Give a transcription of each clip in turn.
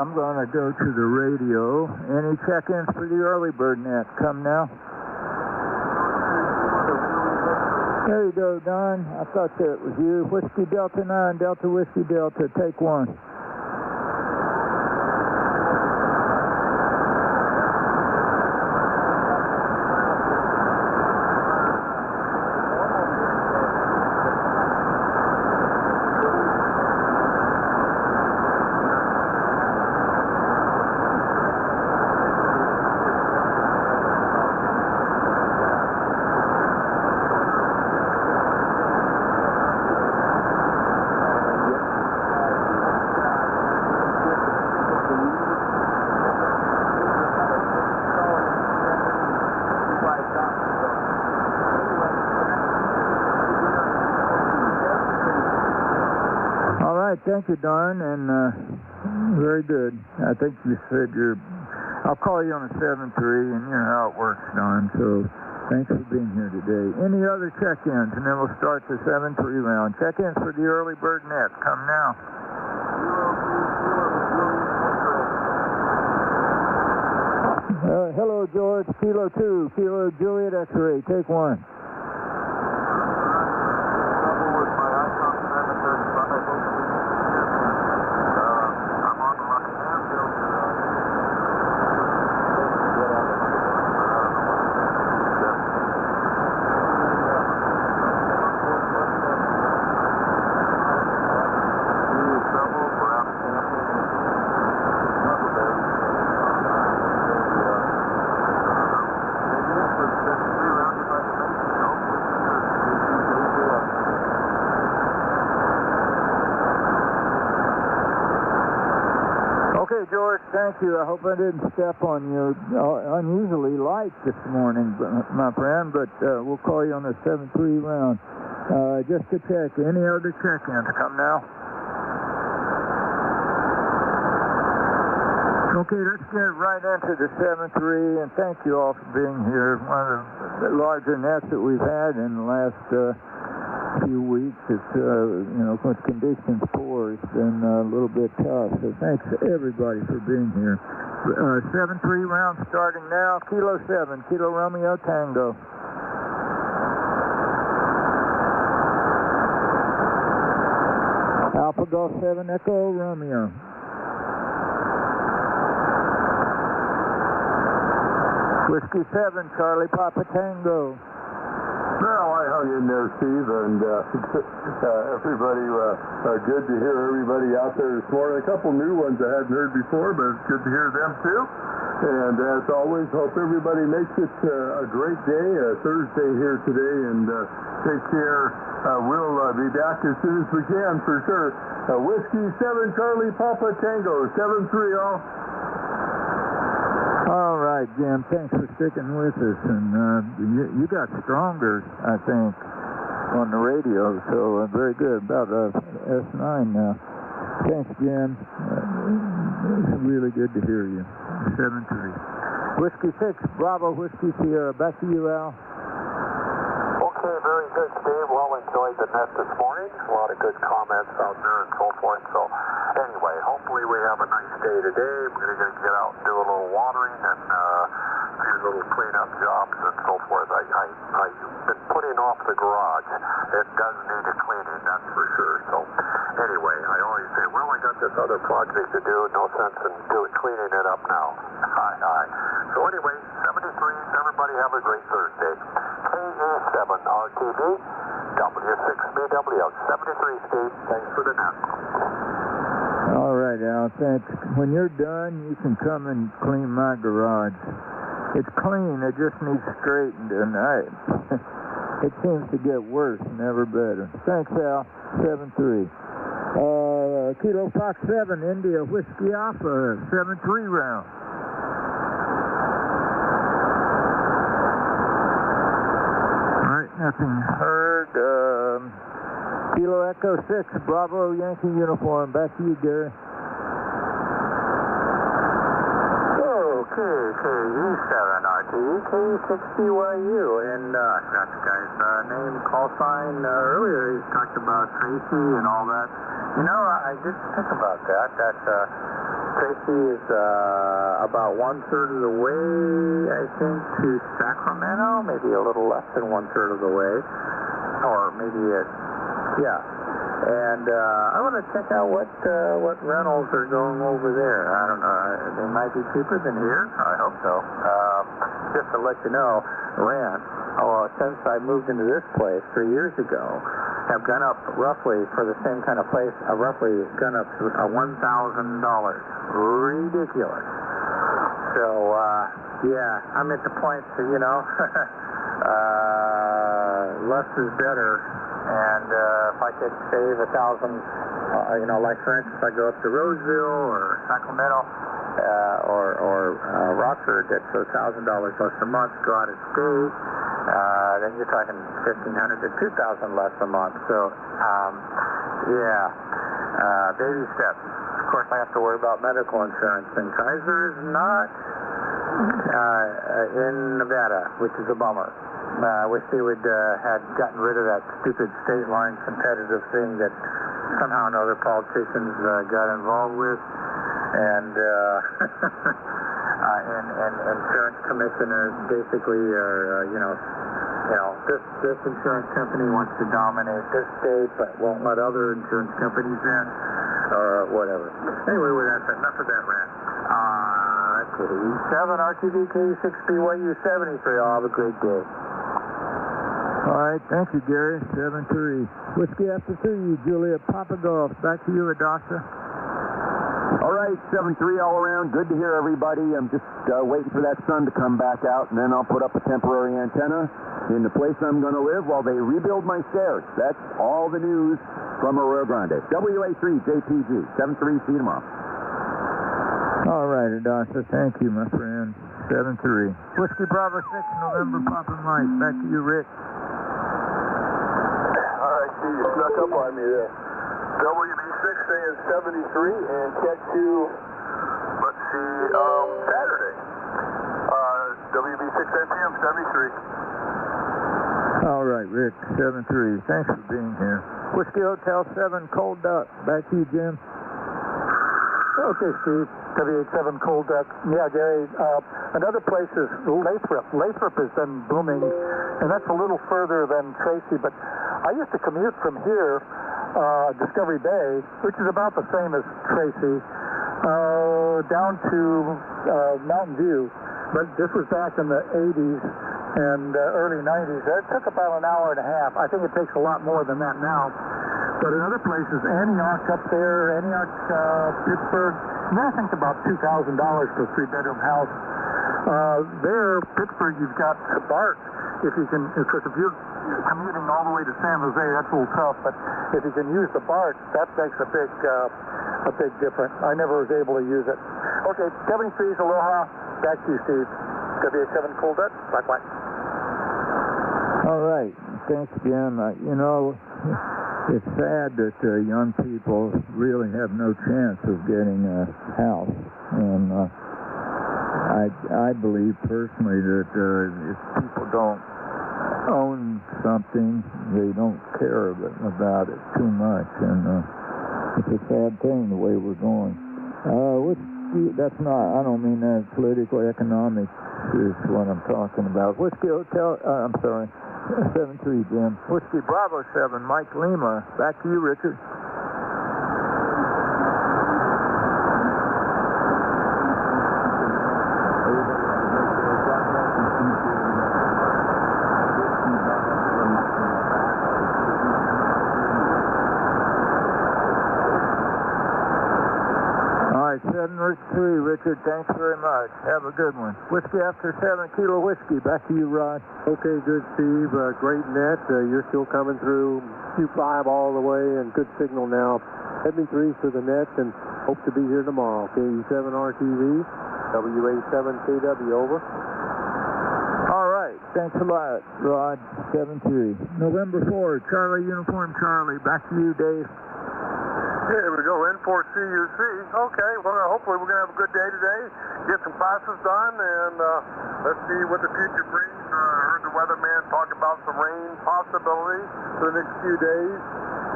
I'm going to go to the radio. Any check-ins for the early bird net? Come now. There you go, Don. I thought that was you. Whiskey Delta 9, Delta Whiskey Delta, take 1. Thank you, Don, and very good. I think you said I'll call you on the 7-3, and you know how it works, Don, so thanks for being here today. Any other check-ins, and then we'll start the 7-3 round. Check-ins for the early bird net. Come now. Hello, George. Kilo 2, Kilo Juliet X-ray. Take 1. George, thank you. I hope I didn't step on you. Unusually light this morning, my friend, but we'll call you on the 7-3 round. Just to check, any other check-ins? Come now. Okay, let's get right into the 7-3, and thank you all for being here. One of the larger nets that we've had in the last few weeks. It's, with conditions poor, it's been a little bit tough. So thanks to everybody for being here. 7-3 round starting now. Kilo 7, Kilo Romeo Tango. Alpha Golf 7 Echo Romeo. Whiskey 7, Charlie Papa Tango. Well, I hung in there, Steve, and everybody, good to hear everybody out there this morning. A couple new ones I hadn't heard before, but it's good to hear them too. And as always, hope everybody makes it a great day, Thursday here today, and take care. We'll be back as soon as we can, for sure. Whiskey 7, Charlie Papa Tango, 7-3 all. All right, Jim, thanks for sticking with us, and you got stronger, I think, on the radio, so very good, about S9 now. Thanks, Jim. It's really good to hear you. 7-3. Whiskey 6, Bravo, Whiskey Sierra. Back to you, Al. Okay, very good, Steve. Well enjoyed the net this morning. A lot of good comments out there and so forth. So anyway, hopefully we have a nice day today. We're going to get out and do a little watering and do little cleanup jobs and so forth. I've been putting off the garage. It does need a cleaning, that's for sure. So anyway, I always say, well, I got this other project to do. No sense in cleaning it up now. Hi. So anyway, 73s. Everybody have a great Thursday. KE7RTV, W6BW, 73, Steve. Thanks for the net. All right, Al, thanks. When you're done, you can come and clean my garage. It's clean, it just needs straightened, and it seems to get worse, never better. Thanks, Al. 7-3. Kilo Fox 7, India Whiskey Alpha, 7-3 round. All right, nothing heard. Kilo Echo 6, Bravo Yankee Uniform. Back to you, Gary. Okay, KE7RT, K6BYU, and got the guy's name, call sign earlier. He talked about Tracy and all that. You know, I did think about that Tracy is about 1/3 of the way, I think, to Sacramento, maybe a little less than 1/3 of the way, or maybe yeah. And I want to check out what rentals are going over there. I don't know. They might be cheaper than here. I hope so. Just to let you know, rent, since I moved into this place 3 years ago, have gone up roughly for the same kind of place. Roughly gone up to $1,000. Ridiculous. So yeah, I'm at the point that, you know, less is better. And if I could save $1,000, you know, like for instance, I go up to Roseville or Sacramento or Rockford, that's $1,000 less a month. Go out of state, then you're talking $1,500 to $2,000 less a month. So yeah, baby steps. Of course, I have to worry about medical insurance, and Kaiser is not in Nevada, which is a bummer. I wish they would had gotten rid of that stupid state line competitive thing that somehow or another politicians got involved with, and insurance commissioners basically are this insurance company wants to dominate this state but won't let other insurance companies in or whatever. Anyway, with that said, enough of that rant. K7 RTV K6BYU 73. I'll have a great day. All right, thank you, Gary. 7-3. Whiskey after 3, Juliet Papa Golf. Back to you, Adasa. All right, 7-3 all around. Good to hear everybody. I'm just waiting for that sun to come back out, and then I'll put up a temporary antenna in the place I'm going to live while they rebuild my stairs. That's all the news from Arroyo Grande. WA3 JPG. 7-3. See you tomorrow. All right, Adasa. Thank you, my friend. 7-3. Whiskey Bravo 6, November Papa Mike. Back to you, Rick. You snuck up on me there. WB6 saying 73 and catch you, let's see, Saturday. WB6 NPM 73. All right, Rick, 7-3. Thanks for being here. Whiskey Hotel 7, Cold Duck. Back to you, Jim. Okay, Steve. W87 Cold Duck. Yeah, Gary, another place is Lathrop. Lathrop has been booming, and that's a little further than Tracy, but I used to commute from here, Discovery Bay, which is about the same as Tracy, down to Mountain View. But this was back in the 80s and early 90s. It took about an hour and a half. I think it takes a lot more than that now. But in other places, Antioch up there, Antioch, Pittsburgh, and I think about $2,000 for a 3-bedroom house. There, Pittsburgh, you've got BART. If you can, because if you're commuting all the way to San Jose, that's a little tough. But if you can use the BART, that makes a big difference. I never was able to use it. Okay, 73's Aloha. Back to you, Steve. WA7 Cold Duck. Bye-bye. All right. Thanks, Jim. You know, it's sad that young people really have no chance of getting a house. And I believe personally that if people don't own something, they don't care about it too much. And it's a sad thing the way we're going. That's not, I don't mean that. Political economics is what I'm talking about. Whiskey Hotel, I'm sorry, 7-3, Jim. Whiskey Bravo 7, Mike Lima. Back to you, Richard. All right, 7-3, Richard. Thanks very much. Have a good one. Whiskey after 7, Kilo Whiskey. Back to you, Rod. Okay, good, Steve. Great net. You're still coming through Q5 all the way, and good signal now. 73 for the net, and hope to be here tomorrow. KE7 RTV, WA7 KW, over. All right. Thanks a lot, Rod. 7-3. November 4, Charlie Uniform Charlie. Back to you, Dave. Here we go, N4CUC. Okay, well, hopefully we're going to have a good day today. Get some classes done, and let's see what the future brings. I heard the weatherman talk about some rain possibility for the next few days.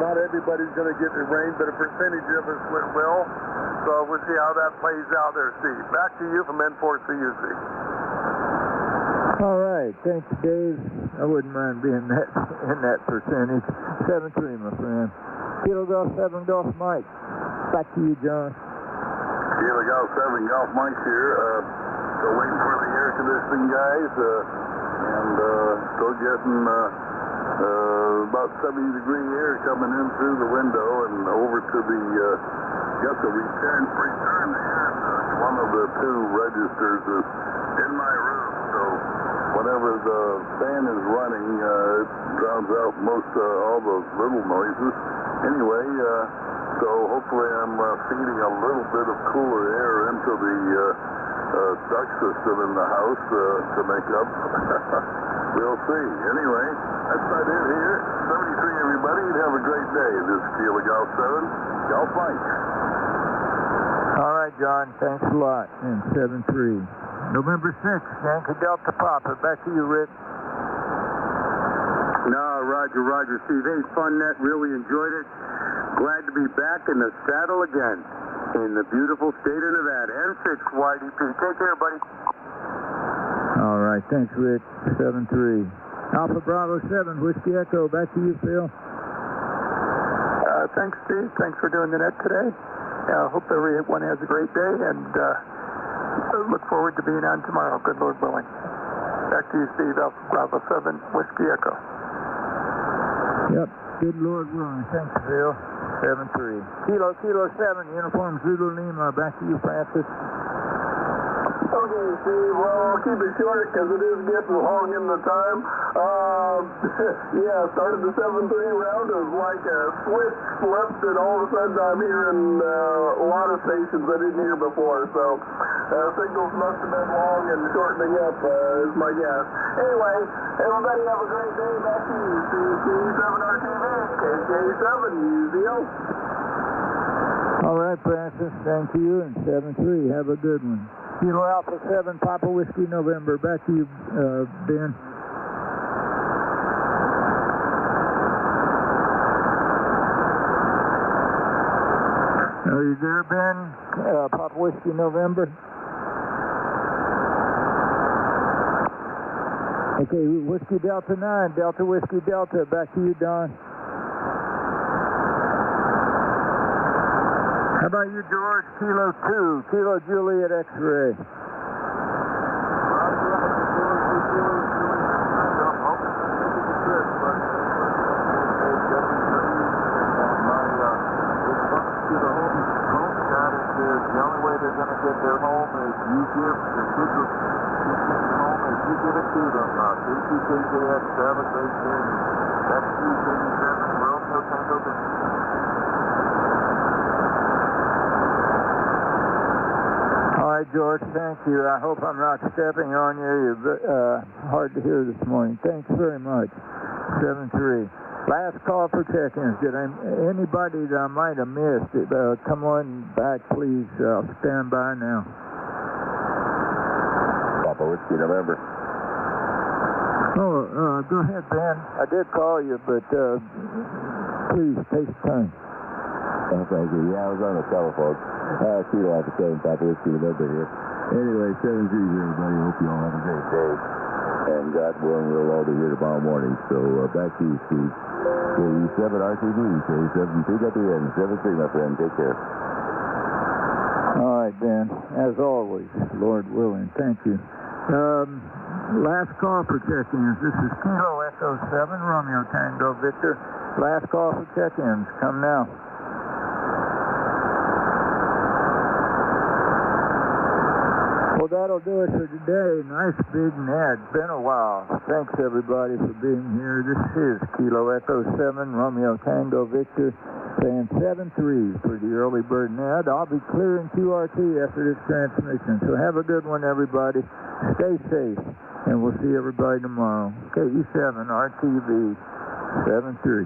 not everybody's going to get the rain, but a percentage of us will. So we'll see how that plays out there, Steve. Back to you from N4CUC. All right, thanks, Dave. I wouldn't mind being in that percentage. 7-3, my friend. Kilo Golf 7 Golf Mike. Back to you, John. Kilo Golf 7 Golf Mike here. Still waiting for the air conditioning guys, and still getting about 70-degree air coming in through the window and over to the guess the return air. One of the two registers is in my room, so whenever the fan is running, it drowns out most all those little noises. Anyway, so hopefully I'm feeding a little bit of cooler air into the duct system in the house to make up. We'll see. Anyway, that's about it here. 73, everybody. Have a great day. This is Kilo Golf 7 Golf Mike. All right, John. Thanks a lot. And 7-3. November 6th, Yankee Delta Papa. Back to you, Rick. No, Roger, Steve. Hey, fun net. Really enjoyed it. Glad to be back in the saddle again in the beautiful state of Nevada. N6 YDP. Take care, buddy. All right. Thanks, Rick. 7-3. Alpha Bravo 7, Whiskey Echo. Back to you, Phil. Thanks, Steve. Thanks for doing the net today. Hope everyone has a great day, and look forward to being on tomorrow. Good Lord willing. Back to you, Steve. Alpha Bravo 7, Whiskey Echo. Yep. Good Lord willing. Thanks, Phil. 7-3. Kilo 7, Uniform Zulu Lima. Back to you, Francis. Okay, Steve, well, I'll keep it short because it is getting long in the time. Started the 7-3 round. It was like a switch flipped, and all of a sudden I'm hearing a lot of stations I didn't hear before. So signals must have been long and shortening up is my guess. Anyway, everybody have a great day. Back to you, KK7RTV, KK7UZO. All right, Francis. Thank you. And 7-3. Have a good one. Kilo Alpha 7, Papa Whiskey November. Back to you, Ben. Are you there, Ben? Papa Whiskey November. Okay, Whiskey Delta 9, Delta Whiskey Delta. Back to you, Don. How about you, George? Kilo 2, Kilo Juliet X-Ray. The only way they're going to get their home is you give the kids home as you give it to them. KCKJX, have a great day. That's KC7, Romeo Tango. All right, George, thank you. I hope I'm not stepping on you. You're hard to hear this morning. Thanks very much. 7-3. Last call for check-ins. Did anybody that I might have missed? Come on back, please. I'll stand by now. Papa Whiskey November. Oh, go ahead, Ben. I did call you, but please take your time. Oh, thank you. Yeah, I was on the telephone. Kilo Alpha 7, Papa Whiskey November here. Anyway, 7-3 here, everybody. Hope you all have a great day. And God willing, we'll all be here tomorrow morning. So back to you, Steve. KE7 RTV, K7 PWN, 7-3, my friend. Take care. All right, Ben. As always, Lord willing. Thank you. Last call for check-ins. This is Kilo Echo 7, Romeo Tango Victor. Last call for check-ins. Come now. Well, that'll do it for today. Nice big net. Been a while. Thanks, everybody, for being here. This is Kilo Echo 7, Romeo Tango Victor, saying 7-3 for the early bird net. I'll be clearing QRT after this transmission. So have a good one, everybody. Stay safe, and we'll see everybody tomorrow. KE7 RTV 7-3.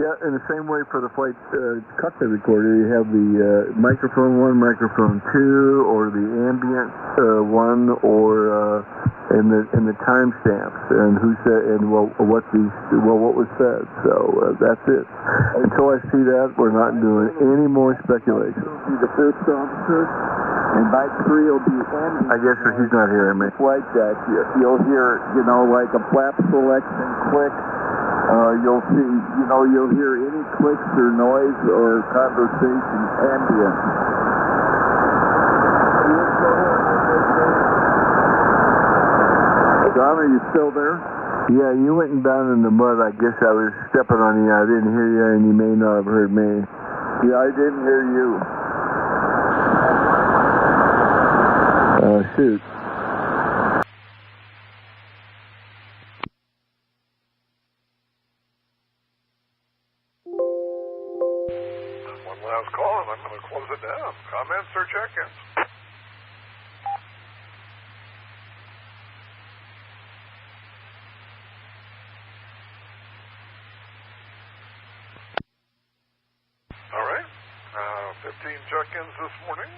Yeah, in the same way for the flight cockpit recorder, you have the microphone 1, microphone 2, or the ambient 1, or and the timestamps and who said and what was said. So that's it. Until I see that, we're not doing any more speculation. Be the first officer, and bike 3 will be Andy. I guess he's not hearing me. Flight deck, you'll hear, like a flap selection click. You'll see, you'll hear any clicks or noise or conversation ambient. Don, are you still there? Yeah, you went down in the mud. I guess I was stepping on you. I didn't hear you, and you may not have heard me. Yeah, I didn't hear you. Shoot. One last call, and I'm going to close it down. Comments or check-ins? All right. 15 check-ins this morning.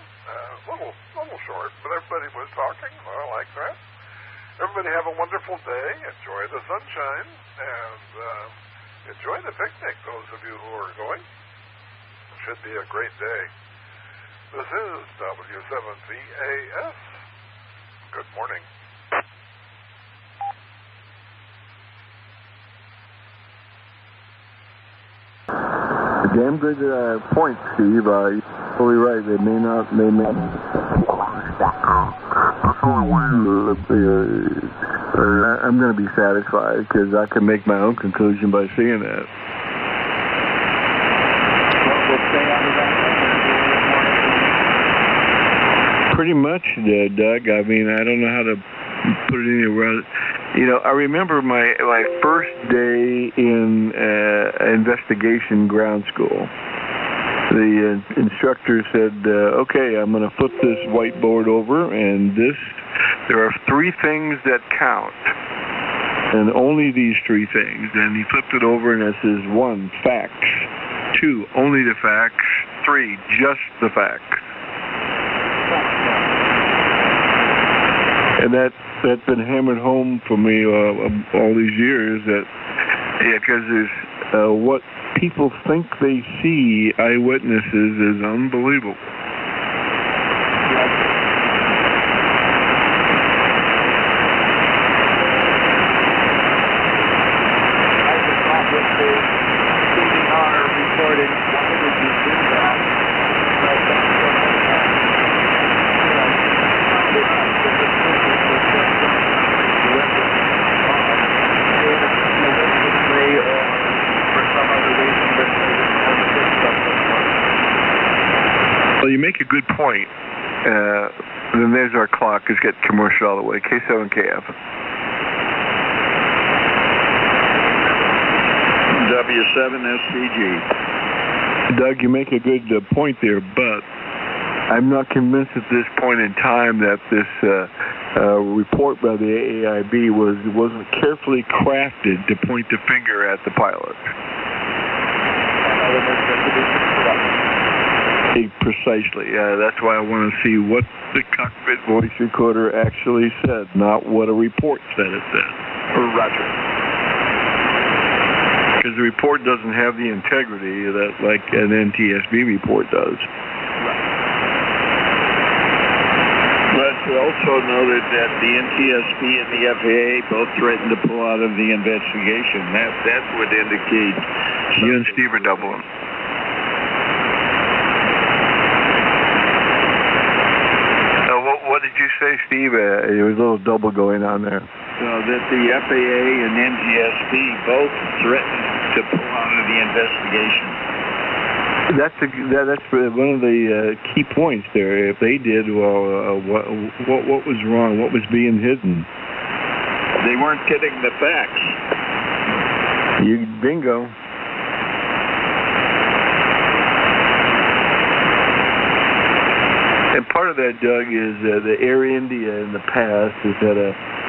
Little short, but everybody was talking. I like that. Everybody have a wonderful day. Enjoy the sunshine, and enjoy the picnic, those of you who are going. It should be a great day. This is W7VAS. Good morning. Damn good point, Steve. You're totally right. They may not. I'm going to be satisfied because I can make my own conclusion by seeing that. Pretty much, Doug. I mean, I don't know how to put it anywhere. I remember my first day in investigation ground school. The instructor said, okay, I'm going to flip this whiteboard over, and there are 3 things that count, and only these 3 things. And he flipped it over, and it says 1, facts, 2, only the facts, 3, just the facts. And that's been hammered home for me all these years, that because there's what people think they see eyewitnesses is unbelievable. Well, you make a good point. Then there's our clock. It's getting commercial all the way. K7KF. W7SCG. Doug, you make a good point there, but I'm not convinced at this point in time that this report by the AAIB wasn't carefully crafted to point the finger at the pilot. Precisely. That's why I want to see what the cockpit voice recorder actually said, not what a report said it said. Roger. Because the report doesn't have the integrity that like an NTSB report does. But you also noted that the NTSB and the FAA both threatened to pull out of the investigation. That would indicate... You and Steve are doubling. What did you say, Steve? There was a little double going on there. So that the FAA and NTSB both threatened to pull out of the investigation. That's one of the key points there. If they did, well, what was wrong? What was being hidden? They weren't getting the facts. Bingo. And part of that, Doug, is the Air India in the past has had a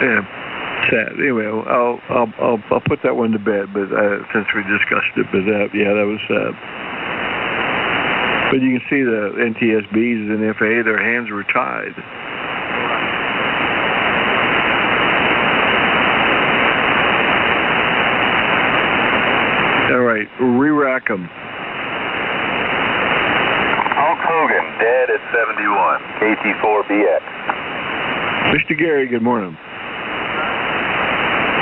Yeah, sad. Anyway, I'll put that one to bed. But since we discussed it, but yeah, that was sad. But you can see the NTSBs and FAA, their hands were tied. All right, re-rack them. Hulk Hogan, dead at 71, KT4BX. Mr. Gary, good morning.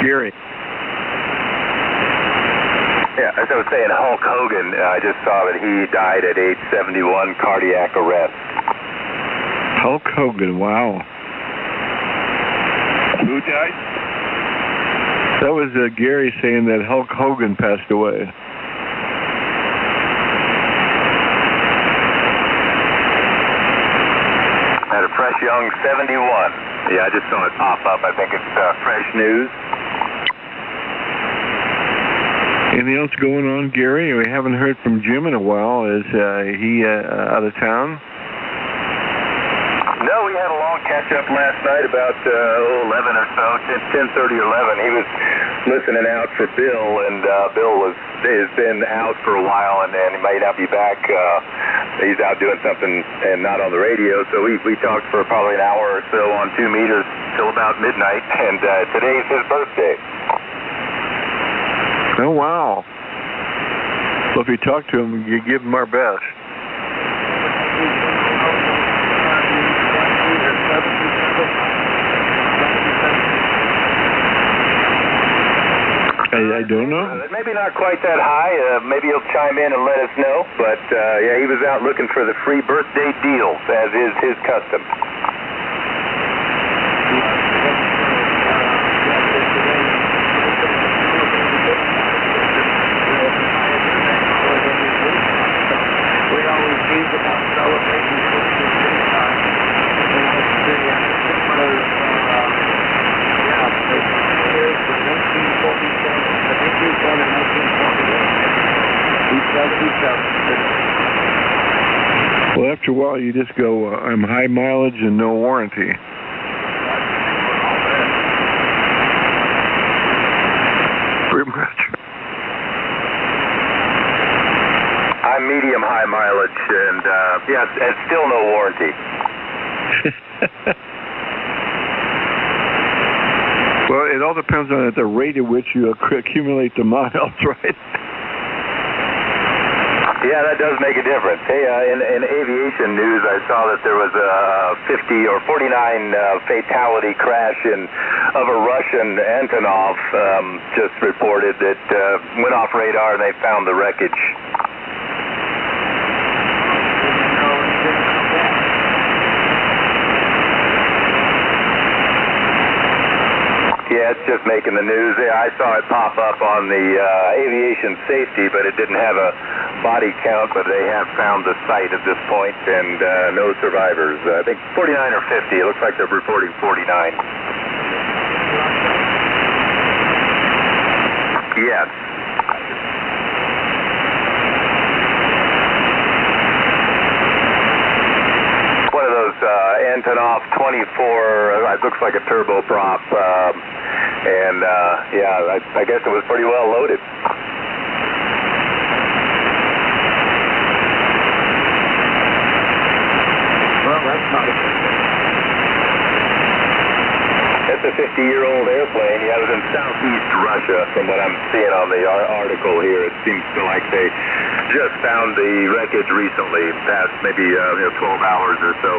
Gary. Yeah, as I was saying, Hulk Hogan, I just saw that he died at age 71, cardiac arrest. Hulk Hogan, wow. Who died? That was Gary saying that Hulk Hogan passed away. At a fresh young 71. Yeah, I just saw it pop up. I think it's fresh news. Anything else going on, Gary? We haven't heard from Jim in a while. Is he out of town? No, we had a long catch-up last night about 11 or so, 10:30, 11. He was listening out for Bill, and Bill has been out for a while, and he may not be back. He's out doing something and not on the radio, so we talked for probably an hour or so on 2 meters till about midnight, and today's his birthday. Oh, wow. Well, if you talk to him, you give him our best. I don't know. Maybe not quite that high. Maybe he'll chime in and let us know. But, yeah, he was out looking for the free birthday deals, as is his custom. Well, after a while, you just go, I'm high mileage and no warranty. Pretty much. I'm medium high mileage, and yeah, it's still no warranty. Well, it all depends on the rate at which you accumulate the miles, right? Yeah, that does make a difference. Hey, in aviation news, I saw that there was a 50 or 49 fatality crash of a Russian Antonov. Just reported that went off radar and they found the wreckage. Yeah, it's just making the news. Yeah, I saw it pop up on the aviation safety, but it didn't have a body count, but they have found the site at this point, and no survivors. I think 49 or 50. It looks like they're reporting 49. Yes. One of those Antonov 24, it looks like a turboprop, and yeah, I guess it was pretty well loaded. That's a 50-year-old airplane. Yeah, it was in southeast Russia, from what I'm seeing on the article here. It seems like they just found the wreckage recently, past maybe 12 hours or so.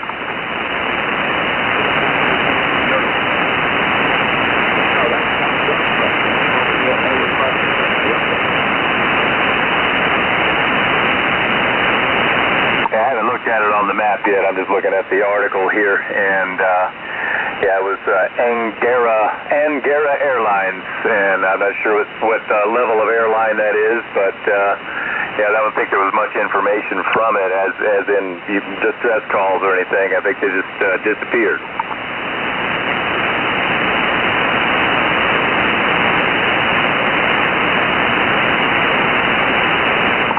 I haven't looked at it on the map yet. I'm just looking at the article here, and yeah, it was Angara Airlines, and I'm not sure what level of airline that is, but yeah, I don't think there was much information from it, as in distress calls or anything. I think they just disappeared.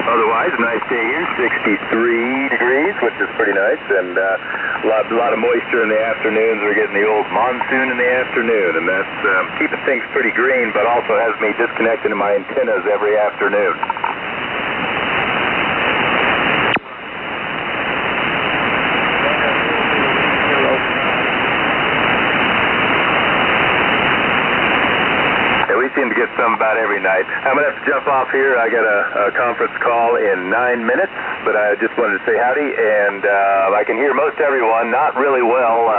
Otherwise, nice day here, 63 degrees, which is pretty nice, and a lot of moisture in the afternoons. We're getting the old monsoon in the afternoon, and that's keeping things pretty green, but also has me disconnecting my antennas every afternoon. We seem to get some about every night. I'm going to have to jump off here. I got a conference call in 9 minutes, but I just wanted to say howdy, and I can hear most everyone, not really well.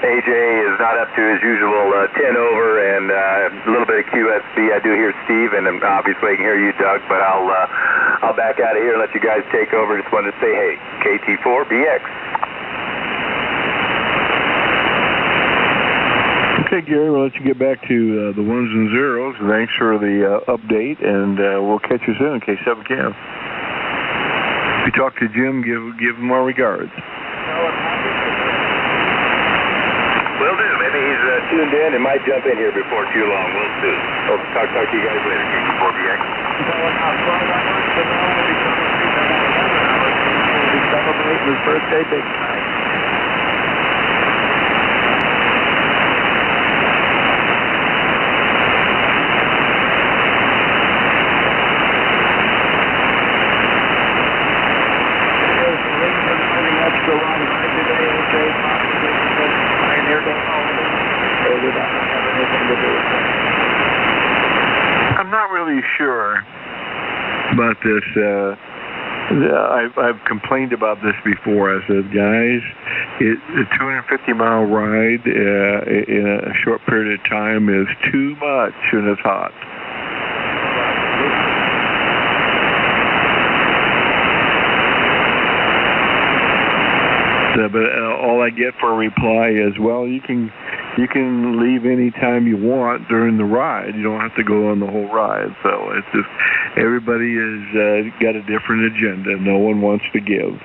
AJ is not up to his usual 10 over, and a little bit of QSB. I do hear Steve, and obviously I can hear you, Doug, but I'll back out of here and let you guys take over. Just wanted to say, hey, KT4BX. Okay, Gary, we'll let you get back to the ones and zeros. Thanks for the update, and we'll catch you soon, K7 Cam. If you talk to Jim, give him our regards. Will do. Maybe he's tuned in and might jump in here before too long. We'll see. Hope to talk to you guys later, KT4BX. We'll be celebrating his birthday big time. I'm not really sure about this. I've complained about this before. I said, guys, a 250-mile ride in a short period of time is too much when it's hot. But all I get for a reply is, well, you can leave any time you want during the ride. You don't have to go on the whole ride. So it's just everybody has got a different agenda. No one wants to give.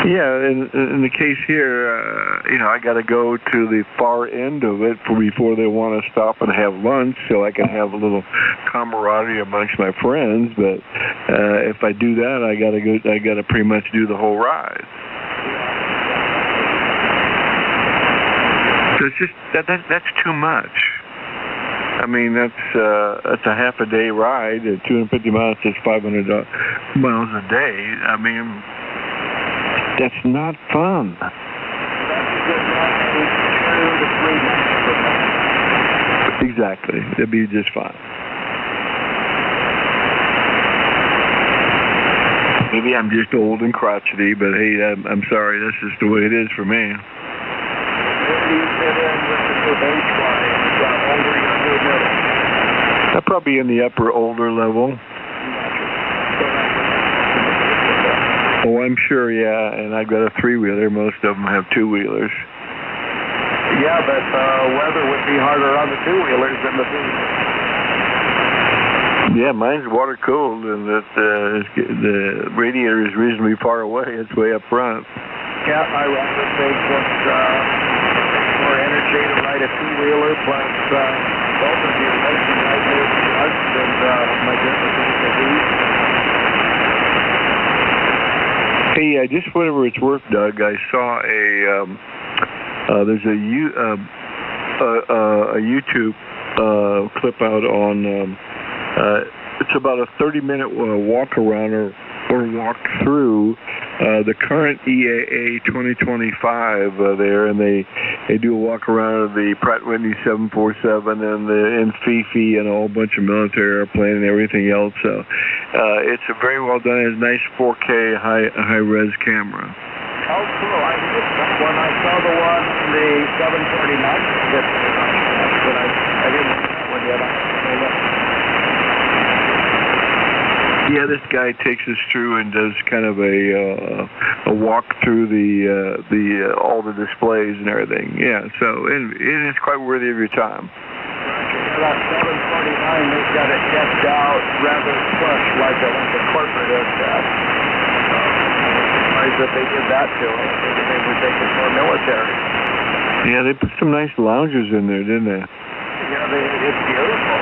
Yeah, in the case here, I got to go to the far end of it before they want to stop and have lunch, so I can have a little camaraderie amongst my friends. But if I do that, I got to pretty much do the whole ride. So it's just that's too much. I mean, that's a half a day ride. 250 miles is 500 miles a day. I mean, that's not fun. Exactly. It'd be just fine. Maybe I'm just old and crotchety, but hey, I'm sorry. That's just the way it is for me. I'm probably in the upper older level. Oh, I'm sure, yeah, and I've got a three-wheeler. Most of them have two-wheelers. Yeah, but weather would be harder on the two-wheelers than the three-wheelers. Yeah, mine's water-cooled, and the radiator is reasonably far away. It's way up front. Yeah, I rather think it's more energy to ride a two-wheeler, plus both of you racing right near the trucks, and my difficulty to heat. Hey, just whatever it's worth, Doug, I saw there's a YouTube clip out on, it's about a 30-minute walk around or walk through the current EAA 2025 there, and they do a walk around of the Pratt & Whitney 747 and the Fifi and a whole bunch of military airplane and everything else. So it's a very well done. It's a nice 4K high-res camera. Oh, cool. I missed that one. I saw the one on the 749, but I didn't see that one yet. Yeah, this guy takes us through and does kind of a walk through the all the displays and everything. Yeah, so and it's quite worthy of your time. That 749, they've got it decked out rather plush, like a corporate aircraft. Surprised that they did that to it. They would make it more military. Yeah, they put some nice loungers in there, didn't they? Yeah, it's beautiful.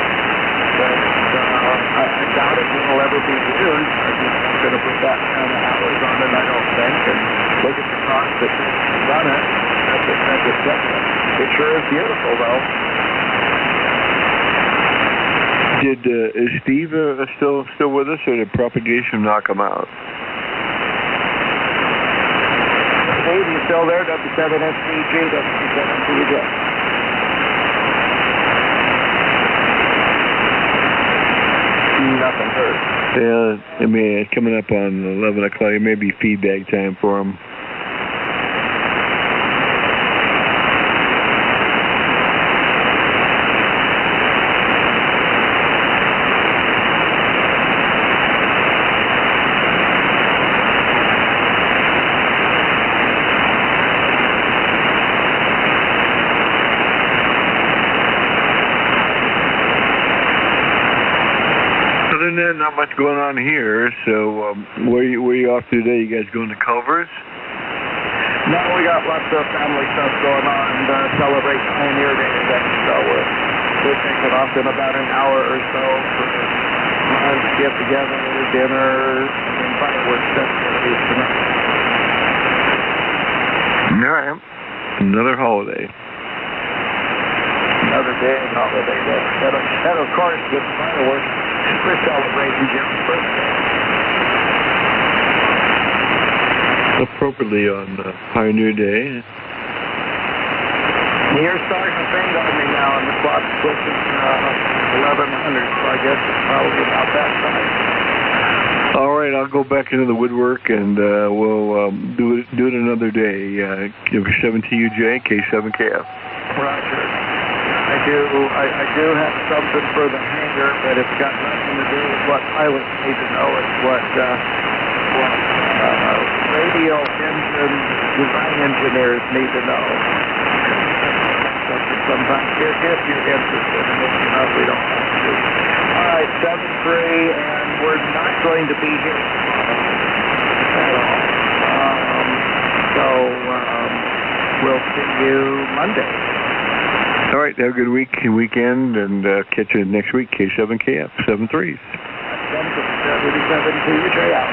But I doubt it will ever be used. I'm just not going to put that kind of hours on it, I don't think. And look at the cost that to run it. That's a separate. It sure is beautiful, though. Is Steve still with us, or did propagation knock him out? Steve, you still there? W7SCG, W7TJ. Nothing heard. Yeah, I mean, it's coming up on 11 o'clock. It may be feedback time for him. Not much going on here, so where you off to today? You guys going to Culver's? No, we got lots of family stuff going on to celebrate Pioneer Day today, so we're taking off in about an hour or so for lunch, get together, dinner, and fireworks festivities tonight. All right, another holiday. Another day and holiday day. And of course, with fireworks, we're celebrating Jim's birthday. Appropriately on Pioneer Day. You're starting to fade on me now, and the clock's pushing 1100, so I guess it's probably about that time. All right, I'll go back into the woodwork, and we'll do it another day. 7TUJ, K7KF. Roger. I do have something for the hangar, but it's got nothing to do with what pilots need to know. It's what radio engine design engineers need to know. Sometimes, if you're interested, and if you're not, we don't have to. All right, 7-3, and we're not going to be here tomorrow at all. We'll see you Monday. All right, have a good week and weekend, and catch you next week. K7KF, 7-3s. 77TJ out.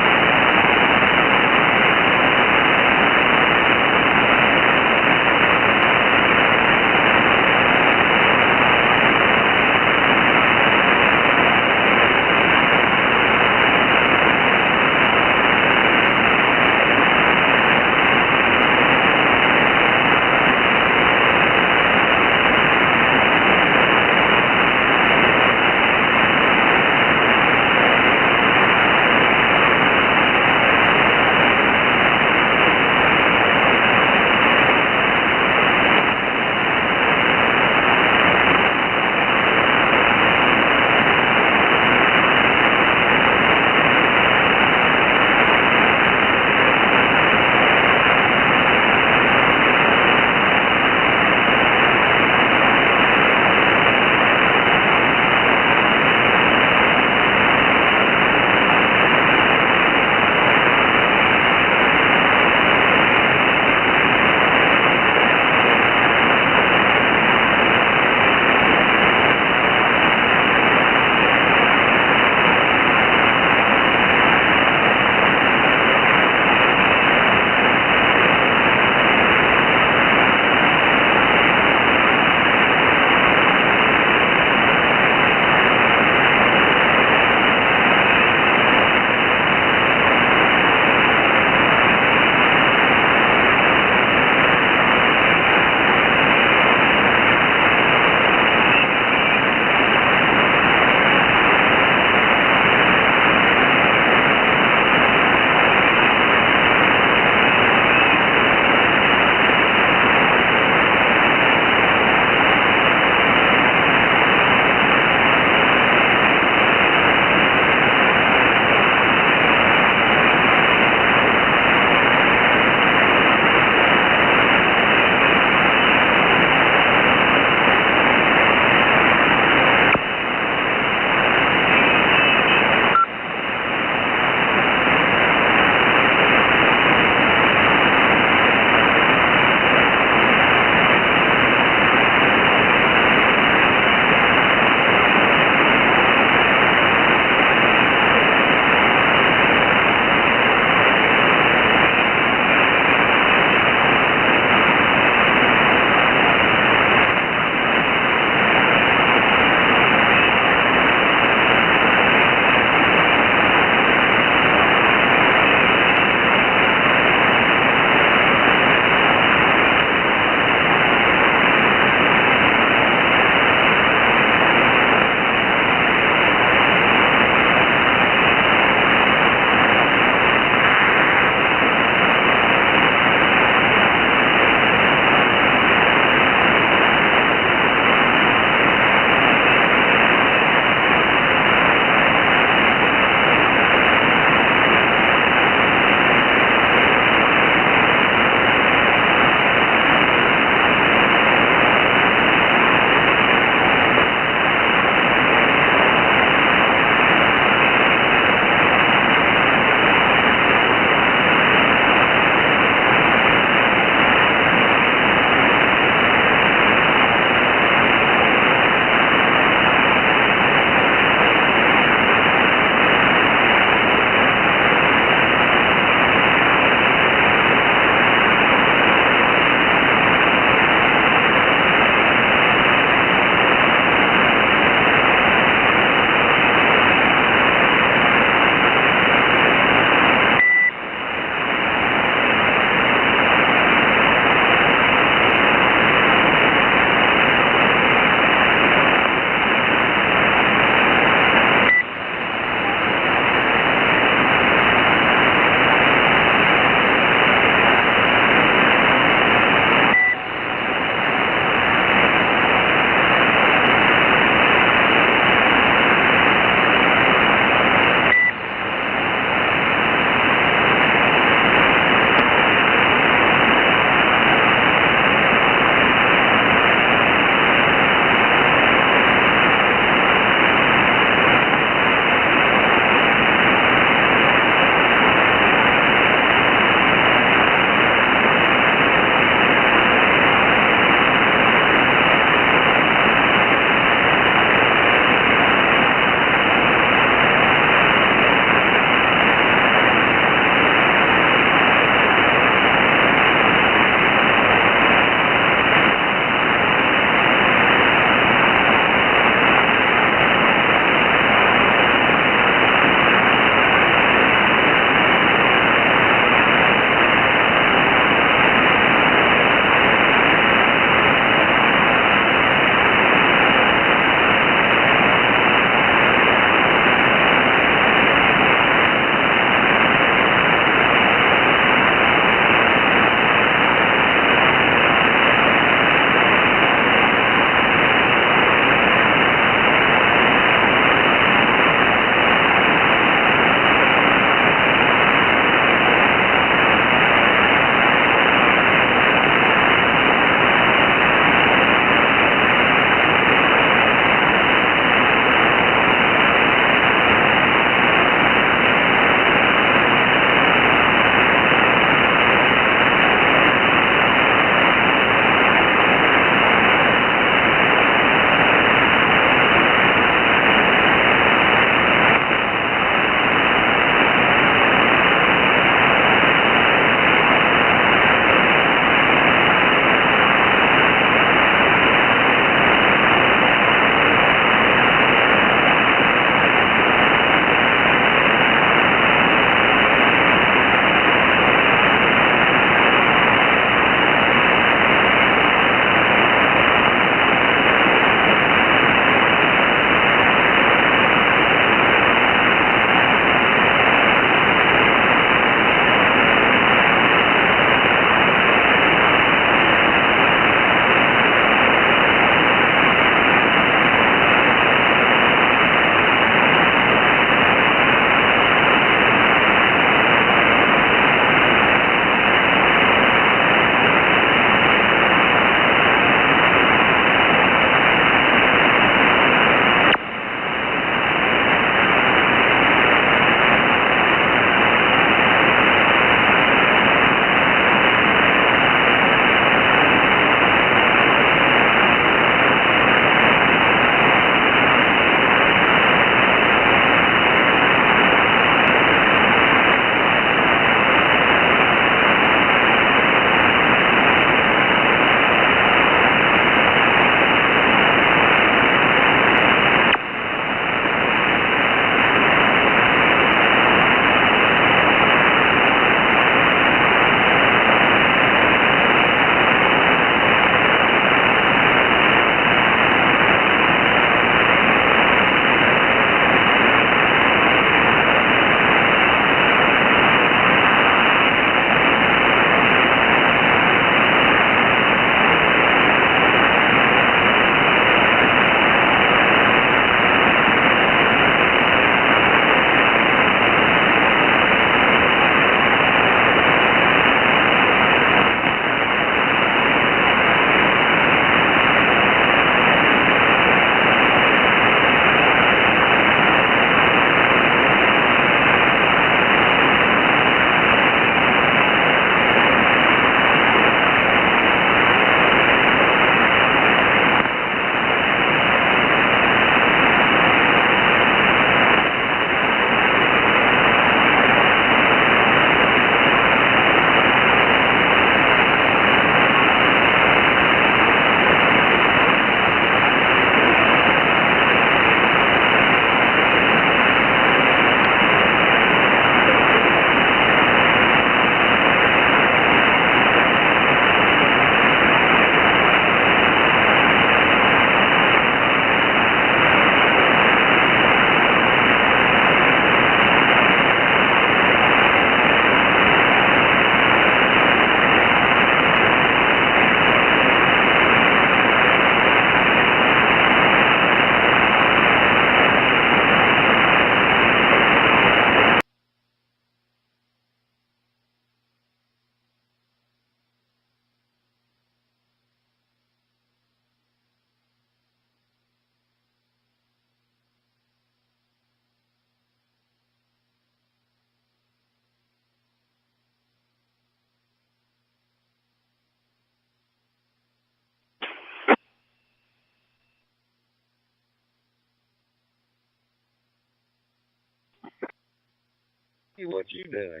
What you doing?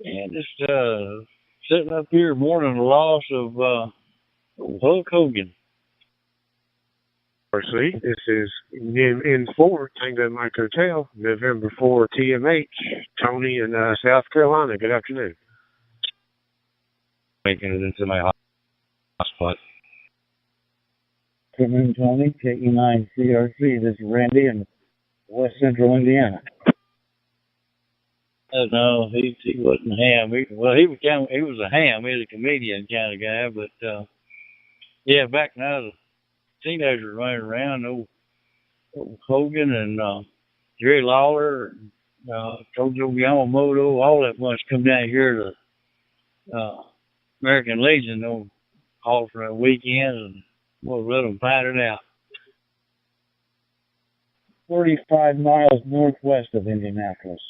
And just sitting up here mourning the loss of Hulk Hogan. See, this is in 4 Tango Mike Hotel, November 4 TMH, Tony in South Carolina. Good afternoon. Making it into my hotspot. Afternoon, Tony. KE9 CRC. This is Randy in West Central Indiana. No, he wasn't ham. He was a ham. He was a comedian kind of guy, but yeah, back now the teenagers running around, old Hogan and Jerry Lawler, and Tojo Yamamoto, all that bunch come down here to American Legion, all for a weekend, and we'll let them fight it out. 45 miles northwest of Indianapolis,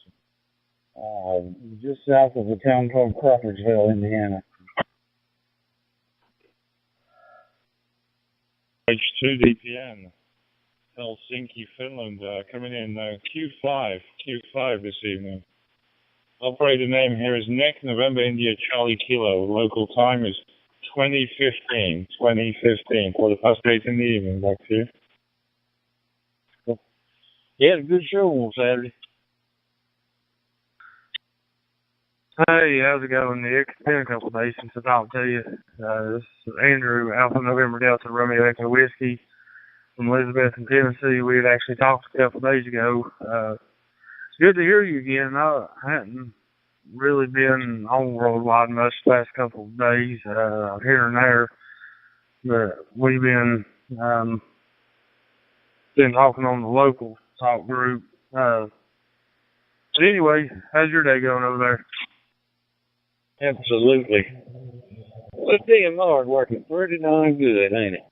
just south of a town called Crawfordsville, Indiana. H2 DPN, Helsinki, Finland, coming in Q5 this evening. Operator name here is Nick, November India Charlie Kilo. Local time is 2015, 8:15 in the evening. Back to you. Yeah, a good show on Saturday. Hey, how's it going, Nick? It's been a couple of days since I talked to you. This is Andrew, Alpha November Delta Romeo Echo Whiskey from Elizabeth in Tennessee. We had actually talked a couple of days ago. It's good to hear you again. I hadn't really been on worldwide much the last couple of days, here and there. But we've been talking on the local talk group. But anyway, how's your day going over there? Absolutely. Well, the DMR is working pretty darn good, ain't it?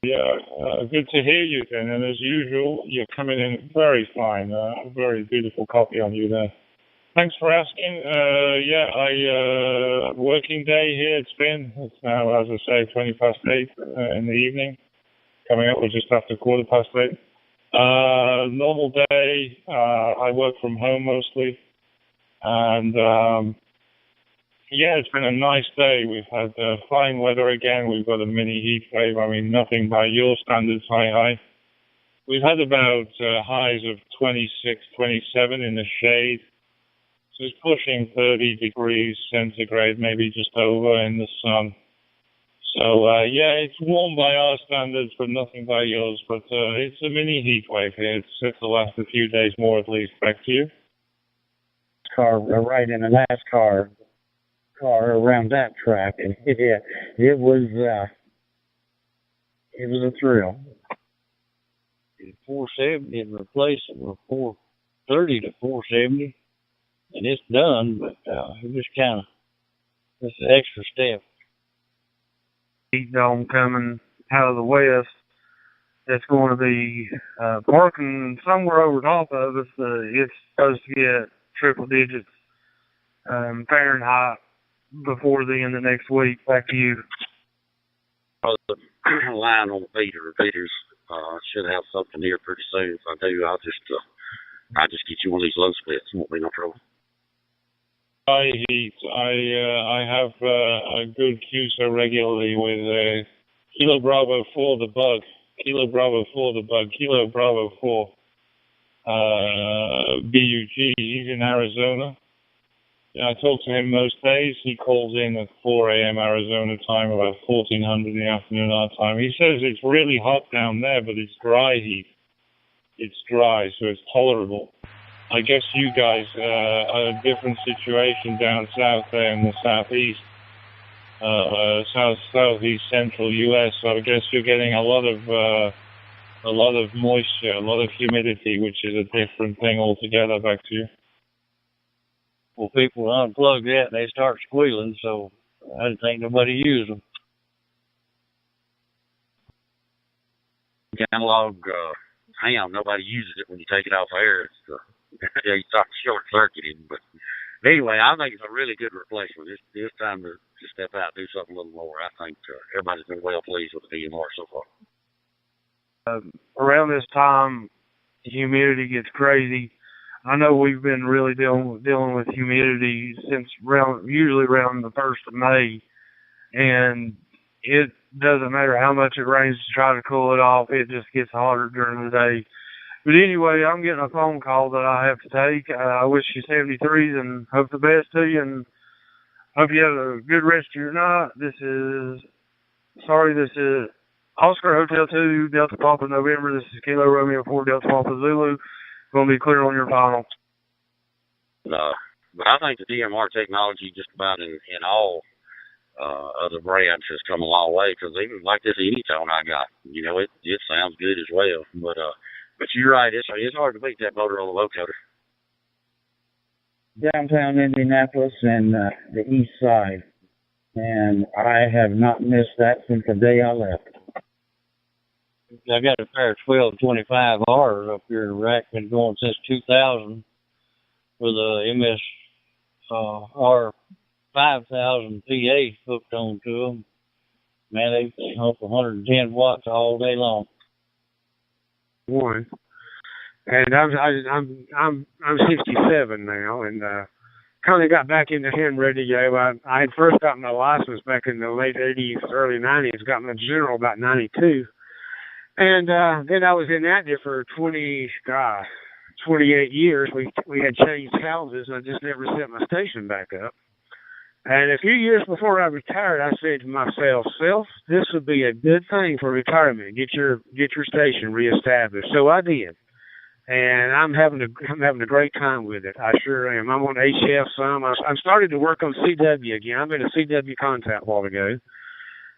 Yeah, good to hear you then. And as usual, you're coming in very fine. Very beautiful copy on you there. Thanks for asking. Working day here. It's now, as I say, 8:20 in the evening. Coming up, we're just after 8:15. Normal day. I work from home mostly. And, it's been a nice day. We've had fine weather again. We've got a mini heat wave. I mean, nothing by your standards high. We've had about highs of 26, 27 in the shade. So it's pushing 30 degrees centigrade, maybe just over in the sun. So, it's warm by our standards, but nothing by yours. But it's a mini heat wave here. It's set to last a few days more at least. Back to you. Car right in a NASCAR car around that track, and it was a thrill. 470 and replaced it with 430 to 470, and it's done. But it just kind of it's an extra step. Heat dome coming out of the west. That's going to be parking somewhere over top of us. It's supposed to get triple digits Fahrenheit before the end of next week. Back to you. The line on Peters should have something here pretty soon. If I do, I'll just get you one of these low splits. It won't be no trouble. High heat. I have a good QSO regularly with Kilo Bravo 4 the bug. Kilo Bravo 4 the bug. Kilo Bravo 4 BUG. He's in Arizona. I talk to him most days. He calls in at 4 a.m. Arizona time, about 1400 in the afternoon our time. He says it's really hot down there, but it's dry heat. It's dry, so it's tolerable. I guess you guys are a different situation down south there in the southeast, southeast central U.S. So I guess you're getting a lot of moisture, a lot of humidity, which is a different thing altogether. Back to you. Well, people unplug that and they start squealing, so I didn't think nobody used them. Analog ham, nobody uses it when you take it off air. It's, you start short-circuiting. But anyway, I think it's a really good replacement. It's time to step out and do something a little more. I think everybody's been well pleased with the DMR so far. around this time, humidity gets crazy. I know we've been really dealing with humidity since usually around the 1st of May, and it doesn't matter how much it rains to try to cool it off, it just gets hotter during the day. But anyway, I'm getting a phone call that I have to take. I wish you 73s and hope the best to you, and hope you have a good rest of your night. This is Oscar Hotel 2, Delta Papa November. This is Kilo Romeo 4, Delta Papa Zulu. Going to be clear on your final. But I think the DMR technology just about in all other brands has come a long way, because even like this Anytone I got, you know, it sounds good as well. But you're right, it's hard to beat that Motorola locator. Downtown Indianapolis and the east side, and I have not missed that since the day I left. I got a pair of 1225Rs up here in rack, been going since 2000 with a MS R5000 PA hooked on to them. Man, they pump 110 watts all day long. One, and I'm 67 now, and kind of got back into ham radio. I had first got my license back in the late 80s, early 90s. Got my general about 92. And then I was in that there for 28 years. We had changed houses, and I just never set my station back up. And a few years before I retired, I said to myself, this would be a good thing for retirement. Get your station reestablished. So I did, and I'm having a great time with it. I sure am. I'm on HF some. I'm starting to work on CW again. I've been a CW contact a while ago.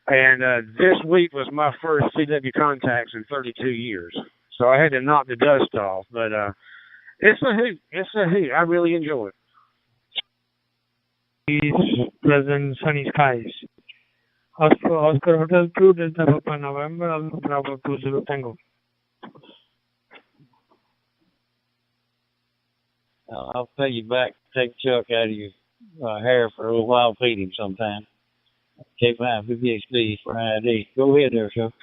And this week was my first CW contacts in 32 years. So I had to knock the dust off. But it's a hoot. It's a hoot. I really enjoy it. Pleasant sunny skies. Oscar Hotel 2, Delta Papa November, Alpha Bravo 20 Tango. I'll pay you back, take Chuck out of your hair for a little while, feed him sometime. K5 50XB for ID. Go ahead there, Chuck.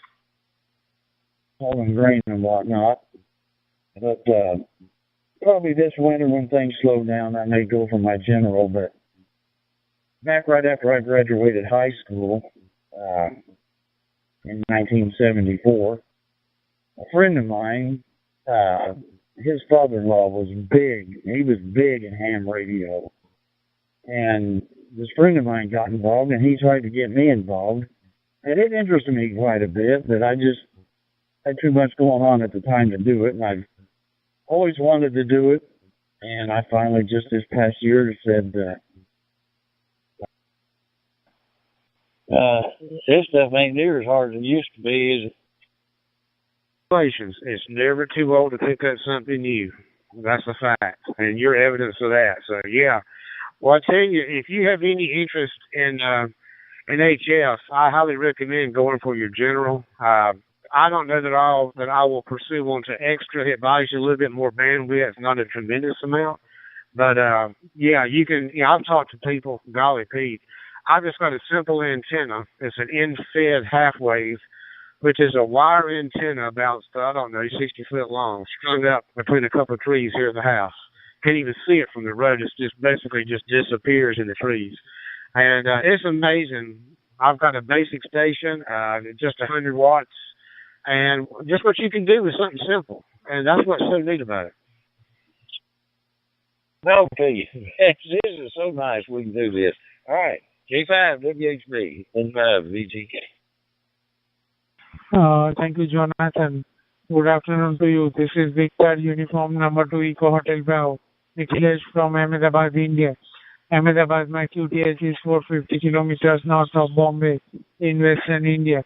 Having rain and whatnot. But probably this winter when things slow down, I may go for my general. But back right after I graduated high school in 1974, a friend of mine, his father-in-law was big. He was big in ham radio. And this friend of mine got involved, and he tried to get me involved. And it interested me quite a bit, but I just had too much going on at the time to do it. And I've always wanted to do it. And I finally, just this past year, said, this stuff ain't near as hard as it used to be, is it? It's never too old to pick up something new. That's a fact. And you're evidence of that. So, yeah. Well, I tell you, if you have any interest in HF, I highly recommend going for your general. I don't know that I will pursue one to extra. It buys you a little bit more bandwidth, not a tremendous amount. But, yeah, you can, I've talked to people, golly Pete, I've just got a simple antenna. It's an end-fed half-wave, which is a wire antenna about, 60 foot long, strung up between a couple of trees here at the house. Can't even see it from the road. It's just basically just disappears in the trees. And it's amazing. I've got a basic station, just 100 watts, and just what you can do with something simple. And that's what's so neat about it. Okay. This is so nice we can do this. All right. K5 WHB, N5 VGK. Thank you, Jonathan. Good afternoon to you. This is Victor, uniform number 2 Eco Hotel Bravo. Nikhilesh from Ahmedabad, India. Ahmedabad, my QTH is 450 kilometers north of Bombay in western India.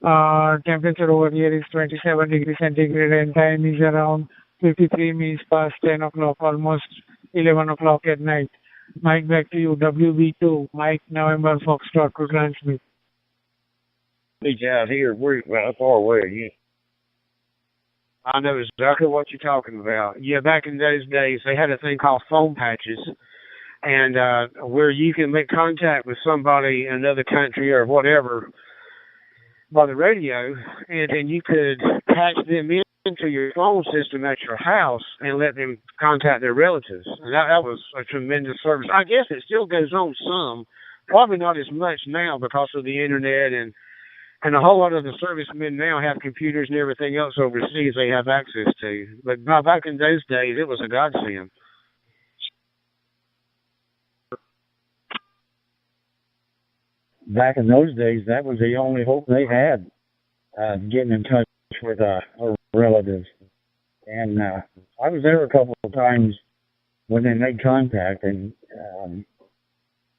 Temperature over here is 27 degrees centigrade and time is around 53 minutes past 10 o'clock, almost 11 o'clock at night. Mike, back to you. WB2, Mike, November, Foxtrot to transmit. Beach out here, how far away are you? I know exactly what you're talking about. Yeah, back in those days, they had a thing called phone patches, and where you can make contact with somebody in another country or whatever by the radio, and then you could patch them into your phone system at your house and let them contact their relatives. And that was a tremendous service. I guess it still goes on some, probably not as much now because of the internet and a whole lot of the servicemen now have computers and everything else overseas they have access to. But back in those days, it was a godsend. Back in those days, that was the only hope they had, getting in touch with our relatives. And I was there a couple of times when they made contact, and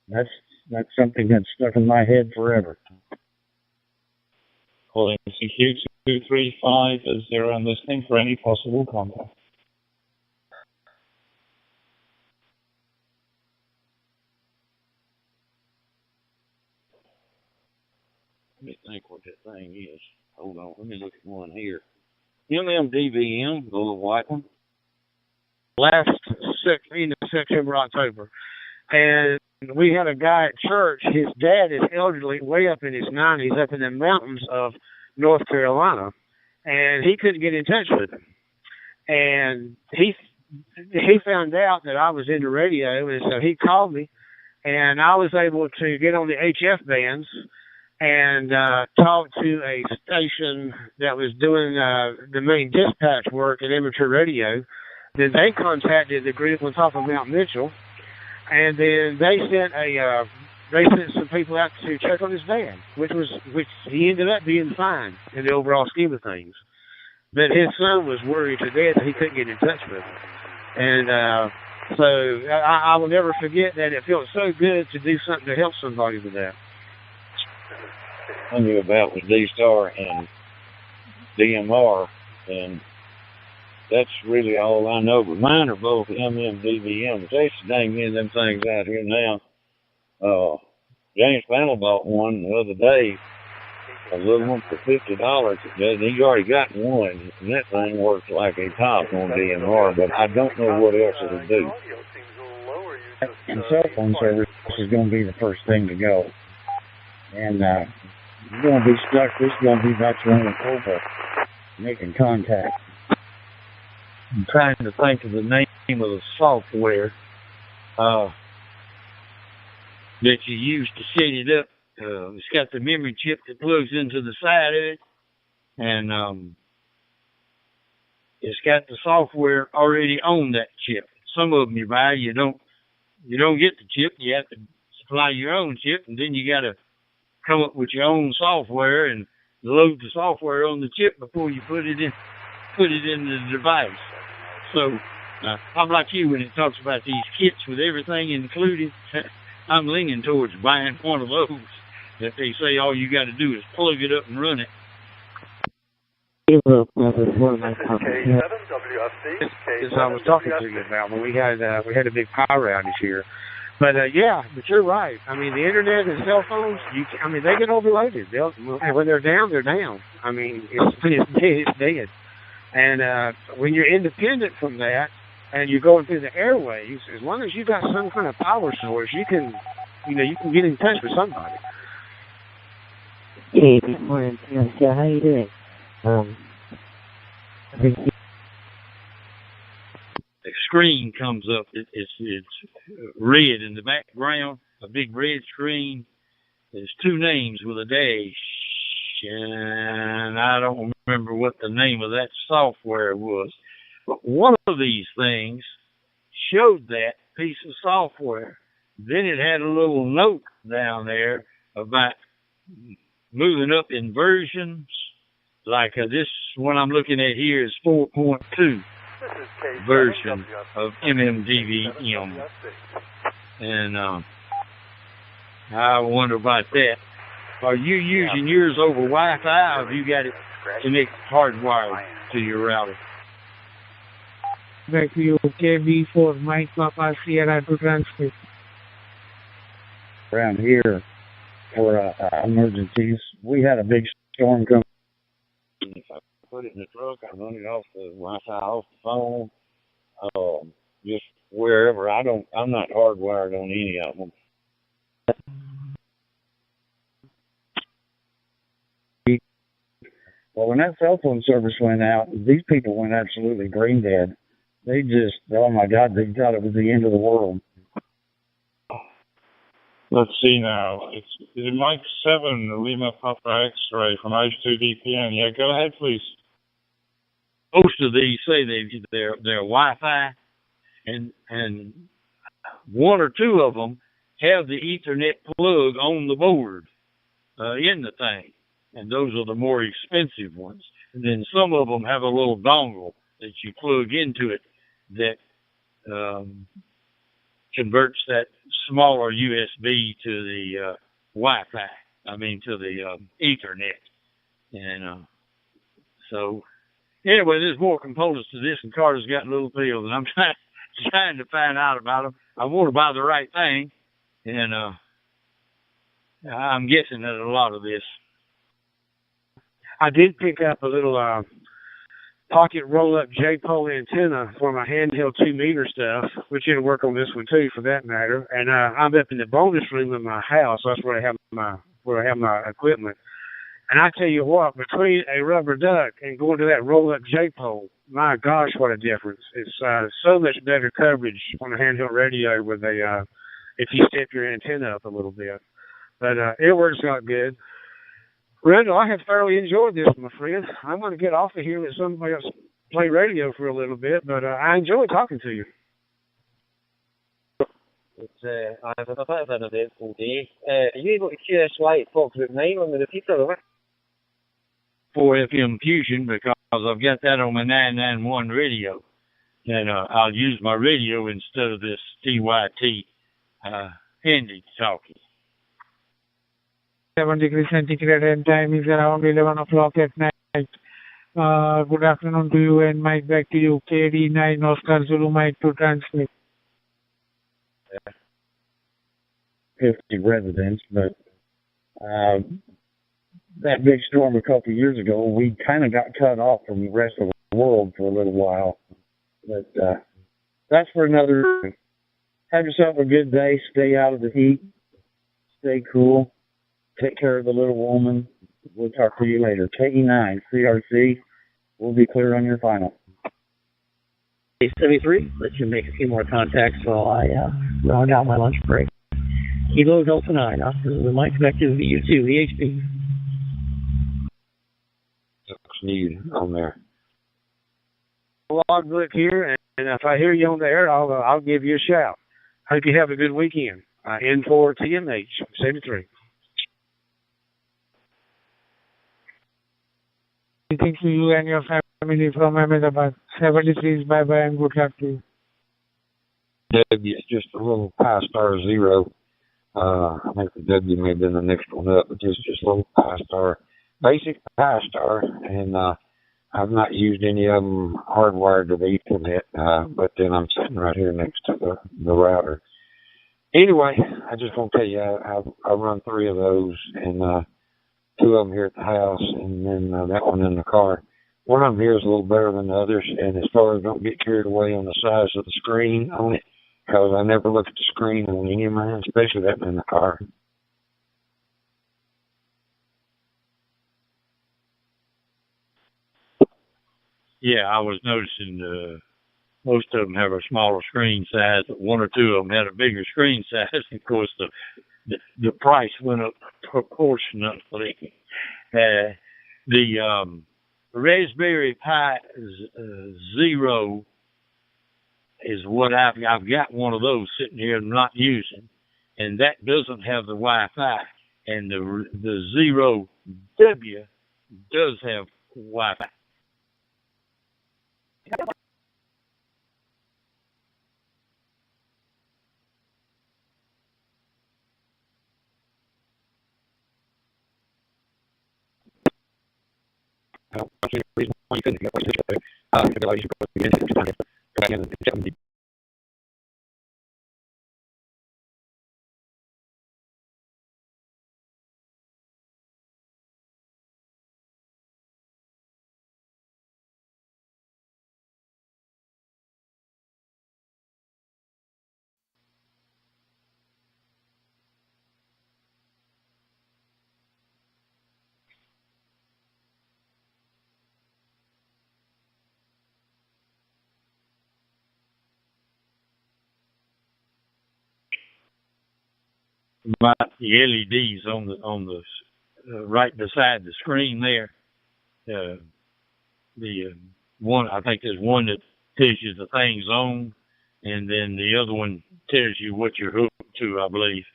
that's something that's stuck in my head forever. Calling CQ235 0 and listening for any possible contact. Let me think what that thing is. Hold on, let me look at one here. MMDVM, the little white one. Last in September, October. And we had a guy at church. His dad is elderly, way up in his 90s, up in the mountains of North Carolina. And he couldn't get in touch with him. And he found out that I was in the radio, and so he called me. And I was able to get on the HF bands and talk to a station that was doing the main dispatch work in amateur radio. Then they contacted the group on top of Mount Mitchell, and then they sent some people out to check on his dad, which he ended up being fine in the overall scheme of things. But his son was worried to death that he couldn't get in touch with him, and so I will never forget that. It felt so good to do something to help somebody with that. I knew about with D-Star and DMR, and that's really all I know. But mine are both MMDVMs. There's dang many of them things out here now. James Panel bought one the other day, a little one for $50. He already got one, and that thing works like a top on DMR, but I don't know what else it'll do. And cell phone service is going to be the first thing to go. And you're going to be stuck. This is going to be about your own over making contact. I'm trying to think of the name of the software that you use to set it up. It's got the memory chip that plugs into the side of it, and it's got the software already on that chip. Some of them you buy, you don't get the chip. You have to supply your own chip, and then you got to come up with your own software and load the software on the chip before you put it in the device. So I'm like you when it talks about these kits with everything included. I'm leaning towards buying one of those that they say all you got to do is plug it up and run it. As I was talking to you about when we had a big power outage here. But but you're right. I mean, the internet and cell phones, they get overloaded. When they're down, they're down. I mean, it's dead. And when you're independent from that and you're going through the airwaves, as long as you got some kind of power source, you can get in touch with somebody. Hey, good morning. So how you doing? The screen comes up. It's red in the background, a big red screen. There's two names with a dash, and I don't remember what the name of that software was. But one of these things showed that piece of software. Then it had a little note down there about moving up in versions. Like this one I'm looking at here is 4.2 version of MMDVM. And I wonder about that. Are you using yours over Wi-Fi, or have you got it connected hardwired to your router? Back to you, KB4, Mike Papa Sierra to transmit. Around here for emergencies, we had a big storm come. If I put it in the truck, I run it off the Wi-Fi, off the phone, just wherever. I'm not hardwired on any of them. Well, when that cell phone service went out, these people went absolutely brain dead. They just, oh my God, they thought it was the end of the world. Let's see now. Is it Mike 7, Lima Papa X-ray from H2DPN? Yeah, go ahead, please. Most of these say they're Wi-Fi, and one or two of them have the Ethernet plug on the board in the thing, and those are the more expensive ones. And then some of them have a little dongle that you plug into it that converts that smaller USB to the Wi-Fi. I mean, to the Ethernet. And so, anyway, there's more components to this, and Carter's got little pills, and I'm trying to find out about them. I want to buy the right thing, and I'm guessing that a lot of this. I did pick up a little pocket roll-up J-pole antenna for my handheld 2-meter stuff, which it'll work on this one too, for that matter. And I'm up in the bonus room in my house. That's where I have my equipment. And I tell you what, between a rubber duck and going to that roll-up J-pole, my gosh, what a difference! It's so much better coverage on a handheld radio with if you step your antenna up a little bit. But it works out good. Randall, I have thoroughly enjoyed this, my friend. I'm going to get off of here and let somebody else play radio for a little bit, but I enjoyed talking to you. I've had a bit all day. Are you able to share a slide Fox with 9 on the repeater, or what? 4FM Fusion, because I've got that on my 991 radio, and I'll use my radio instead of this TYT handy talkie. 7 degrees centigrade and time is around 11 o'clock at night. Good afternoon to you, and Mike, back to you. KD9 Oscar Zulu Mike to transmit. 50 residents, but that big storm a couple of years ago, we kind of got cut off from the rest of the world for a little while. But that's for another. Have yourself a good day. Stay out of the heat. Stay cool. Take care of the little woman. We'll talk to you later. KE9 CRC. We'll be clear on your final. 73. Let's you make a few more contacts while I round out my lunch break. Kilo Delta 9. Oscar Mike, back to U2 EHP. Need on there. Log look here, and if I hear you on the air, I'll give you a shout. Hope you have a good weekend. N4 TMH 73. Thank you and your family from Ahmedabad. 73 is bye-bye and good luck to you. W is just a little pi star 0. I think the W may have been the next one up, but just a little pi star. Basic pi star, and I've not used any of them hardwired to the Ethernet, but then I'm sitting right here next to the router. Anyway, I just want to tell you, I run 3 of those, and 2 of them here at the house, and then that one in the car. One of them here is a little better than the others, and as far as don't get carried away on the size of the screen on it, because I never look at the screen on any of mine, especially that one in the car. Yeah, I was noticing most of them have a smaller screen size, but 1 or 2 of them had a bigger screen size. Of course, the price went up proportionately. The Raspberry Pi 0 is what I've got one of those sitting here and not using, and that doesn't have the Wi-Fi, and the 0W does have Wi-Fi. the LEDs on the right beside the screen there. The one, I think there's one that tells you the thing's on, and then the other one tells you what you're hooked to, I believe.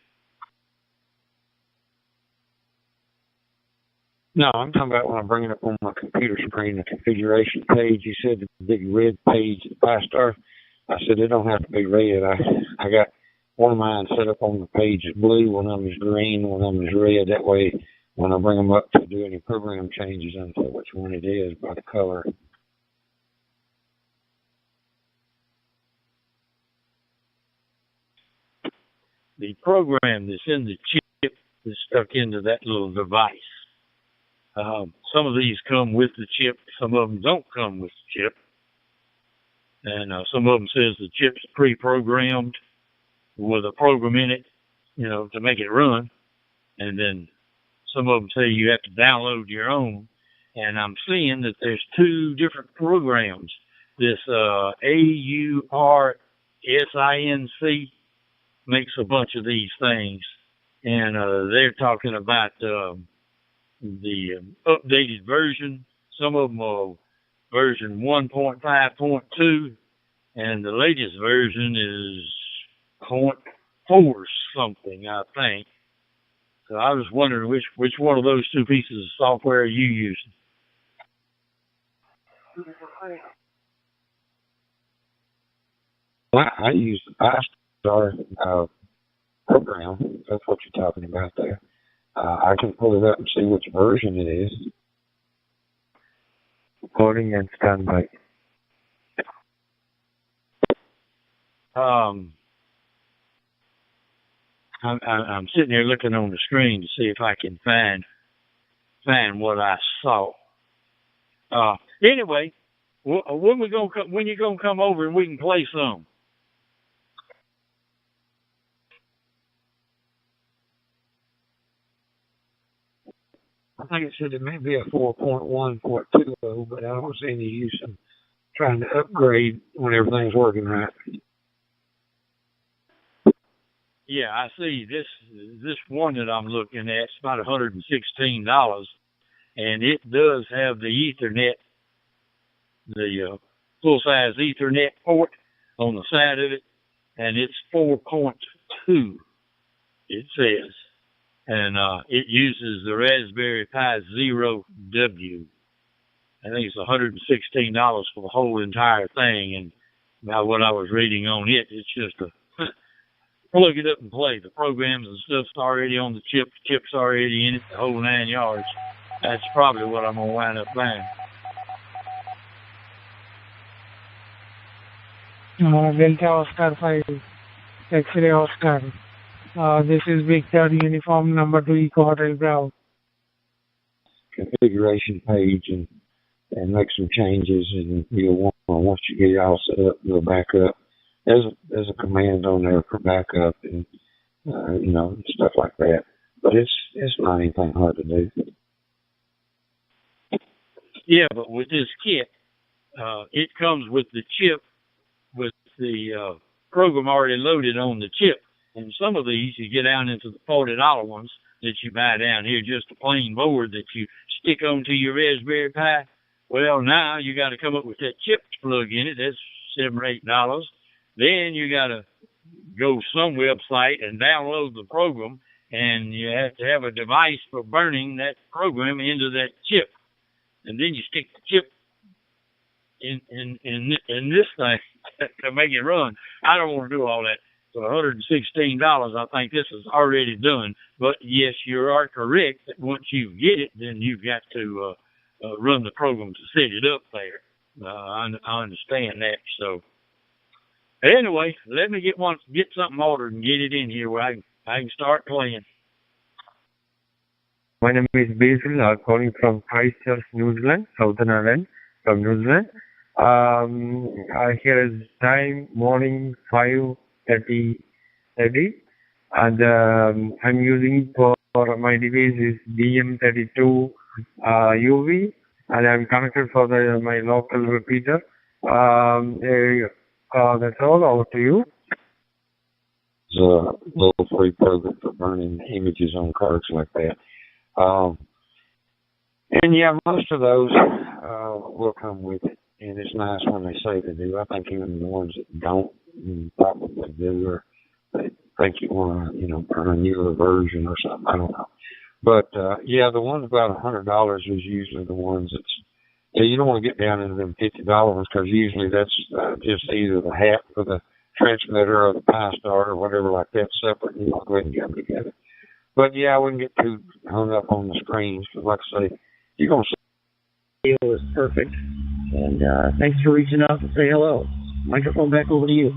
No, I'm talking about when I bring it up on my computer screen, the configuration page. You said the big red page at Pi-Star. I said it don't have to be red. I got one of mine set up on the page is blue, one of them is green, one of them is red. That way, when I bring them up to do any program changes, I know which one it is by the color. The program that's in the chip is stuck into that little device. Some of these come with the chip, some of them don't come with the chip. And some of them says the chip's pre-programmed with a program in it, to make it run. And then some of them say you have to download your own. And I'm seeing that there's two different programs. This AURSINC makes a bunch of these things. And they're talking about the updated version. Some of them are version 1.5.2, and the latest version is 0.4 something, I think. So I was wondering which one of those two pieces of software are you using? I use the Pi-Star program. That's what you're talking about there. I can pull it up and see which version it is. Recording and standby. I'm sitting here looking on the screen to see if I can find what I saw. Anyway, when you gonna come over and we can play some? I think it said it may be a 4.1.2, but I don't see any use in trying to upgrade when everything's working right. Yeah, I see this one that I'm looking at. It's about $116, and it does have the Ethernet, the full-size Ethernet port on the side of it, and it's 4.2. It says. And it uses the Raspberry Pi Zero-W. I think it's $116 for the whole entire thing. And by what I was reading on it, it's just a plug it up and play. The programs and stuff's already on the chip. The chip's already in it, the whole 9 yards. That's probably what I'm going to wind up buying. Delta Oscar 5, X-ray Oscar. This is Victor Uniform number 2 Eco Hotel Bravo. Configuration page and make some changes, and you'll want, once you get it all set up, go back up. There's a command on there for backup and stuff like that. But it's not anything hard to do. Yeah, but with this kit, it comes with the chip, with the program already loaded on the chip. And some of these, you get down into the $40 ones that you buy down here, just a plain board that you stick onto your Raspberry Pi. Well, now you got to come up with that chip to plug in it. That's $7 or $8. Then you got to go some website and download the program, and you have to have a device for burning that program into that chip. And then you stick the chip in this thing to make it run. I don't want to do all that. So $116, I think this is already done. But yes, you are correct that once you get it, then you've got to run the program to set it up there. I understand that. So anyway, let me get something ordered and get it in here where I can start playing. My name is Basil. I'm calling from Christchurch, New Zealand, Southern Ireland, from New Zealand. Here is time morning 5:30, and I'm using for my device is DM32 UV, and I'm connected for my local repeater. That's all. Over to you. a little free program for burning images on cards like that. And yeah, most of those will come with it, and it's nice when they say they do. I think even the ones that don't probably do, or they think you want to, burn a newer version or something. I don't know. But yeah, the ones about $100 is usually the ones you don't want to get down into them $50 because usually that's just either the hat for the transmitter or the Pi Star or whatever like that separate. You want to go ahead and get them together. But yeah, I wouldn't get too hung up on the screens because, like I say, you're going to see. Video is perfect. And thanks for reaching out to say hello. Microphone back over to you.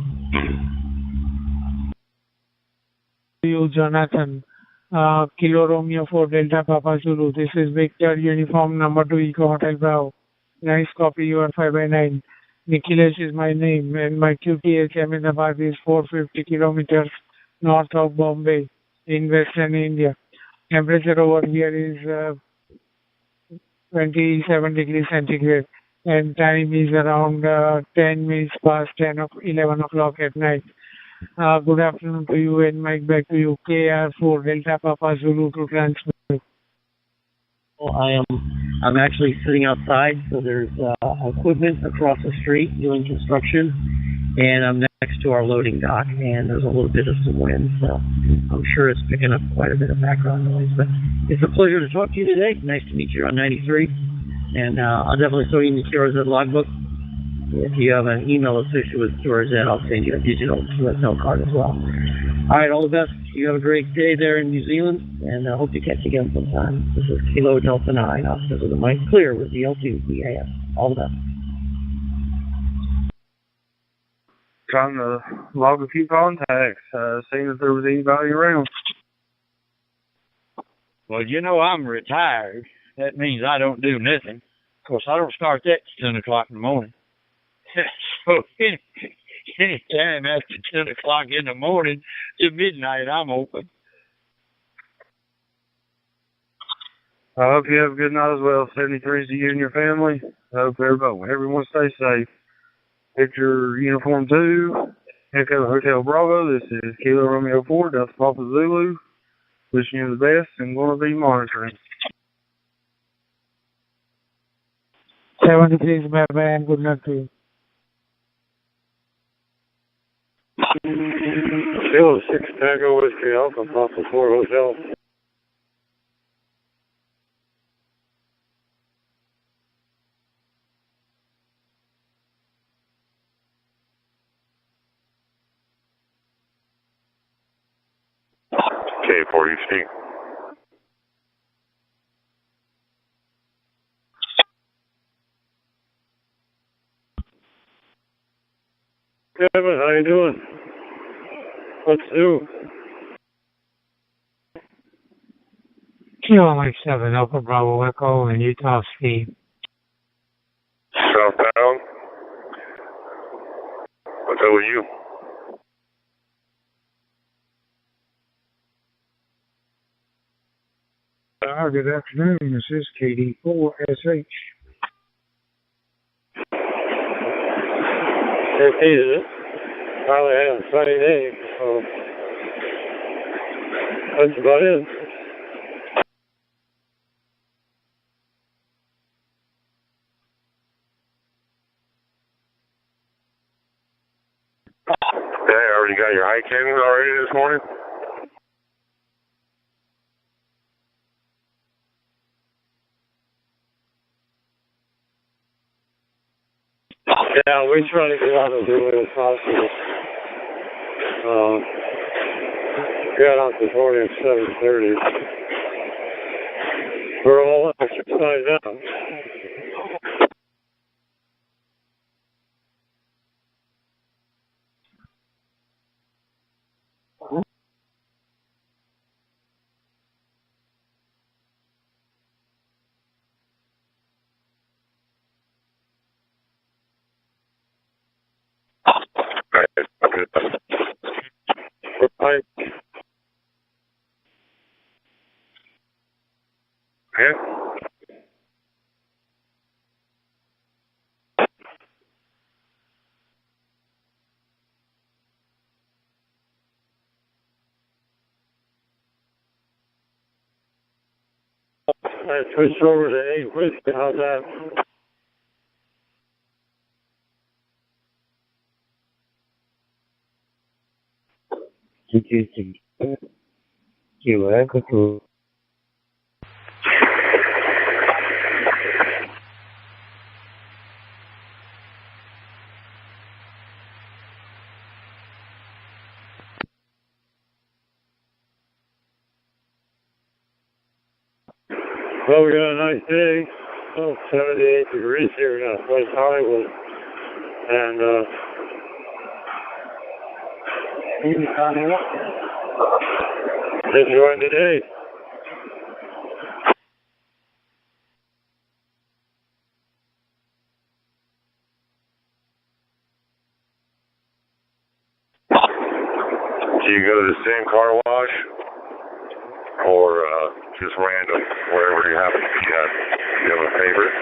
You, Jonathan. Kilo Romeo 4 Delta Papa Zulu. This is Victor Uniform number 2 Eco Hotel Bravo. Nice copy. You are 5/9. Nikhilesh is my name, and my QTH Ahmedabad is 450 kilometers north of Bombay in Western India. Temperature over here is 27 degrees centigrade, and time is around 10 minutes past 11 o'clock at night. Good afternoon to you, and Mike, back to you. KR4 Delta Papa Zulu to transmit. Well, I'm actually sitting outside, so there's equipment across the street doing construction, and I'm next to our loading dock, and there's a little bit of some wind, so I'm sure it's picking up quite a bit of background noise. But it's a pleasure to talk to you today. Nice to meet you on 93, and I'll definitely throw you in the QRZ logbook. If you have an email associated with QRZ, I'll send you a digital note card as well. All right, all the best. You have a great day there in New Zealand, and I hope to catch you again sometime. This is Kilo Delta 9, officer of the Mike Clear with the L2 BAS. All the best. Trying to log a few contacts, seeing if there was anybody around. Well, I'm retired. That means I don't do nothing. Of course, I don't start that till 10 o'clock in the morning. So any time after 10 o'clock in the morning to midnight, I'm open. I hope you have a good night as well. 73 to you and your family. I hope everyone stays safe. Victor Uniform 2, Echo Hotel Bravo. This is Kilo Romeo 4, Delta Papa Zulu. Wishing you the best and going to be monitoring. 73 is bye-bye and good luck to you. Still 6 Tango Whiskey Alpha, Papa 4 Hotel. K4UC. Kevin, how you doing? What's new? Kilo Mike 7, Alpha Bravo Echo, and Utah Steve. Southbound. What's over you? Good afternoon. This is KD4SH. Repeated it. Probably had a sunny day, so that's about it. Yeah, already got your hike in already this morning? Yeah, we try to get out as early as possible. Got out this morning at 7:30. We're all exercised out. Right. Yeah. I switched over to 8 whiskey. How's that? Well, we got a nice day. Oh, 78 degrees here in West Hollywood. And, enjoying the day. Do you go to the same car wash? Or just random, wherever you happen to be at? Do you have a favorite?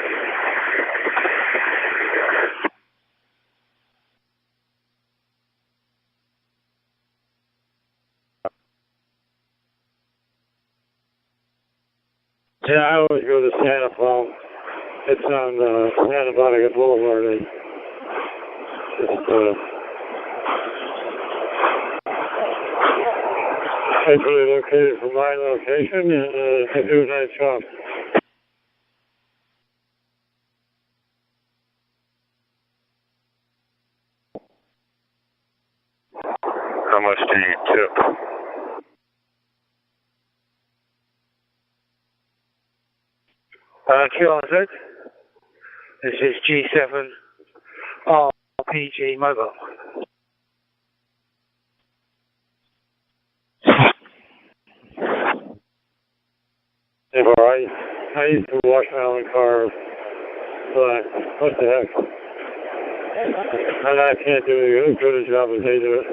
Yeah, I always go to Santa Fe. It's on Santa Monica Boulevard. And it's centrally located from my location, and they do a nice job. How much do you tip? Kilo 6. This is G7 RPG Mobile. Yeah, all right. I used to wash my own car, but what the heck? And I can't do as good a job as they do it.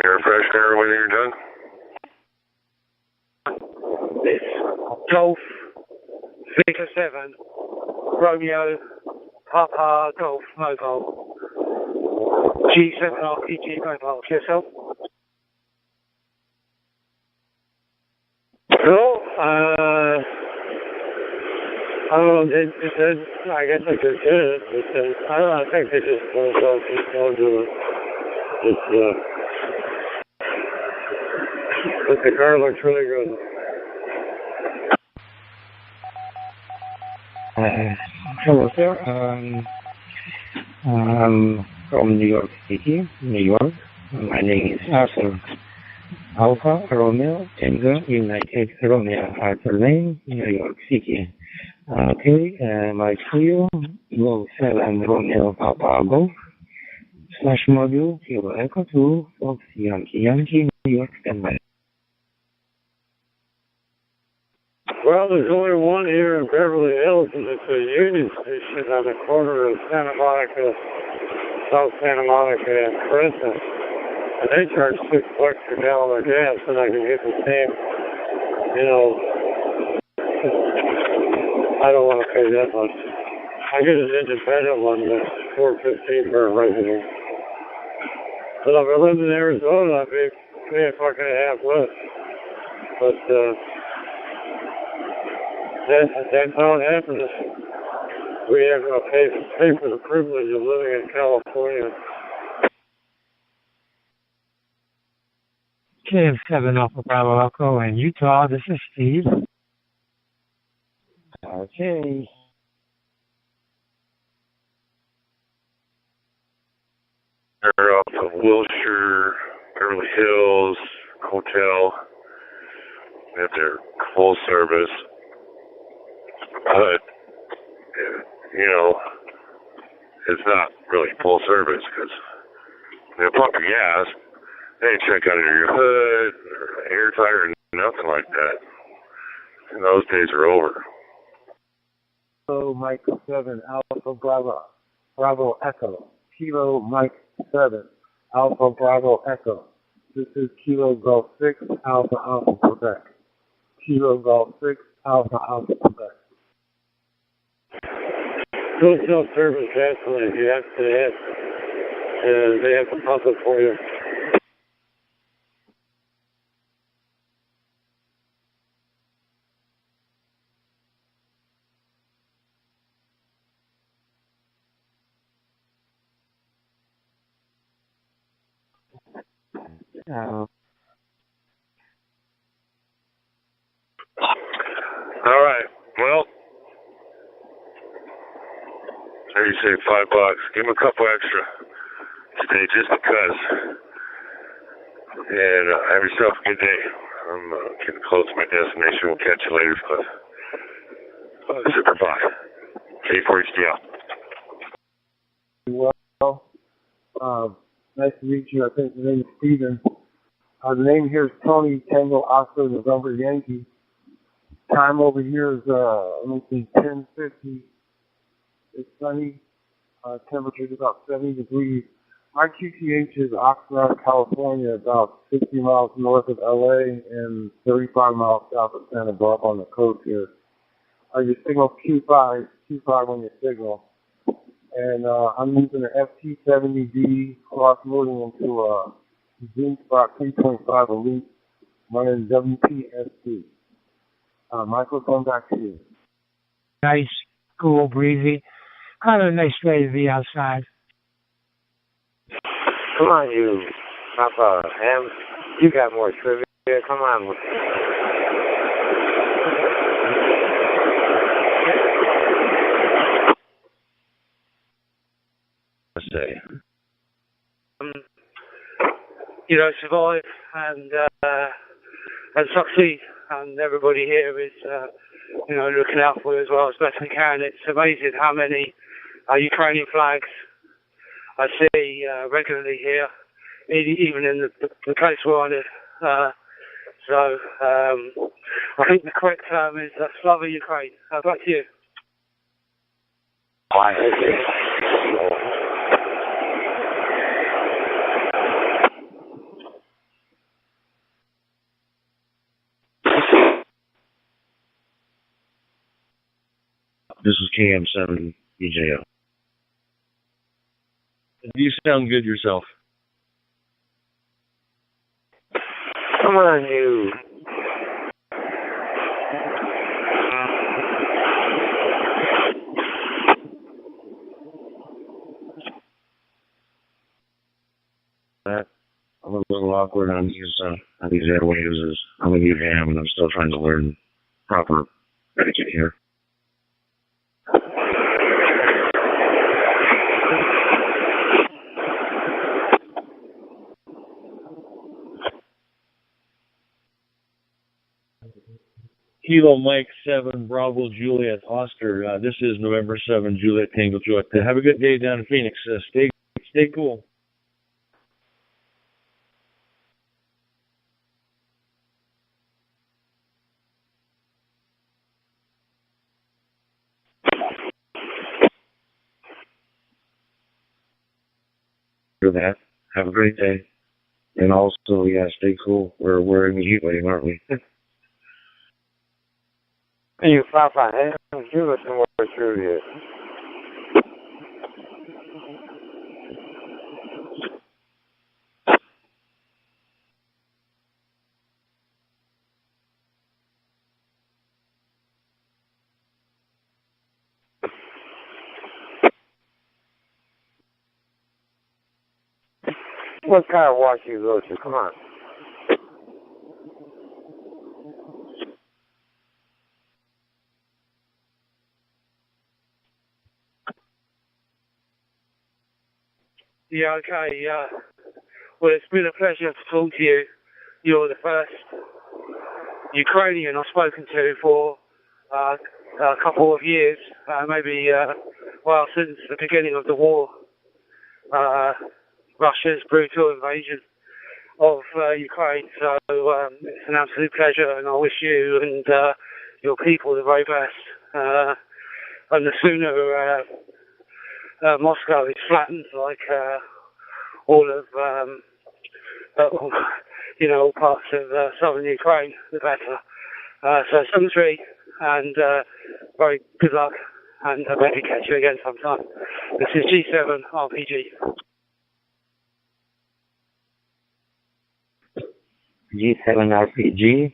Air freshener when you're done? It's Golf Victor 7 Romeo Papa Golf Mobile G7 RPG Mobile. Yourself? Well, I don't know, I guess I could get it, but I don't know, I think they just don't do it. But the car looks really good. Hello, sir. I'm from New York City, New York. My name is Arthur. Alpha Romeo Tango United Romeo Arthur Lane, New York City. Okay, my Trio Golf 7 Romeo Papa Golf / Module Kilo Echo 2 Fox Yankee New York standby. Well, there's only one here in Beverly Hills, and it's a Union Station on the corner of Santa Monica, South Santa Monica, and Princeton. And they charge $6 per gallon of gas, and I can get the same, I don't want to pay that much. I get an independent one that's $4.15 per resident. But if I lived in Arizona, I'd be paying $1.50 less. But, that's how it happens. We have to pay for the privilege of living in California. KF7 Alpha Bravo Echo in Utah. This is Steve. Okay. They're off of Wilshire, Beverly Hills Hotel. They have their full service. But, it's not really full service because they pump your gas. They ain't check under your hood or air tire or nothing like that. And those days are over. Kilo Mike 7 Alpha Bravo Echo. Kilo Mike 7 Alpha Bravo Echo. This is Kilo Golf 6 Alpha Quebec. Kilo Golf 6 Alpha. Fuel cell service gasoline. You have to have, they have to pump it for you. All right. Well, how do you say $5? Give him a couple extra today just because. And have yourself a good day. I'm getting close to my destination. We'll catch you later. Super bye. K4HDL. Well, nice to meet you. I think the name is Steven. The name here is Tony Tango Oscar November Yankee. Time over here is, 10:50. It's sunny. Temperature is about 70 degrees. My QTH is Oxnard, California, about 60 miles north of LA and 35 miles south of Santa Barbara on the coast here. Your signal Q5 on your signal. And I'm using an FT70D cross-loading into a Zoom Spot 3.5 Elite running WPSC. Microphone back to you. Nice, cool, breezy. Kind of a nice day to be outside. Come on, you Papa Ham. You got more trivia. Come on. Let's say. Survive and succeed. And everybody here is, looking out for you as well as best we can. It's amazing how many Ukrainian flags I see regularly here, even in the place where I live. So I think the correct term is Slava Ukraine. Back to you. This is KM7 EJO. You sound good yourself. Come on, you. I'm a little awkward on these airwaves. I'm a new ham, and I'm still trying to learn proper etiquette here. Kilo Mike 7 Bravo Juliet Oscar. This is November 7 Juliet Tango Juliet. Have a good day down in Phoenix. Stay cool. For that. Have a great day. And also, yeah, stay cool. We're in the heat wave, aren't we? You Papa Ham, you listen more through here. What kind of watch you go to? Come on. Yeah, okay, yeah. Well, it's been a pleasure to talk to you. You're the first Ukrainian I've spoken to for a couple of years, maybe, since the beginning of the war. Russia's brutal invasion of Ukraine. So it's an absolute pleasure, and I wish you and your people the very best. And the sooner Moscow is flattened, like all of all parts of southern Ukraine, the better. So 73, and very good luck, and maybe catch you again sometime. This is G7 RPG. G7 RPG.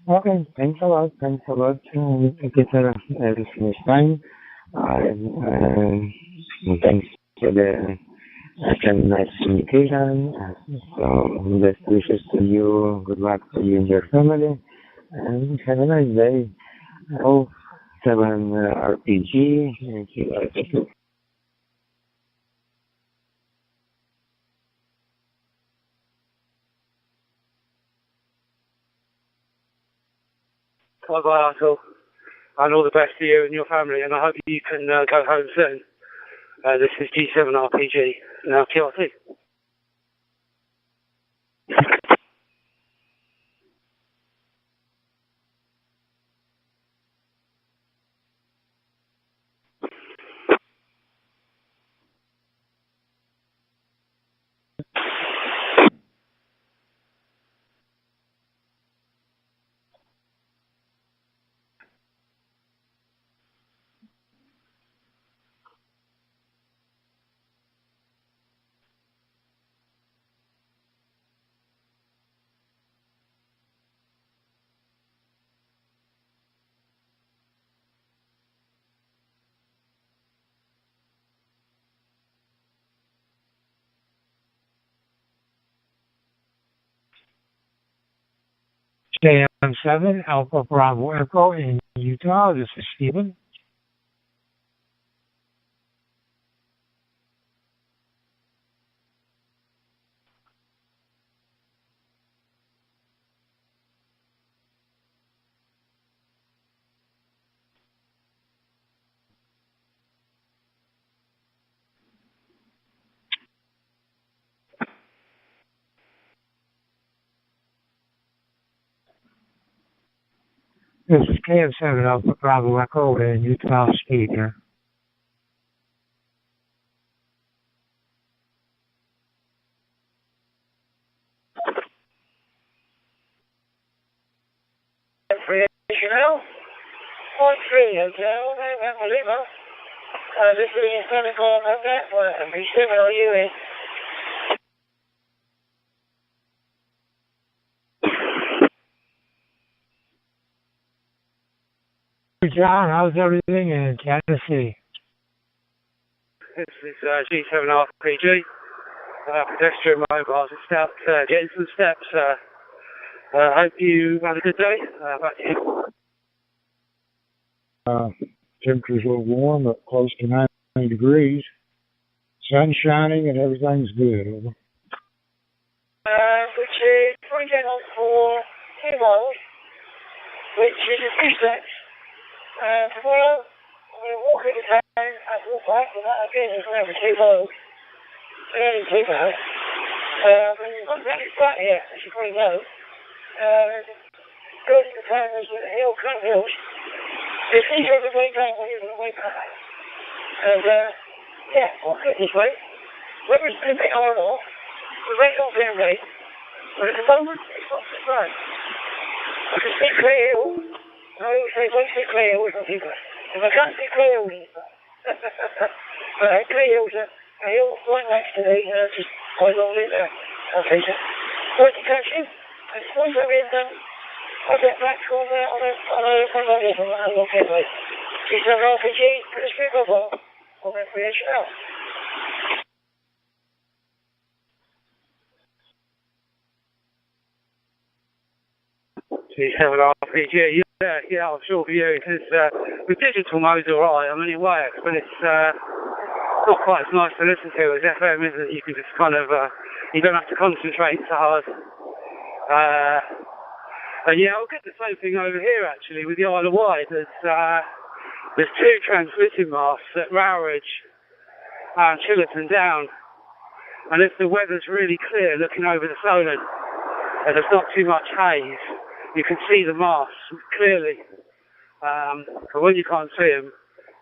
Okay, thanks a lot. Thanks a lot. Get everything is fine. Thanks for the nice communication. So, best wishes to you. Good luck to you and your family. And have a nice day. Oh, 7 RPG. Thank you. Bye-bye, Uncle. And all the best to you and your family, and I hope you can go home soon. This is G7 RPG. Now, QRT. JM7 Alpha Bravo Echo in Utah. This is Stephen. This is KM7 Alpha Bravo Echo in Utah State here. Chanel, 13 Hotel, November Lima. This is Clinical Network, and be similar US. John, how's everything in Tennessee? This is G7 RPG. Pedestrian mobiles and steps, getting some steps. Hope you had a good day. Back to you. Temperature's a little warm, but close to 90 degrees. Sun shining and everything's good. Over. Which is 3 channels for 2 miles, which is a few steps. Tomorrow, I'm going to walk into town and walk back, and that again is over 2 miles. Only 2 miles. I'm not very flat here, as you probably know. Going to town is a hill, kind of hills. It's easier to wake up when you're going to wake up. And, yeah, I'll get this way. Weather's been a bit on and off. The rain's not very rain. But at the moment, it's not so bad. I can see clear hill. I always say, don't see clear hill, it's not too bad. If I can't see clear hill, it's bad. But clear hill's a hill right next to me, just quite long in there. I'll take it. Right to catch you. It's 1 million down. I'll get back to on a from that okay, she's an RPG, British Mobile, on that VHL. She's having an RPG, yeah, I'm sure for you, because with digital mode's alright, I mean it works, but it's not quite as nice to listen to as FM, isn't it? You can just kind of, you don't have to concentrate so hard. And yeah, I'll get the same thing over here actually with the Isle of Wight. There's two transmitting masts at Rowridge and Chillerton Down. And if the weather's really clear looking over the Solent and there's not too much haze, you can see the masts clearly. But when you can't see them,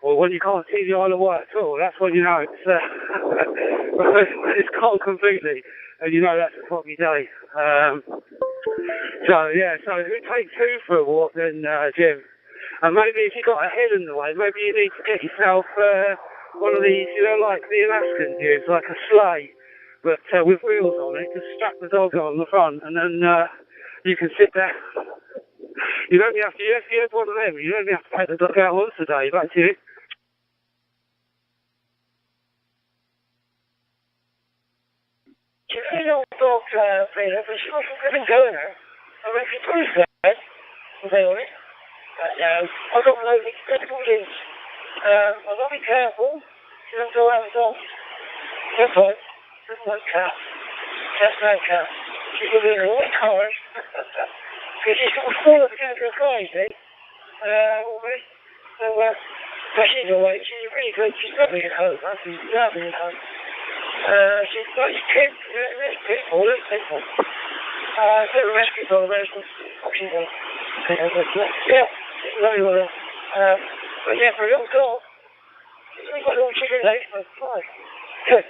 or when you can't see the Isle of Wight at all, that's when you know it's cold completely, and you know that's a foggy day. So if we take two for a walk then, Jim, and maybe if you've got a hill in the way, maybe you need to get yourself one of these, like the Alaskan use, like a sleigh, but with wheels on it, just strap the dog on the front, and then you can sit there. You don't have to, if you have one of them, you don't have to take the dog out once a day, back to you. You know, dog, Peter, but it's not going to go there. I mean, if you prove that, they'll do it. But I don't know exactly what it is. I've got to be careful. You don't go out with dogs. Just like, cats. Just like cats. She's going to be in all the cars. Because she's got a full of the country of guys, see? Already. So, but she's alright. She's really good. She's lovely at home. She's lovely at home. She's got these kids. There's people. So the rescue dog, there's some options on. Yeah, very well. But yeah, for a little dog, she's got a little chicken legs, but fine. Good.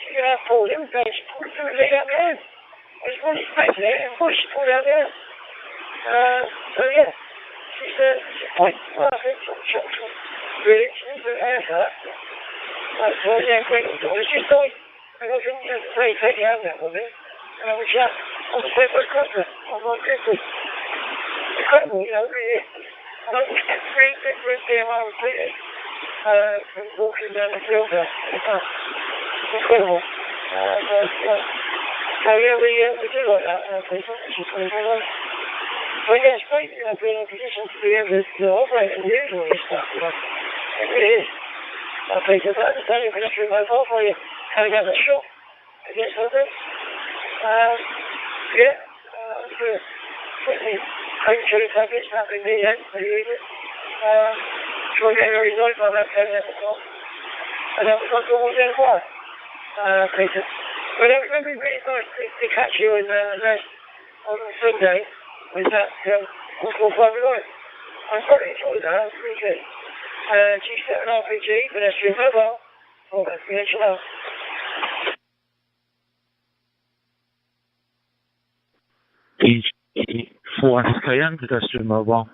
She can have pulled him, and she pulled his leg out the end. I just wanted to make it, and she pulled out the end. So yeah, she's fine. Well, I think she's really, she's a haircut. That's yeah, great dog. She's died. I don't think you say take the hand out of it. And I was on the paper equipment. I'm like, goodness. Equipment, you know, really. I don't get 3 different DMR repeated. From walking down the field there. It's incredible. So yeah, we do like that, people. Which is really good. So yeah, it's great, you know, being in a position to be able to operate and use all this stuff. But it really is. I think it's like the same for electric mobile where you kind of have a shot against others. Quickly home the tablets, nothing near yet, they use it. Try to get very nice by that 10 minutes off. And then we've got to go all day quiet. Peter. But it would be really nice to catch you on Sunday with that Hospital Private Life. I'm quite enjoyed that, that's pretty good. G7 RPG, pedestrian mobile, or VHL. DG4 SKN, pedestrian mobile.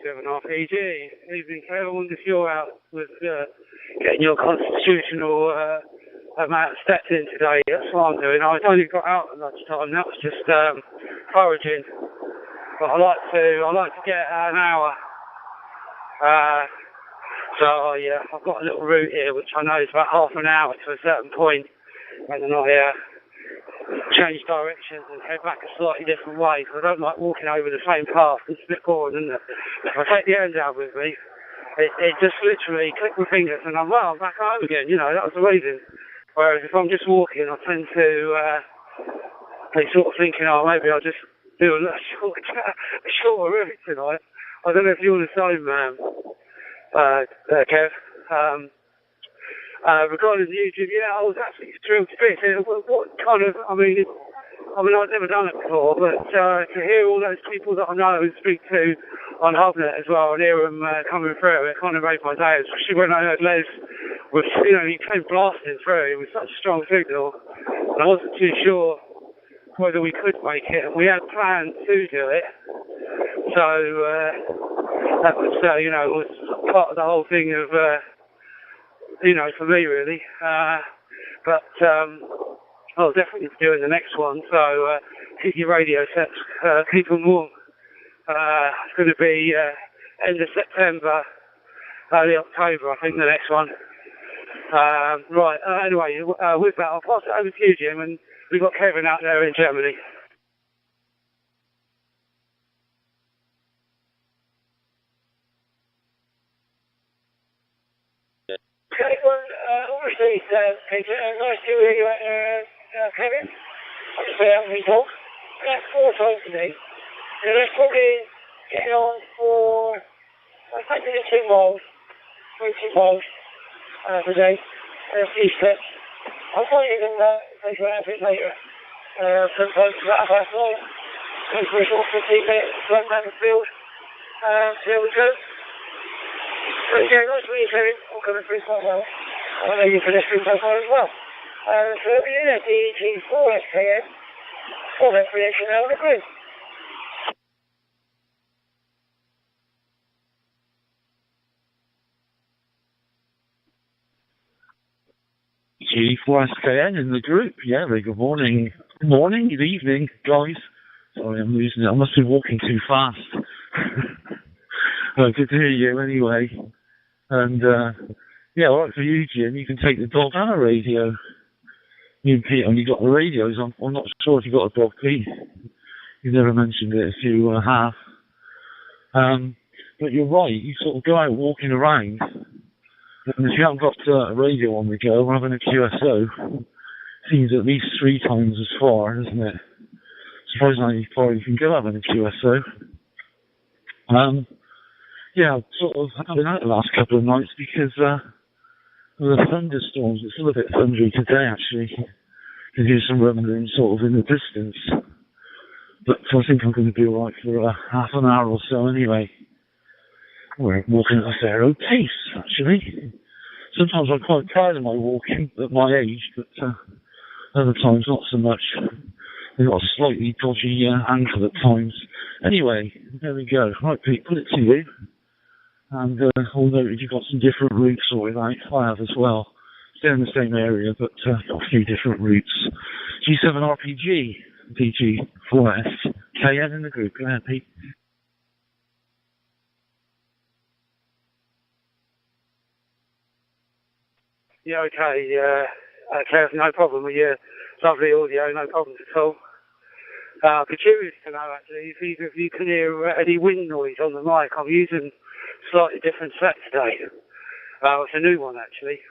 RPG. Evening, everyone, if you're out with getting your constitutional amount of steps in today, that's what I'm doing. I only got out at lunchtime, that was just foraging. But I like to get an hour. So yeah, I've got a little route here which I know is about half an hour to a certain point, and then I change directions and head back a slightly different way. So I don't like walking over the same path. It's a bit boring, isn't it? If I take the end out with me, it just literally click my fingers and I'm back home again. You know, that was amazing. Whereas if I'm just walking, I tend to be sort of thinking, maybe I'll just do a shorter route tonight. I don't know if you're the same, Kev. Regarding YouTube, I was absolutely thrilled to be here. What kind of, I mean, I've never done it before, but to hear all those people that I know and speak to on HubNet as well, and hear them coming through, it kind of made my day, especially when I heard Les was, he came blasting through. It was such a strong signal, and I wasn't too sure whether we could make it, and we had planned to do it, so that was, it was part of the whole thing of, for me really, but I'll definitely be doing the next one, so keep your radio sets, keep them warm. It's going to be end of September, early October, I think, the next one. Right, anyway, with that, I'll pass it over to you, Jim, and we've got Kevin out there in Germany. Okay, well, obviously, Peter, nice to hear you out there, Kevin. Obviously, I haven't been talk. That's 4 times today. And that's probably getting on for, I think it's 2 miles, 2 miles today, and a few steps. I might even take around a bit later, sometimes about 9:30, go for a short 15 minutes, run down the field, see how we go. But yeah, nice to meet you, Kevin. I'm coming through quite well. I know you're pedestrian so far as well. So yeah, DEPT'S 4SKN, all that creation out of the group. G4SKN in the group. Yeah, very good morning. Good morning, good evening, guys. Sorry, I'm losing it. I must be walking too fast. Good to hear you anyway. And, yeah, all right for you, Jim. You can take the dog and a radio. You and Pete only got the radios. I'm not sure if you got a dog, Pete. You never mentioned it if you have. But you're right. You sort of go out walking around. And if you haven't got a radio on the go, we're having a QSO. Seems at least 3 times as far, isn't it? Surprisingly far you can go having a QSO. Yeah, I've sort of been out the last couple of nights because of the thunderstorms. It's a little bit thundery today, actually. You can hear some rumbling sort of in the distance. But I think I'm going to be alright for half an hour or so anyway. We're walking at a fair old pace, actually. Sometimes I'm quite proud of my walking at my age, but other times not so much. I've got a slightly dodgy ankle at times. Anyway, there we go. Right, Pete, put it to you. And I'll note you've got some different routes sorted out. I have as well. Still in the same area, but got a few different routes. G7RPG, DG4S, KN in the group. Go ahead, Pete. Yeah, okay, Kev, no problem with your lovely audio, no problems at all. I'd be curious to know, actually, if either of you can hear any wind noise on the mic. I'm using slightly different set today. It's a new one, actually.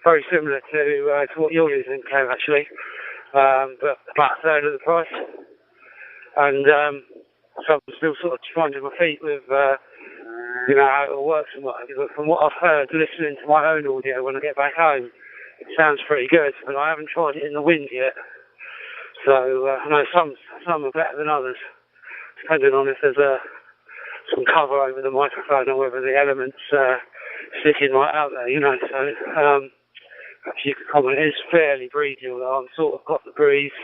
Very similar to what you're using, Kev, actually. But about a third of the price. And so I'm still sort of finding my feet with you know, how it all works and what. But from what I've heard, listening to my own audio when I get back home, it sounds pretty good, but I haven't tried it in the wind yet. So, I know some are better than others, depending on if there's some cover over the microphone or whether the element's sticking right out there, you know. So, perhaps you could comment. It's fairly breezy, although I'm sort of got the breeze.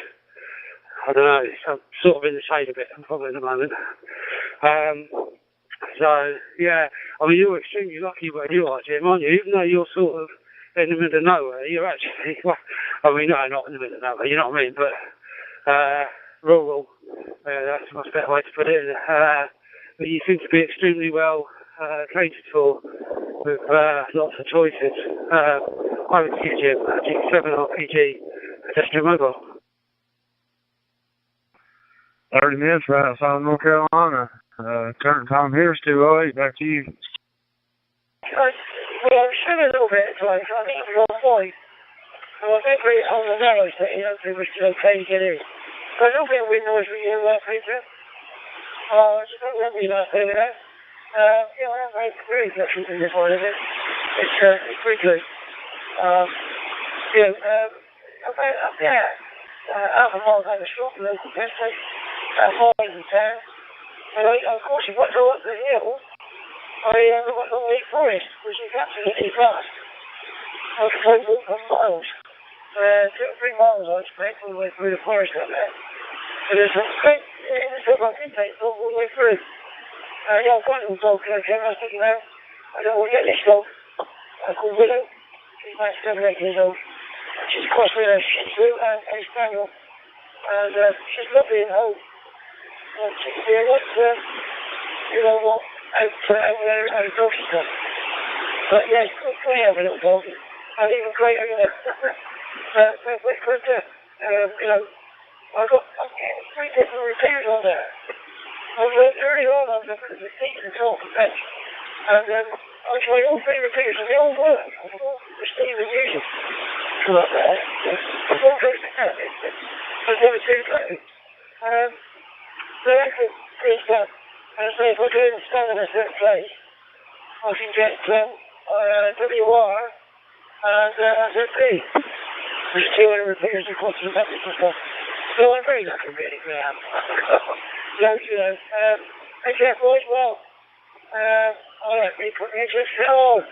I don't know, I'm sort of in the shade a bit, probably at the moment. So, yeah, I mean, you're extremely lucky where you are, Jim, aren't you? Even though you're sort of in the middle of nowhere, you're actually, well, I mean, no, not in the middle of nowhere, you know what I mean, but rural, that's a much better way to put it. But you seem to be extremely well catered for with lots of choices. I would use Jim, G7RPG, pedestrian mobile. 30 minutes right outside of North Carolina. Current time here is 2:08. Back to you. Well, I'm sure a little bit, like, I think it was on point. So I think we're on the narrow city, hopefully we're still okay to get in. Got a little bit of wind noise with you, Peter. Just don't let me know, there we go. Yeah, I'm very flexible in this one, is it? It's pretty good. You know, half a mile down the short, local petrol, 4 miles in town. And of course, you've got to go up the hill. I've got the Lake Forest, which is absolutely vast. I can walk for miles. 2 or 3 miles, I expect, all the way through the forest up there. So there's a great, I can take all the way through. Yeah, I've got a little dog, I was thinking, I don't want to get this dog. I call Willow. She's about 7 or 8 years old. she's crossed with a Shih Tzu and a Spaniel. And she's lovely at home. She's very much, you know what, out there and dog stuff. But yes, we have a little dog. And even greater, you know. You know, I've got 3 different repairs on there. Early on, I was looking at the seats and so on for pets. And I was my own 3 repairs and they all work. I thought, the Steve and music. Come up there. It's all good. I've never seen it like it. So that's it. It's done. And so if we're doing a stand in a certain place, I can get WR and ZP. There's 200 repairs across the message and stuff. So I'm very lucky, really, now. You know, and Jeff Boyd, well, I like me putting it just on. To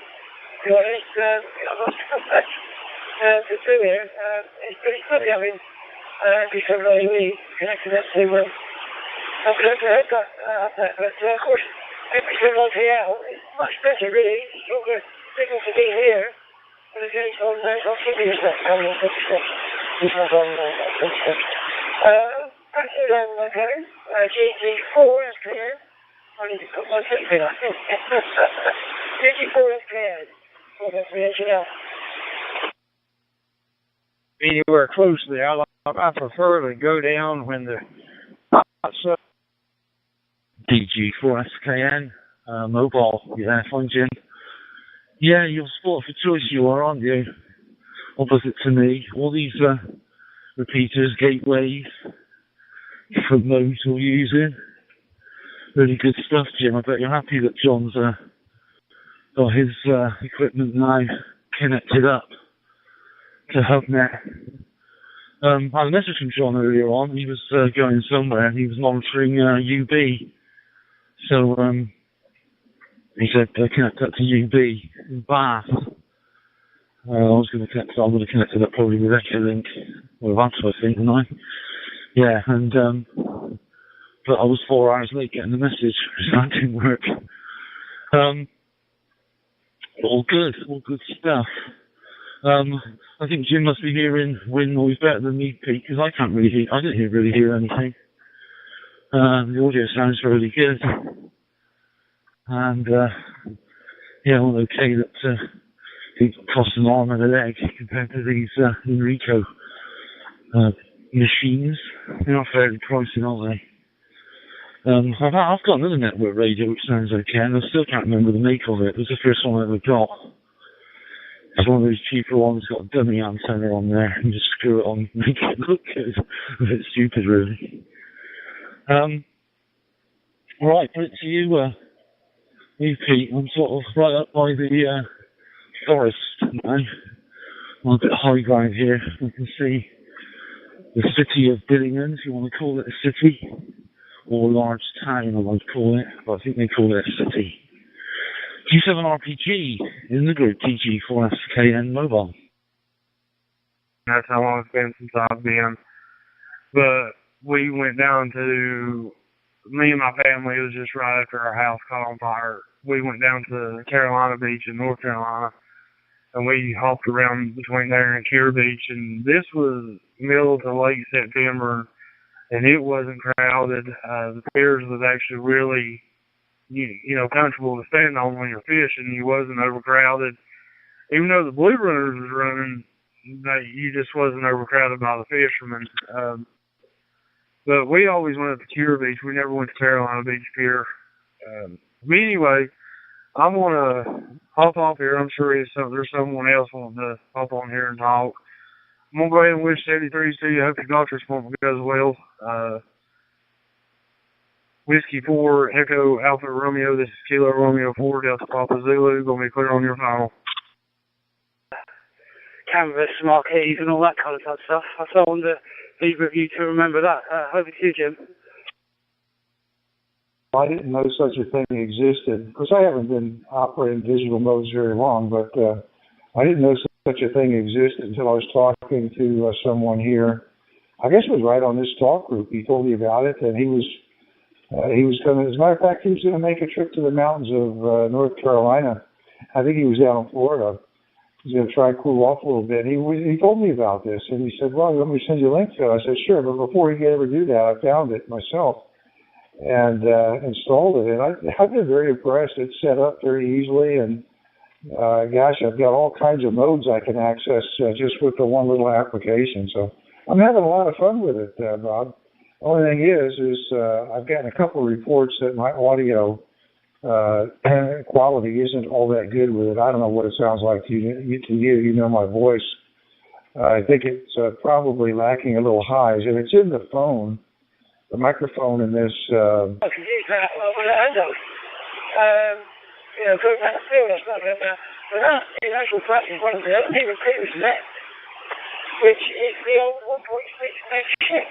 be honest, I've got so much to do here. It's pretty funny, I mean, because I really connected that to, I'm connected to that up there. But, of course, every time I see out, it's much better, really. It's stronger signal to be here. But again, it's on TV, isn't it? I mean, it's not on actually, okay. GG4 is clear. I need to put my foot in, I think. GG4 is clear. Anywhere close there, I prefer to go down when the DG4SKN mobile, yeah, function. Yeah, you're sport for choice, you are, aren't you? Opposite to me. All these repeaters, gateways, different modes we're using. Really good stuff, Jim. I bet you're happy that John's got his equipment now connected up to HubNet. I had a message from John earlier on. He was going somewhere and he was monitoring UB. So he said connect up to UB in Bath. I'm going to connect it up probably with Echolink or Vanto, I think, didn't I? Yeah, and but I was 4 hours late getting the message, so that didn't work. All good stuff. I think Jim must be hearing wind noise better than me, Pete, because I didn't really hear anything. The audio sounds really good. And, yeah, all okay that it costs an arm and a leg compared to these Enrico machines. They're not fairly pricey, are they? I've got another network radio which sounds okay, and I still can't remember the make of it. It was the first one I ever got. It's one of those cheaper ones, got a dummy antenna on there, and just screw it on and make it look good. A bit stupid, really. Right, put it to you, Pete. I'm sort of right up by the forest now. On a bit of high ground here. You can see the city of Billingham, if you want to call it a city, or a large town, I might call it, but I think they call it a city. G7RPG in the group, DG4SKN mobile. That's how long it's been since I've been. But we went down to, me and my family, it was just right after our house caught on fire. We went down to Carolina Beach in North Carolina, and we hopped around between there and Cure Beach, and this was middle to late September, and it wasn't crowded. The piers was actually really, you know, comfortable to stand on when you're fishing. You wasn't overcrowded. Even though the Blue Runners was running, you just wasn't overcrowded by the fishermen. But we always went up to Cure Beach. We never went to Carolina Beach Pier. But anyway, I'm going to hop off here. I'm sure there's someone else wanting to hop on here and talk. I'm going to go ahead and wish 73 to you. I hope your doctor's appointment goes well. Whiskey 4, Echo Alpha Romeo. This is Kilo Romeo 4, Delta Papa Zulu. Going to be clear on your final. Canvas, marquees and all that kind of stuff. I so want to leave with you to remember that. Over to you, Jim. I didn't know such a thing existed. Of course, I haven't been operating digital modes very long, but I didn't know such a thing existed until I was talking to someone here. I guess it was right on this talk group. He told me about it, and he was going to, as a matter of fact, he was going to make a trip to the mountains of North Carolina. I think he was down in Florida he's going to try to cool off a little bit. He told me about this, and he said, well, let me send you a link to it. I said, sure, but before he could ever do that, I found it myself and installed it. And I've been very impressed. It's set up very easily, and gosh, I've got all kinds of modes I can access just with the one little application. So I'm having a lot of fun with it, Bob. The only thing is I've gotten a couple of reports that my audio quality isn't all that good with it. I don't know what it sounds like to you. You know my voice. I think it's probably lacking a little highs. If it's in the phone, the microphone in this. You know, because I feel that's not right now. But that, in actual fact, is one of the only repeaters left, which is the old 1.6 meg ship.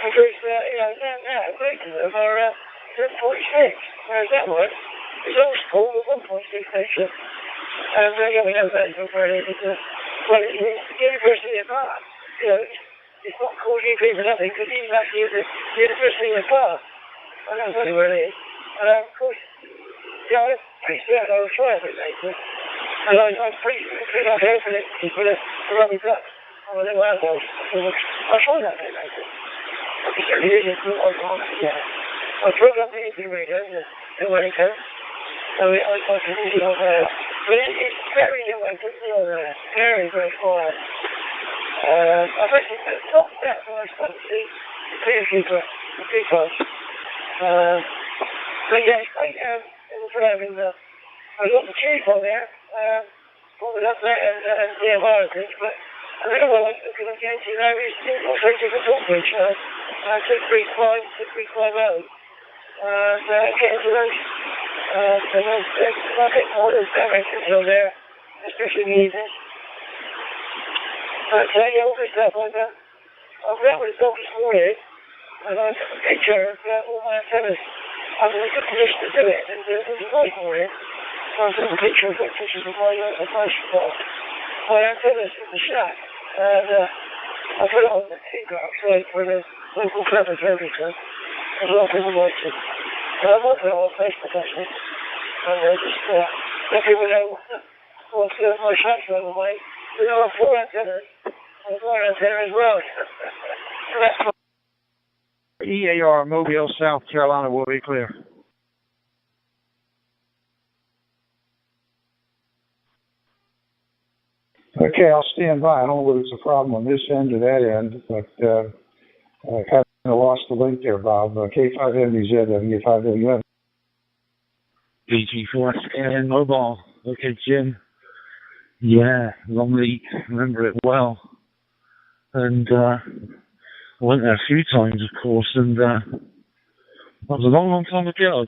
Because, you know, now, great to them are 7.6, whereas that one is old school with 1.6 meg ship. And yeah, we know that is already, well, it's the University of Bath. You know, it's not called UP for nothing, because it's actually the University of Bath. I don't know where it is. And of course, yeah, I was pretty sure I was trying it later. And I was pretty sure I opened it for the rubbing up on the little elbow. I'll try that bit later. It's really easy to put on, yeah. I programmed the easy radio in Wellington. So I can easily on there. But it's very new and quickly on there. Very, very quiet. I've actually not that for my stuff, see, previously for big ones. But yeah, it's quite, I've got the tube on there, put it up there and the viruses, but I don't know what I'm looking against, you know, it's still got very different coverage, 635, 630, get into those, a bit more of directions on there, especially in the evenings. But yeah, all this stuff, I've met with the dog this morning, and I took a picture of all my antennas. I was in a good position to do it, and there's a light for it. So I took a picture of my spot. My antennas in the shack, and I put it on the TV outside for the local clever services. There's a lot of people watch it. And I'm not going on Facebook actually. And just let people know what's my shack's on the way. You know, I have 4 antennas. I have 1 antenna as well. So that's EAR, Mobile, South Carolina will be clear. Okay, I'll stand by. I don't know whether it's a problem on this end or that end, but I kind of lost the link there, Bob. K5MDZ, W5WF. BG4SN Mobile. Okay, Jim. Yeah, long lead. Remember it well. And I went there a few times, of course, and that was a long, long time ago.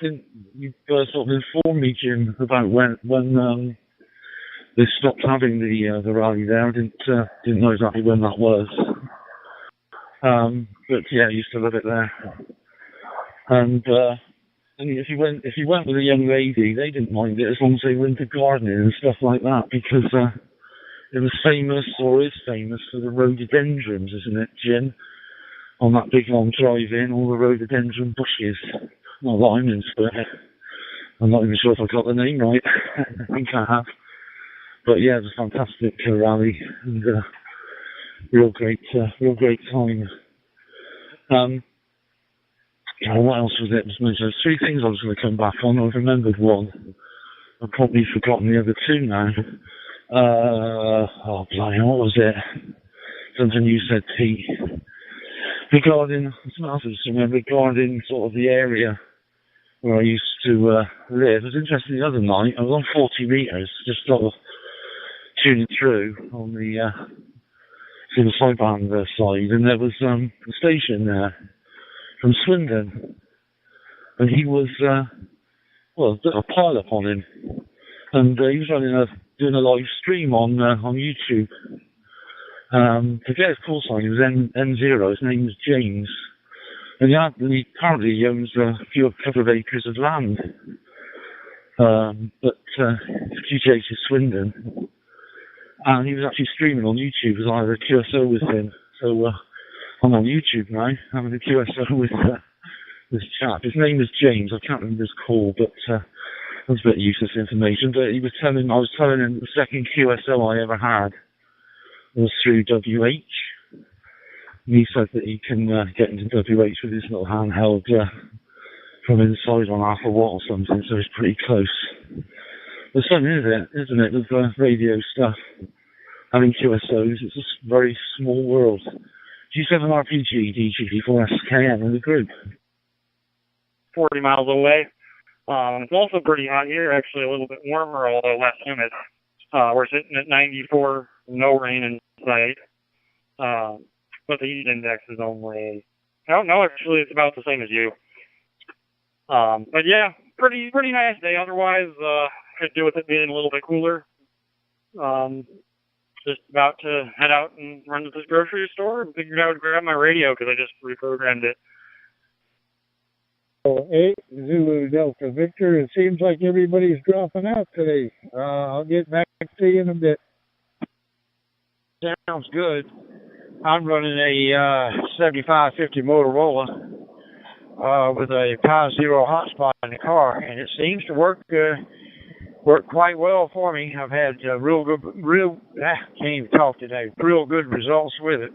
You sort of informed me, Jim, about when they stopped having the rally there. I didn't know exactly when that was. But yeah, I used to love it there. And if you went with a young lady, they didn't mind it as long as they were into gardening and stuff like that, because it was famous, or is famous, for the rhododendrons, isn't it, Jim? On that big long drive-in, all the rhododendron bushes. Not that I'm into it. I'm not even sure if I got the name right. I think I have. But yeah, it was a fantastic rally, and real great time. What else was it? There's 3 things I was going to come back on. I've remembered one. I've probably forgotten the other 2 now. Oh, bloody, what was it? Something you said, Pete. Regarding sort of the area where I used to live. It was interesting the other night. I was on 40 metres, just sort of tuning through on the sideband side, and there was a station there from Swindon, and he was a bit of a pile up on him, and he was doing a live stream on YouTube. To get his call sign, he was N0. His name was James, and he apparently owns a couple of acres of land. But QTH is Swindon, and he was actually streaming on YouTube as I had a QSO with him. So I'm on YouTube now, having a QSO with this chap. His name is James. I can't remember his call, but It was a bit useless information, but I was telling him the second QSL I ever had was through WH. And he said that he can get into WH with his little handheld from inside on half a watt or something, so it's pretty close. There's something in it, isn't it, with radio stuff. Having QSOs, it's a very small world. G7RPG, DG4SKM in the group. 40 miles away. It's also pretty hot here, actually a little bit warmer, although less humid. We're sitting at 94, no rain in sight. But the heat index is only, I don't know, actually it's about the same as you. But yeah, pretty nice day. Otherwise, could do with it being a little bit cooler. Just about to head out and run to this grocery store and figured I would grab my radio because I just reprogrammed it. 8 Zulu Delta Victor. It seems like everybody's dropping out today. I'll get back to you in a bit. Sounds good. I'm running a 7550 Motorola with a Pi Zero hotspot in the car, and it seems to work quite well for me. I've had real good results with it.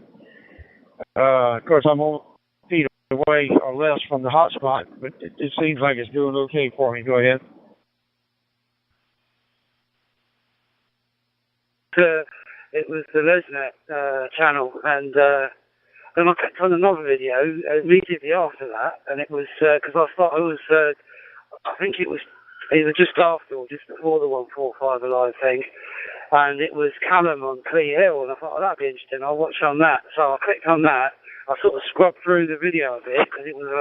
Of course, I'm only feet away or less from the hotspot, but it seems like it's doing okay for me. Go ahead. It was the LesNet channel, and then I clicked on another video immediately after that, and it was because I thought it was, I think it was either just after or just before the 145 Alive thing, and it was Callum on Clee Hill, and I thought, oh, that'd be interesting, I'll watch on that. So I clicked on that, I sort of scrubbed through the video a bit, because it was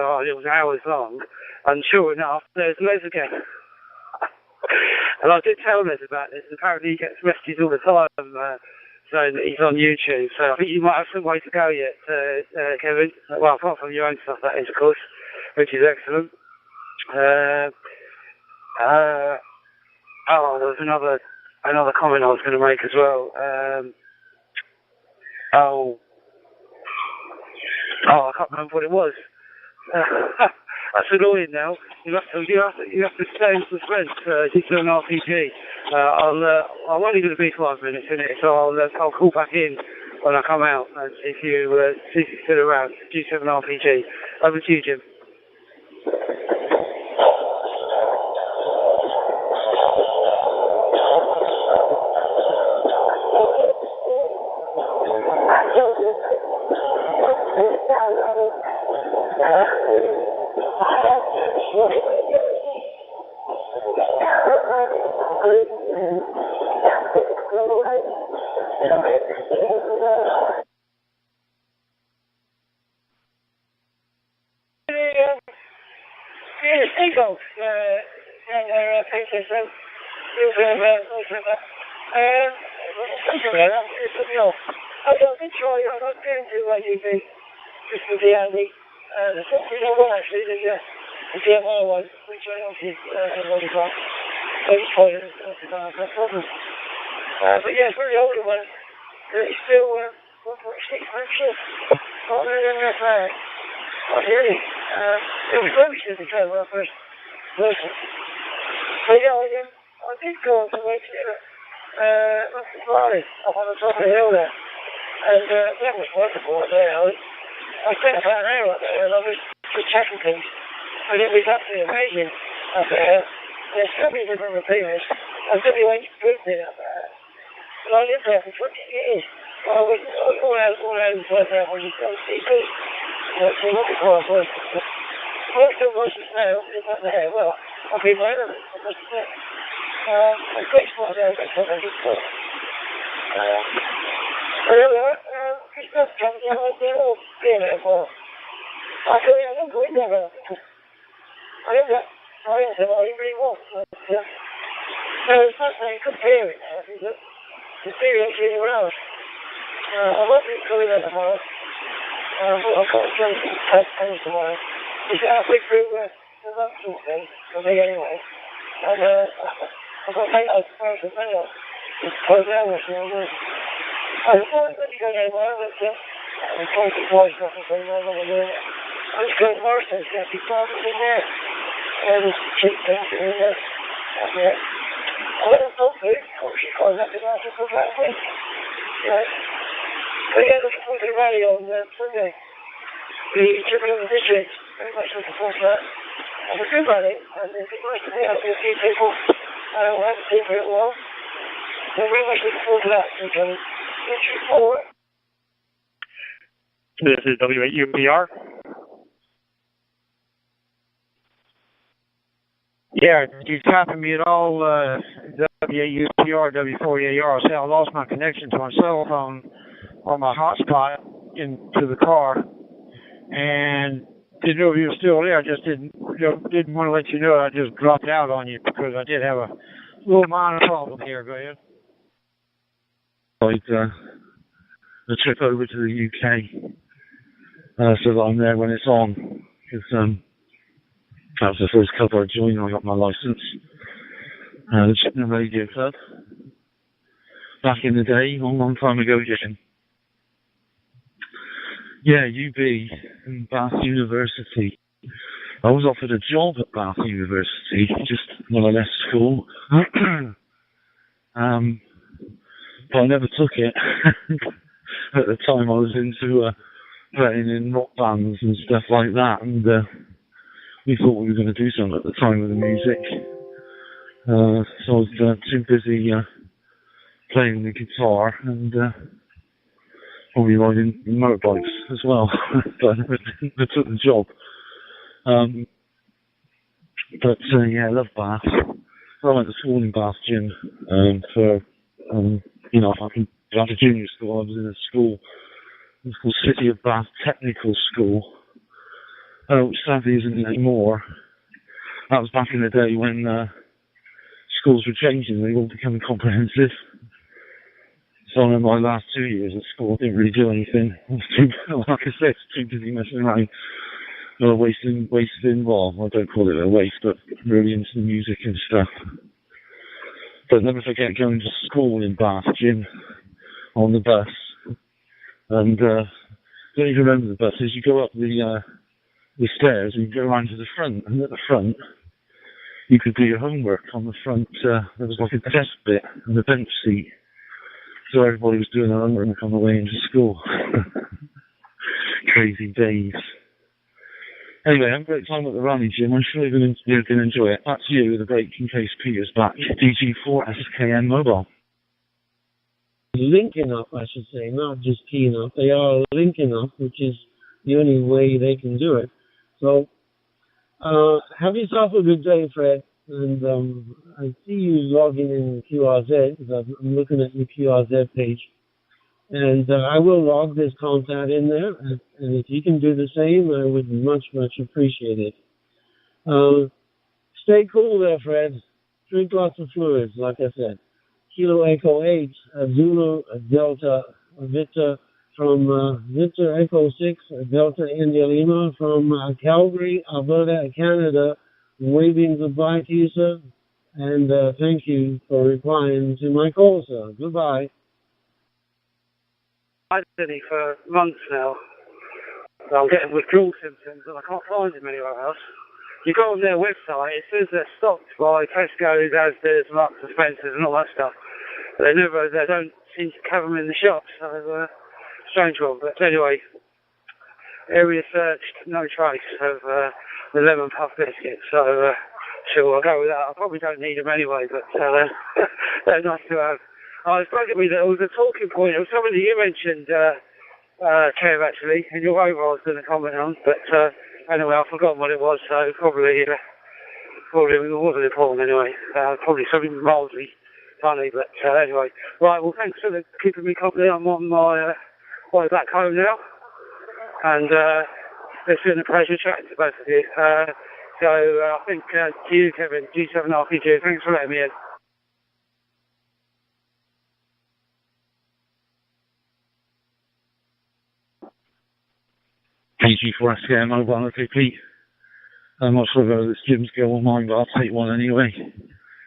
hours long, and sure enough, there's Les again. And I did tell Les about this, apparently he gets messages all the time, saying that he's on YouTube, so I think you might have some way to go yet, Kevin. Well, apart from your own stuff, that is, of course, which is excellent. There was another comment I was going to make as well. I can't remember what it was. That's annoying now. You have to stay in suspense. Just an RPG. I'm only going to be 5 minutes in it, so I'll call back in when I come out and see if you're still around. G7 RPG. Over to you, Jim. But yeah, it's very older one. It's still 1.6 inches. Really, it was rubbish at the time when I first listened. But yeah, I did go on to make it up the valley, up on the top of the hill there. And that was wonderful there. I spent about an hour up there and I was just checking things. And it was absolutely amazing up there. There's so many different repeaters. And WH moved it up there. And I lived there for 20 years. I was all out of the place there when you go to TV. So looking for a place. Most of us now is up there. Well, I've been right on it. A great spot there. That's what I did for. Christmas comes in, I do all being there for. I tell you, I don't go in there. I don't know. I really want. So it's not saying compare it now. The serious is around. I won't be going there tomorrow. I've got some test tomorrow. It's halfway through the lunch sort thing, for me anyway. And I've got to take those first as well. Just close down this year. I thought that you go there tomorrow, but I'm trying to voice nothing for you. I'm just going to Morrison's, there's be private in there. And cheap things in there. That's it. I don't know, Pete. Oh, she finds out the answer for that thing. Yeah. But yeah, looking forward to the rally on Sunday. The Triple of the District. Very much looking forward to that. Have a good rally, and it'd be nice to meet up with a few people I haven't seen for a while. So very much looking forward to that. So, District 4. This is W8UPR. Yeah, did you copy me at all, W8UPR, W4EAR? I lost my connection to my cell phone or my hotspot into the car, and didn't know if you were still there. I just didn't want to let you know I just dropped out on you because I did have a little minor problem here. Go ahead. The trip over to the UK, so that I'm there when it's on, because that was the first club I joined when I got my license. The CHINO Radio Club. Back in the day, a long time ago, yeah, UB and Bath University. I was offered a job at Bath University just when I left school. But I never took it. At the time I was into playing in rock bands and stuff like that, and we thought we were going to do something at the time with the music. So I was too busy playing the guitar and probably riding motorbikes as well. But I never took the job. But yeah, I love Bath. I went to school in Bath Gym for, after junior school I was in a school. It's called City of Bath Technical School, which sadly isn't anymore. That was back in the day when schools were changing, they all becoming comprehensive. So in my last 2 years at school, I didn't really do anything. I was like I said, too busy messing around, wasting, well, I don't call it a waste, but really into the music and stuff. But never forget going to school in Bath Gym on the bus. And don't even remember the buses. You go up the stairs and you go around to the front, and at the front you could do your homework on the front. There was like a desk bit and a bench seat, so everybody was doing their homework on the way into school. Crazy days. Anyway, have a great time at the rally, Jim. I'm sure you're going to enjoy it. That's you with a break in case Peter's back. DG4 SKN Mobile. Linking up, I should say, not just keying up. They are linking up, which is the only way they can do it. So, have yourself a good day, Fred. And I see you logging in QRZ, because I'm looking at your QRZ page. And I will log this contact in there. And if you can do the same, I would much, much appreciate it. Stay cool there, Fred. Drink lots of fluids, like I said. Kilo Echo 8, Zulu, Delta, Victor, from Victor Echo 6, Delta India Lima, from Calgary, Alberta, Canada, waving goodbye to you, sir, and thank you for replying to my call, sir. Goodbye. I've been here for months now. I'm getting withdrawal symptoms and I can't find them anywhere else. You go on their website, it says they're stocked by Tesco, Asda's, Marks and Spencer's and all that stuff. They don't seem to cover them in the shops, so strange one. But anyway, area searched, no trace of the lemon puff biscuits, so sure, I'll go with that. I probably don't need them anyway, but they're nice to have. It's bugging me that it was a talking point. It was something that you mentioned, Kev, actually, in your over I was going to comment on, but anyway, I've forgotten what it was, so probably it wasn't important anyway. Probably something mildly funny, but anyway. Right, well, thanks for keeping me company. I'm on my way back home now, and it's been a pleasure chatting to both of you. So I think to you, Kevin, G7RPG, thanks for letting me in. PG4 SKN Mobile, okay, Pete. I'm not sure whether this Jim's girl or mine, but I'll take one anyway.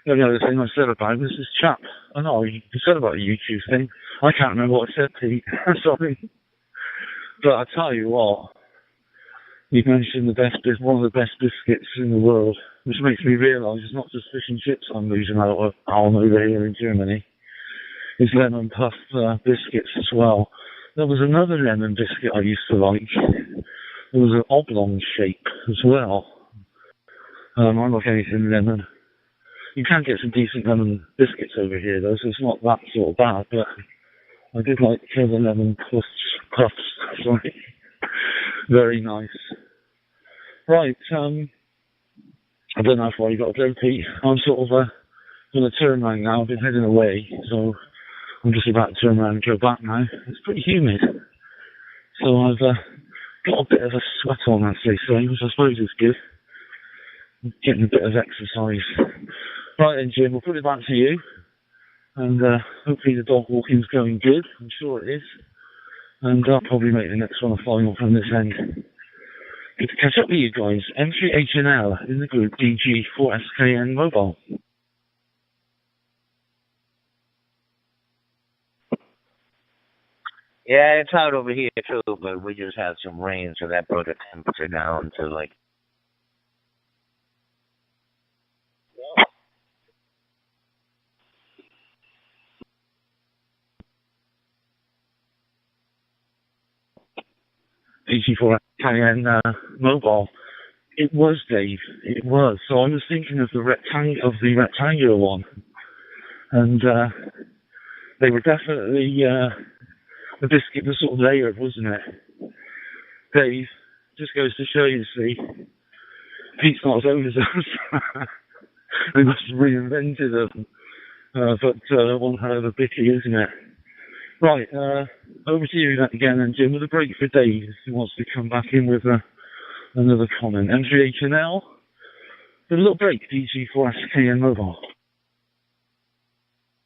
The only other thing I said about was this chap. I know, you said about the YouTube thing. I can't remember what I said, Pete. Sorry. But I tell you what, you mentioned one of the best biscuits in the world. which makes me realise it's not just fish and chips I'm losing out on over here in Germany. It's lemon puff biscuits as well. There was another lemon biscuit I used to like. It was an oblong shape as well. I like anything lemon. You can get some decent lemon biscuits over here though, so it's not that sort of bad, but I did like the lemon puffs, sorry. Very nice. Right, I don't know if you got to go, Pete. I'm sort of going to turn around now. I've been heading away, so I'm just about to turn around and go back now. It's pretty humid, so I've got a bit of a sweat on, as they say, which I suppose is good. I'm getting a bit of exercise. Right then, Jim, we'll put it back to you, and hopefully the dog walking's going good. I'm sure it is, and I'll probably make the next one a final from this end. Good to catch up with you guys. M3HNL in the group DG4SKN mobile. Yeah, it's hot over here too, but we just had some rain, so that brought the temperature down to like. DG4SKN mobile. It was, Dave. It was. So I was thinking of the rectangular one, and they were definitely the biscuit was sort of layered, wasn't it? Dave, just goes to show you, see, Pete's not as old as us. They must have reinvented them, but one hell of a bicky, isn't it? Right, over to you again, and Jim, with a break for Dave, if he wants to come back in with another comment. M3HNL, a little break, DG4SKN mobile.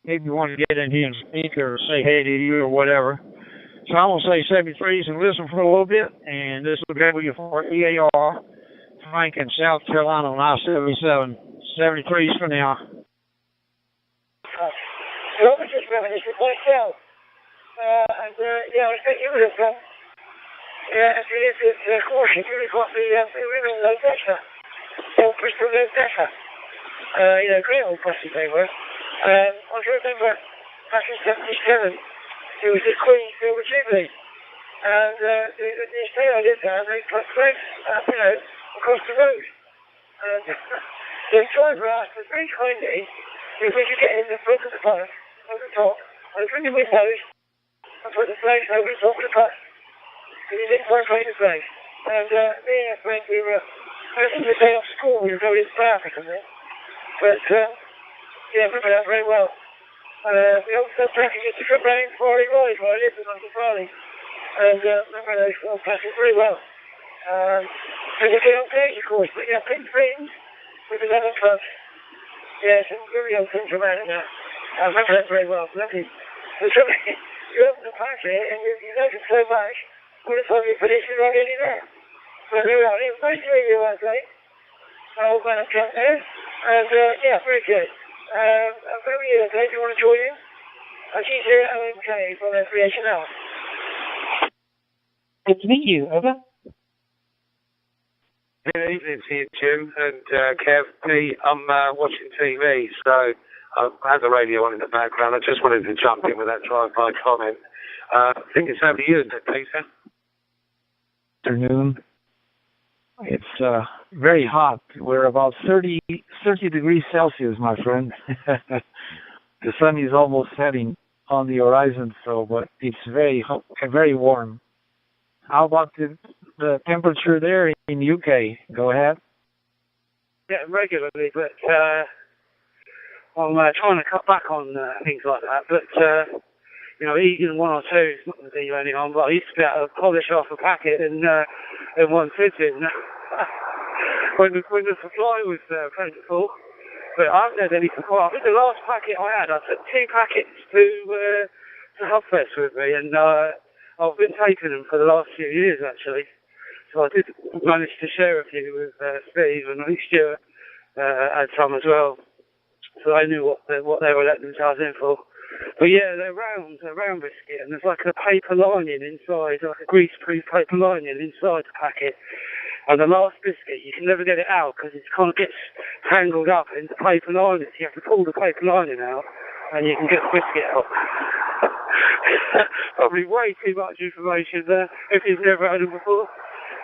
Maybe you want to get in here and speak or say hey to you or whatever. So I'm going to say 73s and listen for a little bit, and this will go with you for EAR, Frank in South Carolina on I-77. 73s for now. I was just reminiscing myself. I think you would have done. Actually, this is caution. You got the women low pressure. Crystal low pressure. Great old buses they were. I remember back in 77, it was the Queen Silver Jubilee. And the estate I lived at, they put flags up, across the road. And the driver asked us very kindly if we could get in the front of the bus, on the top, open the windows, and put the flags over the top of the bus. Because he didn't want to play the flags. And me and a friend, we were, I think the day off school, we were going to Bath or something. But, I remember that very well. We also practiced the rain Farley Ride where I lived in Uncle Farley. And remember those old passes very well. It was a good old days, of course, but pink friends with the leather clubs. Yeah, some very old things around it now. I remember that very well. Lovely. The trouble is, you open the packet and you notice so much, all the time you put it right in there. So there we are. It was nice to meet you one day. Old man up there. And very good. I'm very ill today. Do you want to join in? I see here at OMK from M3HNL. Good to meet you. Over. Good evening to you, Jim and Kev. I'm watching TV, so I had the radio on in the background. I just wanted to jump in with that drive-by comment. I think it's over to you, Peter. Afternoon. It's very hot. We're about 30 degrees Celsius, my friend. The sun is almost setting on the horizon, but it's very hot, very warm. How about the temperature there in UK? Go ahead. Yeah, regularly, but I'm trying to cut back on things like that. But eating one or two is not going to do you any harm. But I used to be able to polish off a packet in one sitting when the supply was plentiful. But I haven't had any supply. I think the last packet I had, I took 2 packets to Huffest with me, and I've been taking them for the last few years, actually. So I did manage to share a few with Steve, and I think Stuart had some as well. So they knew what they were letting themselves in for. But yeah, they're round biscuit, and there's like a paper lining inside, like a grease-proof paper lining inside the packet. And the last biscuit, you can never get it out because it kind of gets tangled up into paper linings. You have to pull the paper lining out and you can get the biscuit out. Probably way too much information there if you've never had it before.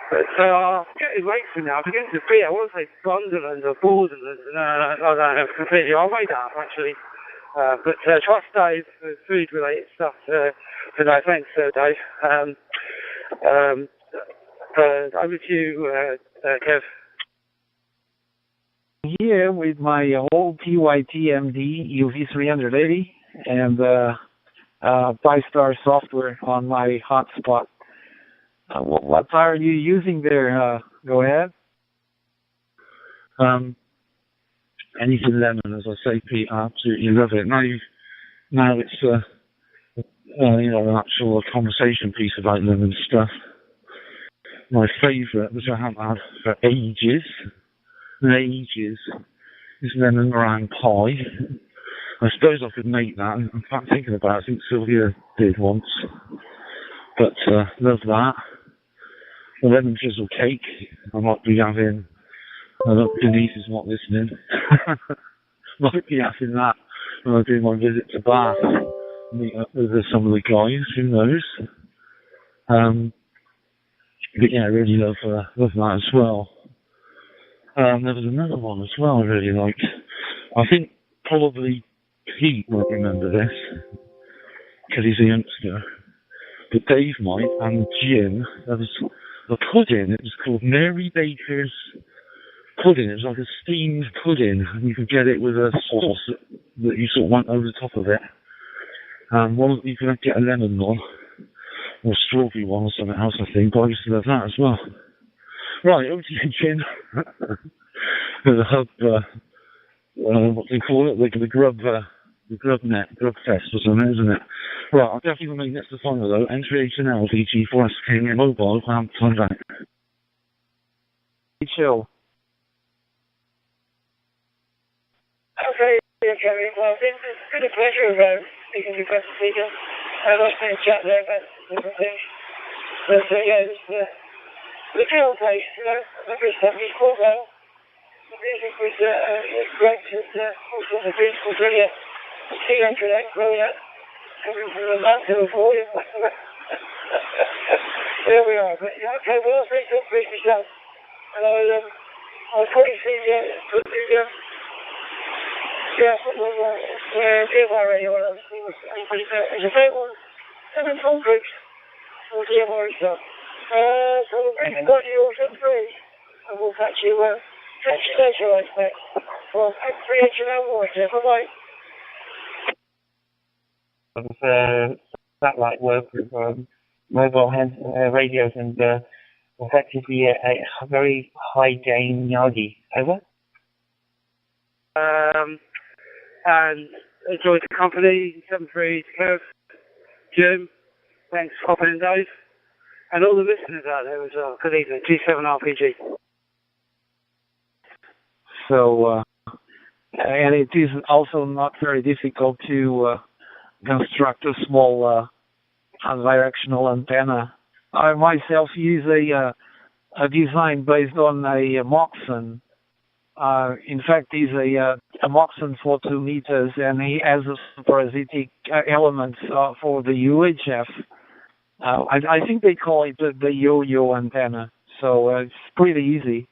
But I'm getting late for now. I'm beginning to feel, I want to say Sunderland or Borderland. I don't know, completely. I'll wait up actually. But trust Dave for food related stuff today. Thanks, Dave. Over to you, Kev. Here with my old PYT MD UV380 and 5-star software on my hotspot. What are you using there? Go ahead. Anything lemon, as I say, Pete, I absolutely love it. Now it's an actual conversation piece about lemon stuff. My favourite, which I haven't had for ages, is lemon meringue pie. I suppose I could make that. I'm not thinking about it. I think Sylvia did once. But love that. The lemon drizzle cake I might be having. I look, Denise is not listening. Might be having that when I do my visit to Bath. Meet up with some of the guys, who knows. But yeah, I really love that as well. There was another one as well I really liked. I think probably Pete might remember this, because he's a youngster. But Dave might, and Jim, there was a pudding. It was called Mary Baker's pudding. It was like a steamed pudding, and you could get it with a sauce that you sort of went over the top of it. One you could get a lemon one, or a strawberry one, or something else, I think. But I used to love that as well. Right, over to you, Jim. The hub, what do you call it? The grub fest or something, isn't it? Right, I'll definitely make next to the final though. N3HNL VG4SK mobile, time back. Chill. Okay, well, it's been a pleasure speaking to you, Professor Speaker. I'd like to chat there about different things. But yeah, the drill place, remember it's 74 now. The music was great, also the beautiful brilliant C108 brilliant, coming from the mountain of volume. There we are, but yeah, okay, well, thanks for briefly done. And I'll probably see put the DMR radio on to see what anybody there. There's a great one, 7 phone groups for DMR stuff. So we'll bring it back to you all free, and we'll catch you later, I expect. Well, N3HNL water, bye-bye. Satellite work with mobile radios and effectively a very high gain Yagi. Over. And enjoyed the company, 7-3 Kev, Jim, thanks for hopping in, Dave, and all the listeners out there as well. Good evening, G7RPG. So, and it is also not very difficult to construct a small unidirectional antenna. I myself use a design based on a Moxon. In fact, he's a Moxon for 2 meters, and he has a parasitic elements for the UHF. I think they call it the yo-yo antenna, so it's pretty easy.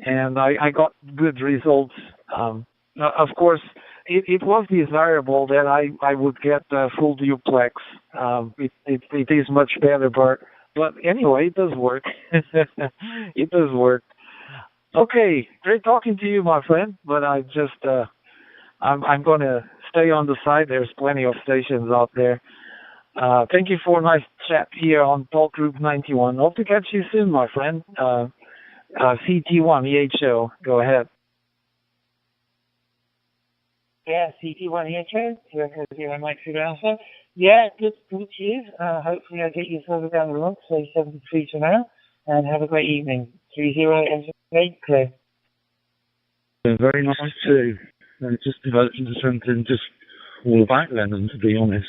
And I got good results. Of course, it was desirable that I would get full duplex. It is much better, but anyway, it does work. It does work. Okay, great talking to you, my friend. But I just I'm going to stay on the side. There's plenty of stations out there. Thank you for a nice chat here on Talk Group 91. Hope to catch you soon, my friend. CT1 EHO, go ahead. Yeah, CT1 EHO, 0 Mike Sugar Alpha. Yeah, good to meet you. Hopefully I'll get you further down the road, say 73 for now, and have a great evening. 30 and 8, clear. Very nice too. And just developed into something just all about lemon, to be honest.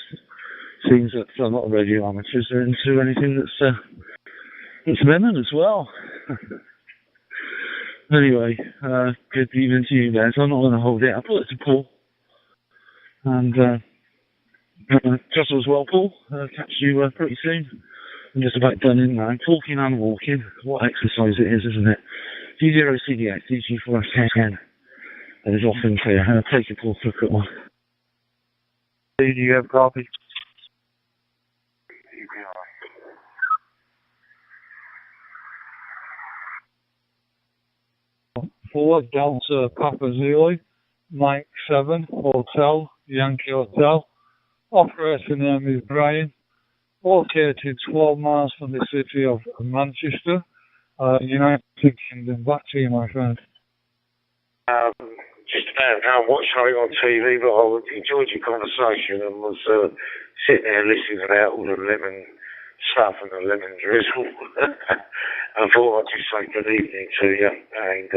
Seems that a lot of radio amateurs are into anything that's lemon as well. Anyway, good evening to you guys. I'm not going to hold it. I thought it's a Paul. And just as well, Paul. Catch you pretty soon. I'm just about done in now. Talking and walking. What exercise it is, isn't it? G0 CDX, DG410. That is often clear. I'll take a Paul for a quick one. Do you have coffee? Forward Delta Papa Zulu, Mike 7, Hotel, Yankee Hotel. Operator name is Brian. Located 12 miles from the city of Manchester, United Kingdom. Back to you, my friend. Just about watched something on TV, but I enjoyed your conversation and was sitting there listening to all the lemon stuff and the lemon drizzle. I thought I'd just say good evening to you and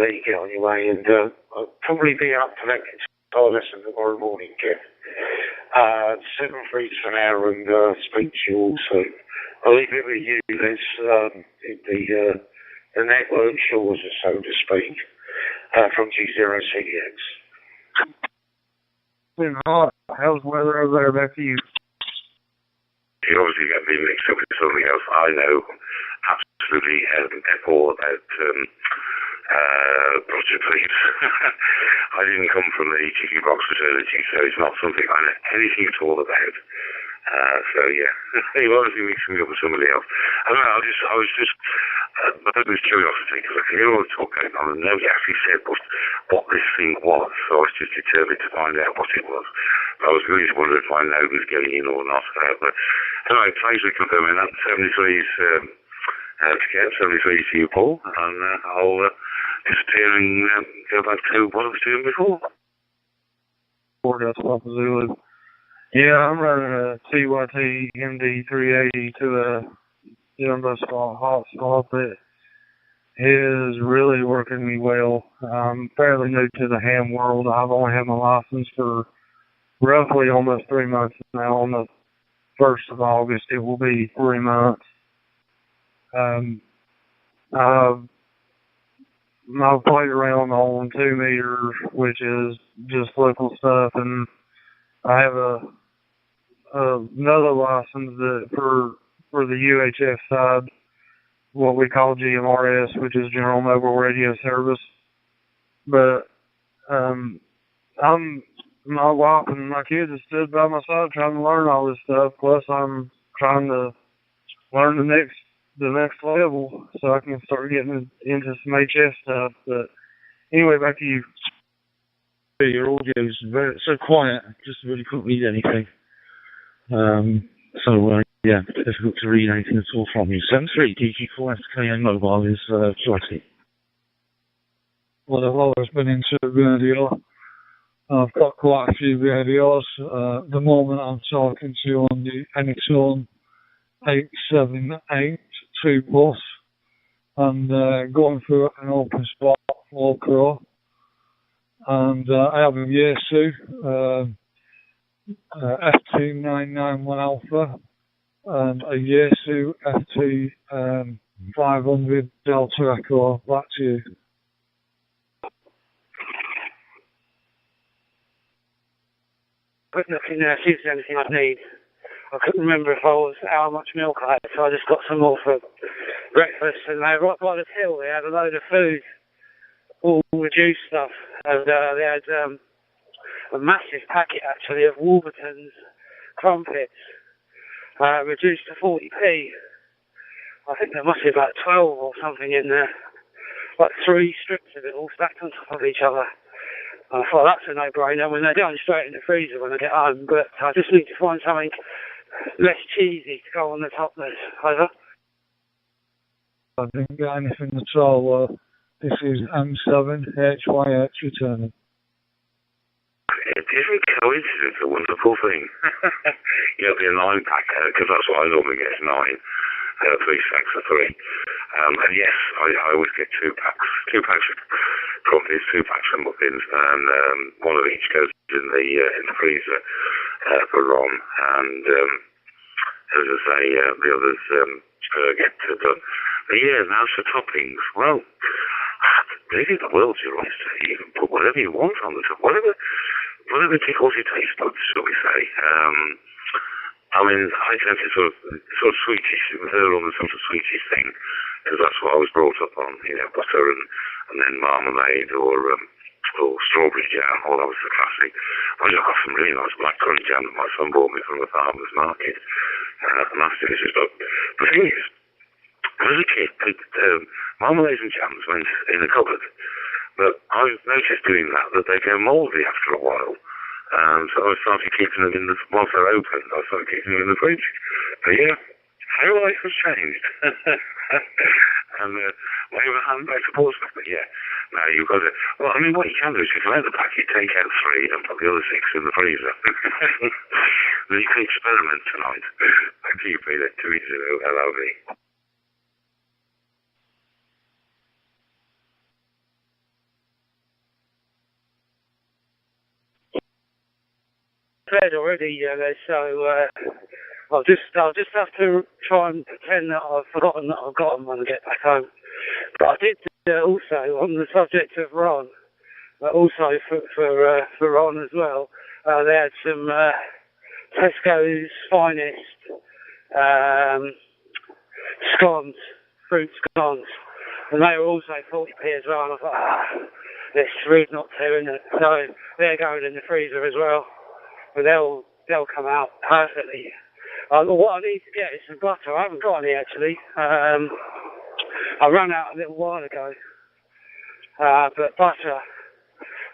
let you get on your way. And I'll probably be up for that guitar lesson tomorrow morning, Jeff. 7 for now and speak to you also. I'll leave it with you, Les. The network shores, so to speak. From G0 CDX. How's the weather over there back to you? You obviously got me mixed up with something else. I know absolutely all about prototypes. I didn't come from the chicken box facility, so it's not something I know anything at all about. So yeah, you obviously mixed me up with somebody else. I don't know, I was just it was curiosity because I can hear all the talk going on and nobody actually said what this thing was, so I was just determined to find out what it was. I was really just wondering if I know who's getting in or not. But anyway, thanks for confirming that. 73's to get 73's to you, Paul, and I'll disappear and go back to what I was doing before. Yeah, I'm running a TYT MD380 to the Jumbo hot spot that is really working me well. I'm fairly new to the ham world. I've only had my license for roughly almost 3 months now. On the 1st of August, it will be 3 months. I've played around on 2 meters, which is just local stuff, and I have another license that for the UHF side, what we call GMRS, which is General Mobile Radio Service. But my wife and my kids have stood by my side trying to learn all this stuff. Plus, I'm trying to learn the next level so I can start getting into some HS stuff. But anyway, back to you. Your audio is so quiet, just really couldn't read anything. Yeah, difficult to read anything at all from you. 73 DG4SKN mobile is Joystick. Well, I've always been into radio. I've got quite a few radios. The moment I'm talking to you on the Anytone 878 2 Plus and going through an open spot 4 Pro. And I have a Yaesu FT991 Alpha and a Yaesu FT500 Delta Echo. Back to you. Quick look in there, see if there's anything I need. I couldn't remember how much milk I had, so I just got some more for breakfast. And they right by the till, they had a load of food, all reduced stuff. And they had a massive packet actually of Warburton's crumpets, reduced to 40p. I think there must be about 12 or something in there, like 3 strips of it all stacked on top of each other. I thought that's a no-brainer when they're going straight in the freezer when I get home, but I just need to find something less cheesy to go on the top list. Over. I didn't get anything at all. This is M7HYH returning. It isn't coincidence, a wonderful thing. You'll be a 9-pack, because that's what I normally get, 9. 3 stacks of 3. And yes, I always get 2 packs. 2 packs of crumpets, 2 packs of muffins, and one of each goes in the freezer for Ron. And as I say, the others get done. But yeah, now for toppings. Well, really the world's your oyster. You can put whatever you want on the top, whatever tickles your taste buds, shall we say. I mean, I tend to sort of sweetish, err on the sort of sweetish thing, because that's what I was brought up on, you know, butter and then marmalade or strawberry jam. Oh, that was the classic. I got some really nice blackcurrant jam that my son bought me from the farmer's market. And that's delicious. But the thing is, as a kid, marmalades and jams went in the cupboard. But I've noticed doing that they go mouldy after a while. So I started keeping them whilst they're open, I started keeping them in the fridge. But yeah, how life has changed. And wave a hand back to Portsmouth. But yeah, now you've got to, well, I mean, what you can do is you can let the packet, take out 3 and put the other 6 in the freezer. Then you can experiment tonight. Thank you, Peter. 280 LOV. Already, so I'll just have to try and pretend that I've forgotten that I've got them when I get back home. But I did also, on the subject of Ron, but also for Ron as well, they had some Tesco's finest scones, fruit scones, and they were also 40p as well, and I thought, it's rude not to, isn't it? So they're going in the freezer as well. But they'll come out perfectly. What I need to get is some butter. I haven't got any actually. I ran out a little while ago. But butter,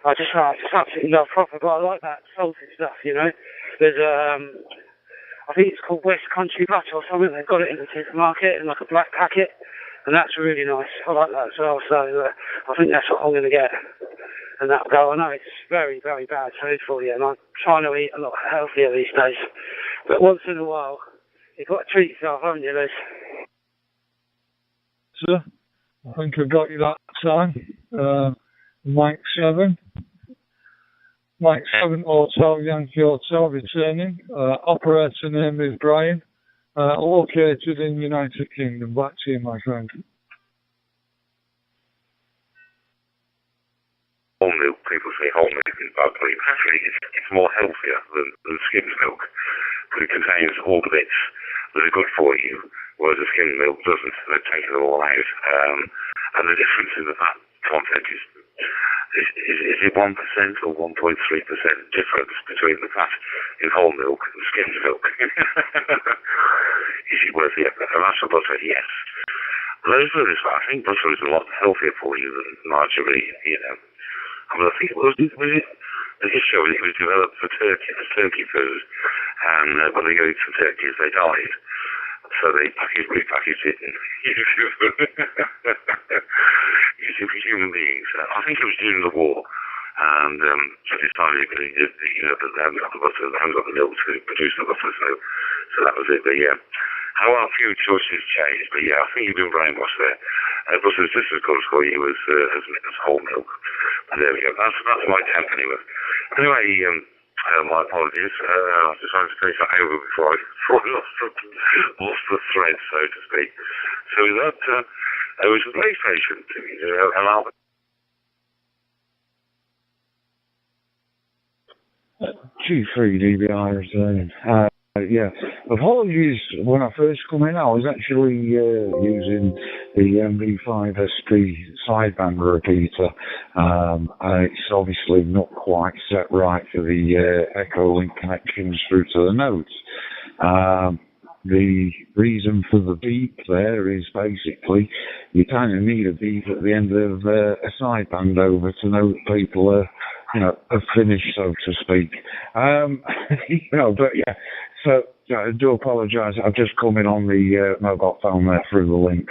I just absolutely love proper. But I like that salty stuff, you know. There's I think it's called West Country butter or something. They've got it in the supermarket in like a black packet, and that's really nice. I like that as well. So I think that's what I'm going to get. And that'll go. I know it's very, very bad food for you, and I'm trying to eat a lot healthier these days. But once in a while, you've got to treat yourself, haven't you, Liz? Sir, I think I got you that time. Mike 7. Mike 7 Hotel, Yankee Hotel, returning. Operator name is Brian. Located in United Kingdom. Back to you, my friend. Whole milk, people say whole milk is bad for you. Actually, it's more healthier than skimmed milk, because it contains all the bits that are good for you, whereas the skimmed milk doesn't. They've taken them all out. And the difference in the fat content is it 1% or 1.3% difference between the fat in whole milk and skimmed milk? Is it worth it? And that's for butter, yes. Those are this, I think butter is a lot healthier for you than margarine, you know. I mean, I think it was the history of it was developed for turkey food, and when they go eat some turkeys, they died. So they repackaged it and used it for human beings. I think it was during the war, and so they decided that they haven't got the butter, they haven't got the milk to produce the butter, so that was it. But yeah, how our food choices changed, but yeah, I think you've been brainwashed there. Butter's just as good for you as whole milk. And there we go. That's my temp anyway. Anyway, my apologies. I was just trying to finish that over before I lost the thread, so to speak. So with that, I was very patient to allow it. G3DBI returning. Yeah, apologies. When I first come in, I was actually using the MB5SP sideband repeater. It's obviously not quite set right for the Echo Link connections through to the nodes. The reason for the beep there is basically you kind of need a beep at the end of a sideband over to know that people are, are finished, so to speak. But yeah, so I do apologise. I've just come in on the mobile phone there through the link,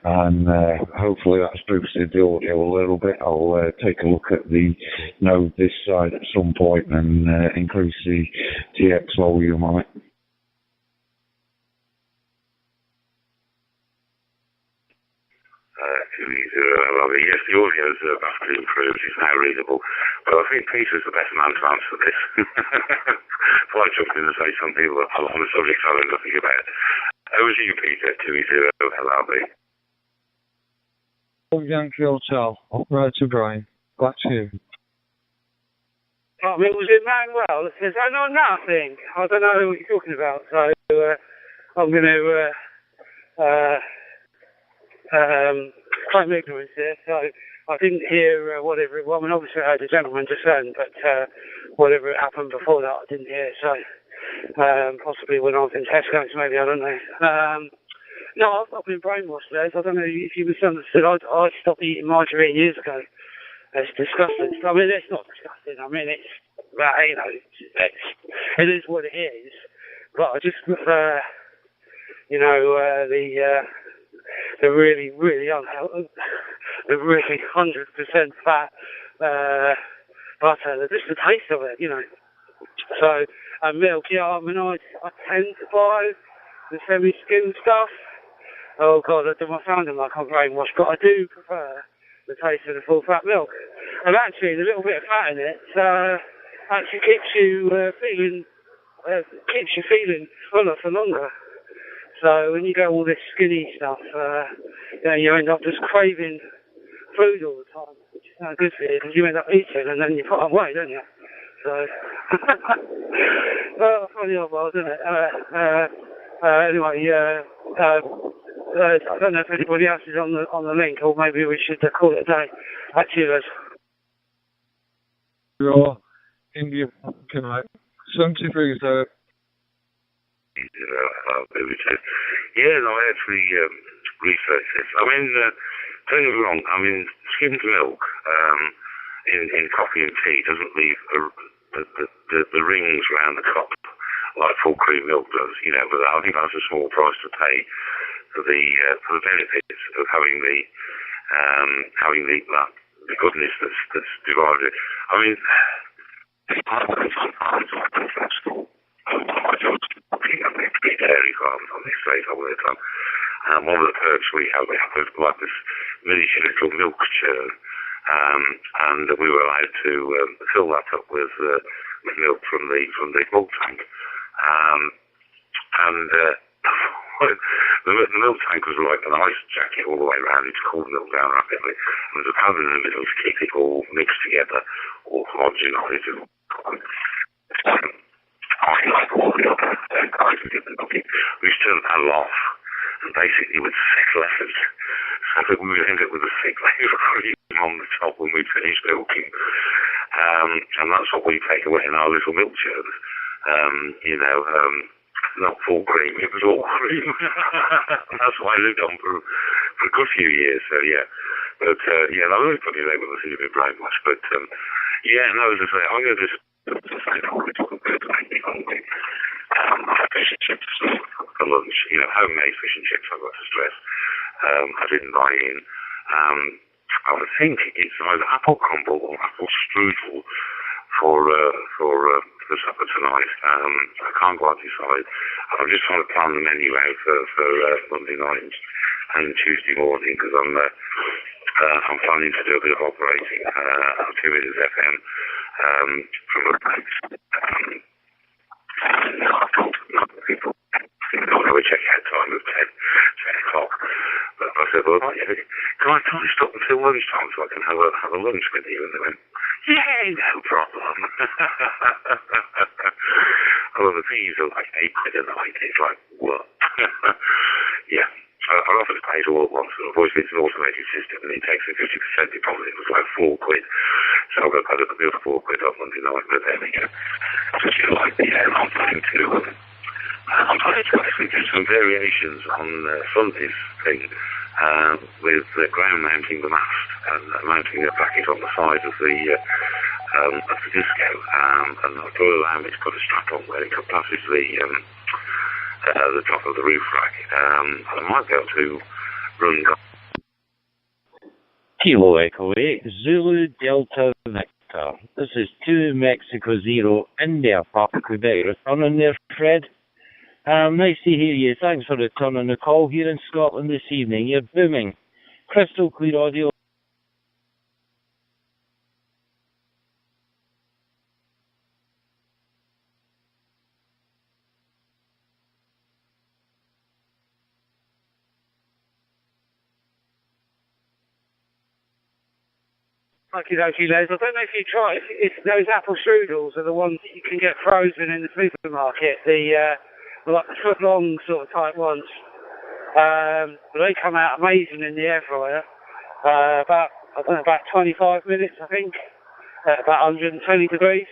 and hopefully that's boosted the audio a little bit. I'll take a look at the node this side at some point and increase the TX volume on it. Yes, the audio is vastly improved. It's now readable. But I think Peter's the best man to answer this. Before I jump in and say some people on the subject I know nothing about. Over to you, Peter, 280 LRB. Yankee Hotel, Operator Brian. Back to you. Oh, it was in Manuel. It says, no, nothing. I don't know what you're talking about. So I'm going to claim ignorance here. So I didn't hear whatever it was. I mean, obviously I heard the gentleman just then, but whatever happened before that, I didn't hear. So possibly when I was in Tesco's, maybe, I don't know. No, I've been brainwashed, Les. I don't know if you misunderstood. I stopped eating margarine years ago. It's disgusting. I mean, it's not disgusting. I mean, it's, you know, it is what it is. But I just prefer, you know, the really, really unhealthy, the really 100% fat butter. Just the taste of it, you know. So, and milk, yeah, I mean, I tend to buy the semi-skimmed stuff. Oh, God, I sounding like I'm brainwashed, but I do prefer the taste of the full-fat milk. And actually, the little bit of fat in it actually keeps you feeling fuller for longer. So when you go all this skinny stuff, you know, you end up just craving food all the time, which is not good for you, because you end up eating and then you put on weight, don't you? So, well, funny old world, isn't it? Anyway, I don't know if anybody else is on the link, or maybe we should call it a day. Actually, Les. Your India connect 73, so. Yeah, no, I actually researched this. I mean, don't get me wrong, I mean, skimmed milk in coffee and tea doesn't leave the rings around the cup like full cream milk does, you know, but I think that's a small price to pay for the benefits of having the goodness that's derived. I mean, dairy farms on this place all the time. One of the perks we have is like this miniature little milk churn, and we were allowed to fill that up with milk from the milk tank. The milk tank was like an ice jacket all the way around. It cooled milk down rapidly. And there's a pan in the middle to keep it all mixed together, all homogenized. We used to turn the panel off, and basically with thick layers. So that we would end up with a thick layer of cream on the top when we finished milking. And that's what we take away in our little milk churns. You know, not full cream, it was all cream. That's what I lived on for a good few years, so yeah. But yeah, I really put it there with a little bit brainwashed. But yeah, no, as I say, I'm going to just fish and chips for lunch, you know, homemade fish and chips, I've got to stress. I didn't buy in. I would think it's either apple crumble or apple strudel for supper tonight. I can't quite decide. I'm just trying to plan the menu out for Monday night and Tuesday morning, because I'm planning to do a bit of operating on 2 Minutes FM from a place. People I would check out time of 10 o'clock. But I said, well, can I stop until lunchtime so I can have a lunch with you? And they went, yeah, no problem. Although the fees are like £8 a night. It's like, what? Yeah. I offered to pay it all at once, but unfortunately it's an automated system and it takes a 50% deposit. It was like £4. So I've got to pay £4 on Monday night, but there we go. But you know, like, yeah, I'm planning to actually do some variations on Sunday's thing with ground mounting the mast and mounting a bracket on the side of the disco, and I've got to allow me to put a strap on where it passes the top of the roof rack. I might be able to run. Kilo Echo 8, Zulu Delta Victor. This is 2 Mexico 0, India, Papa Quebec. Returning there, Fred. Nice to hear you. Thanks for returning the call here in Scotland this evening. You're booming. Crystal clear audio. Okie dokie, Les. I don't know if you try. If those apple strudels are the ones that you can get frozen in the supermarket, the like the foot long sort of type ones. They come out amazing in the air fryer. About 25 minutes, I think, at about 120 degrees.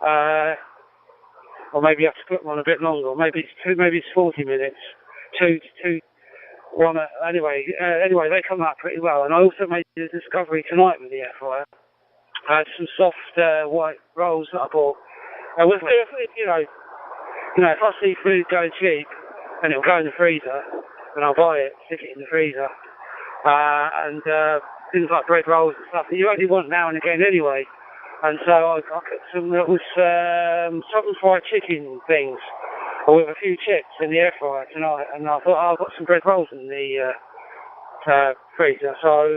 Or maybe you have to put them on a bit longer. Or maybe it's 40 minutes. Anyway, they come out pretty well. And I also made the discovery tonight with the air fryer. I had some soft white rolls that I bought. If I see food going cheap and it'll go in the freezer, then I'll buy it, stick it in the freezer. And things like bread rolls and stuff that you only want now and again anyway. And so I got some little salt and fried chicken things with a few chips in the air fryer tonight. And I thought, I've got some bread rolls in the freezer. So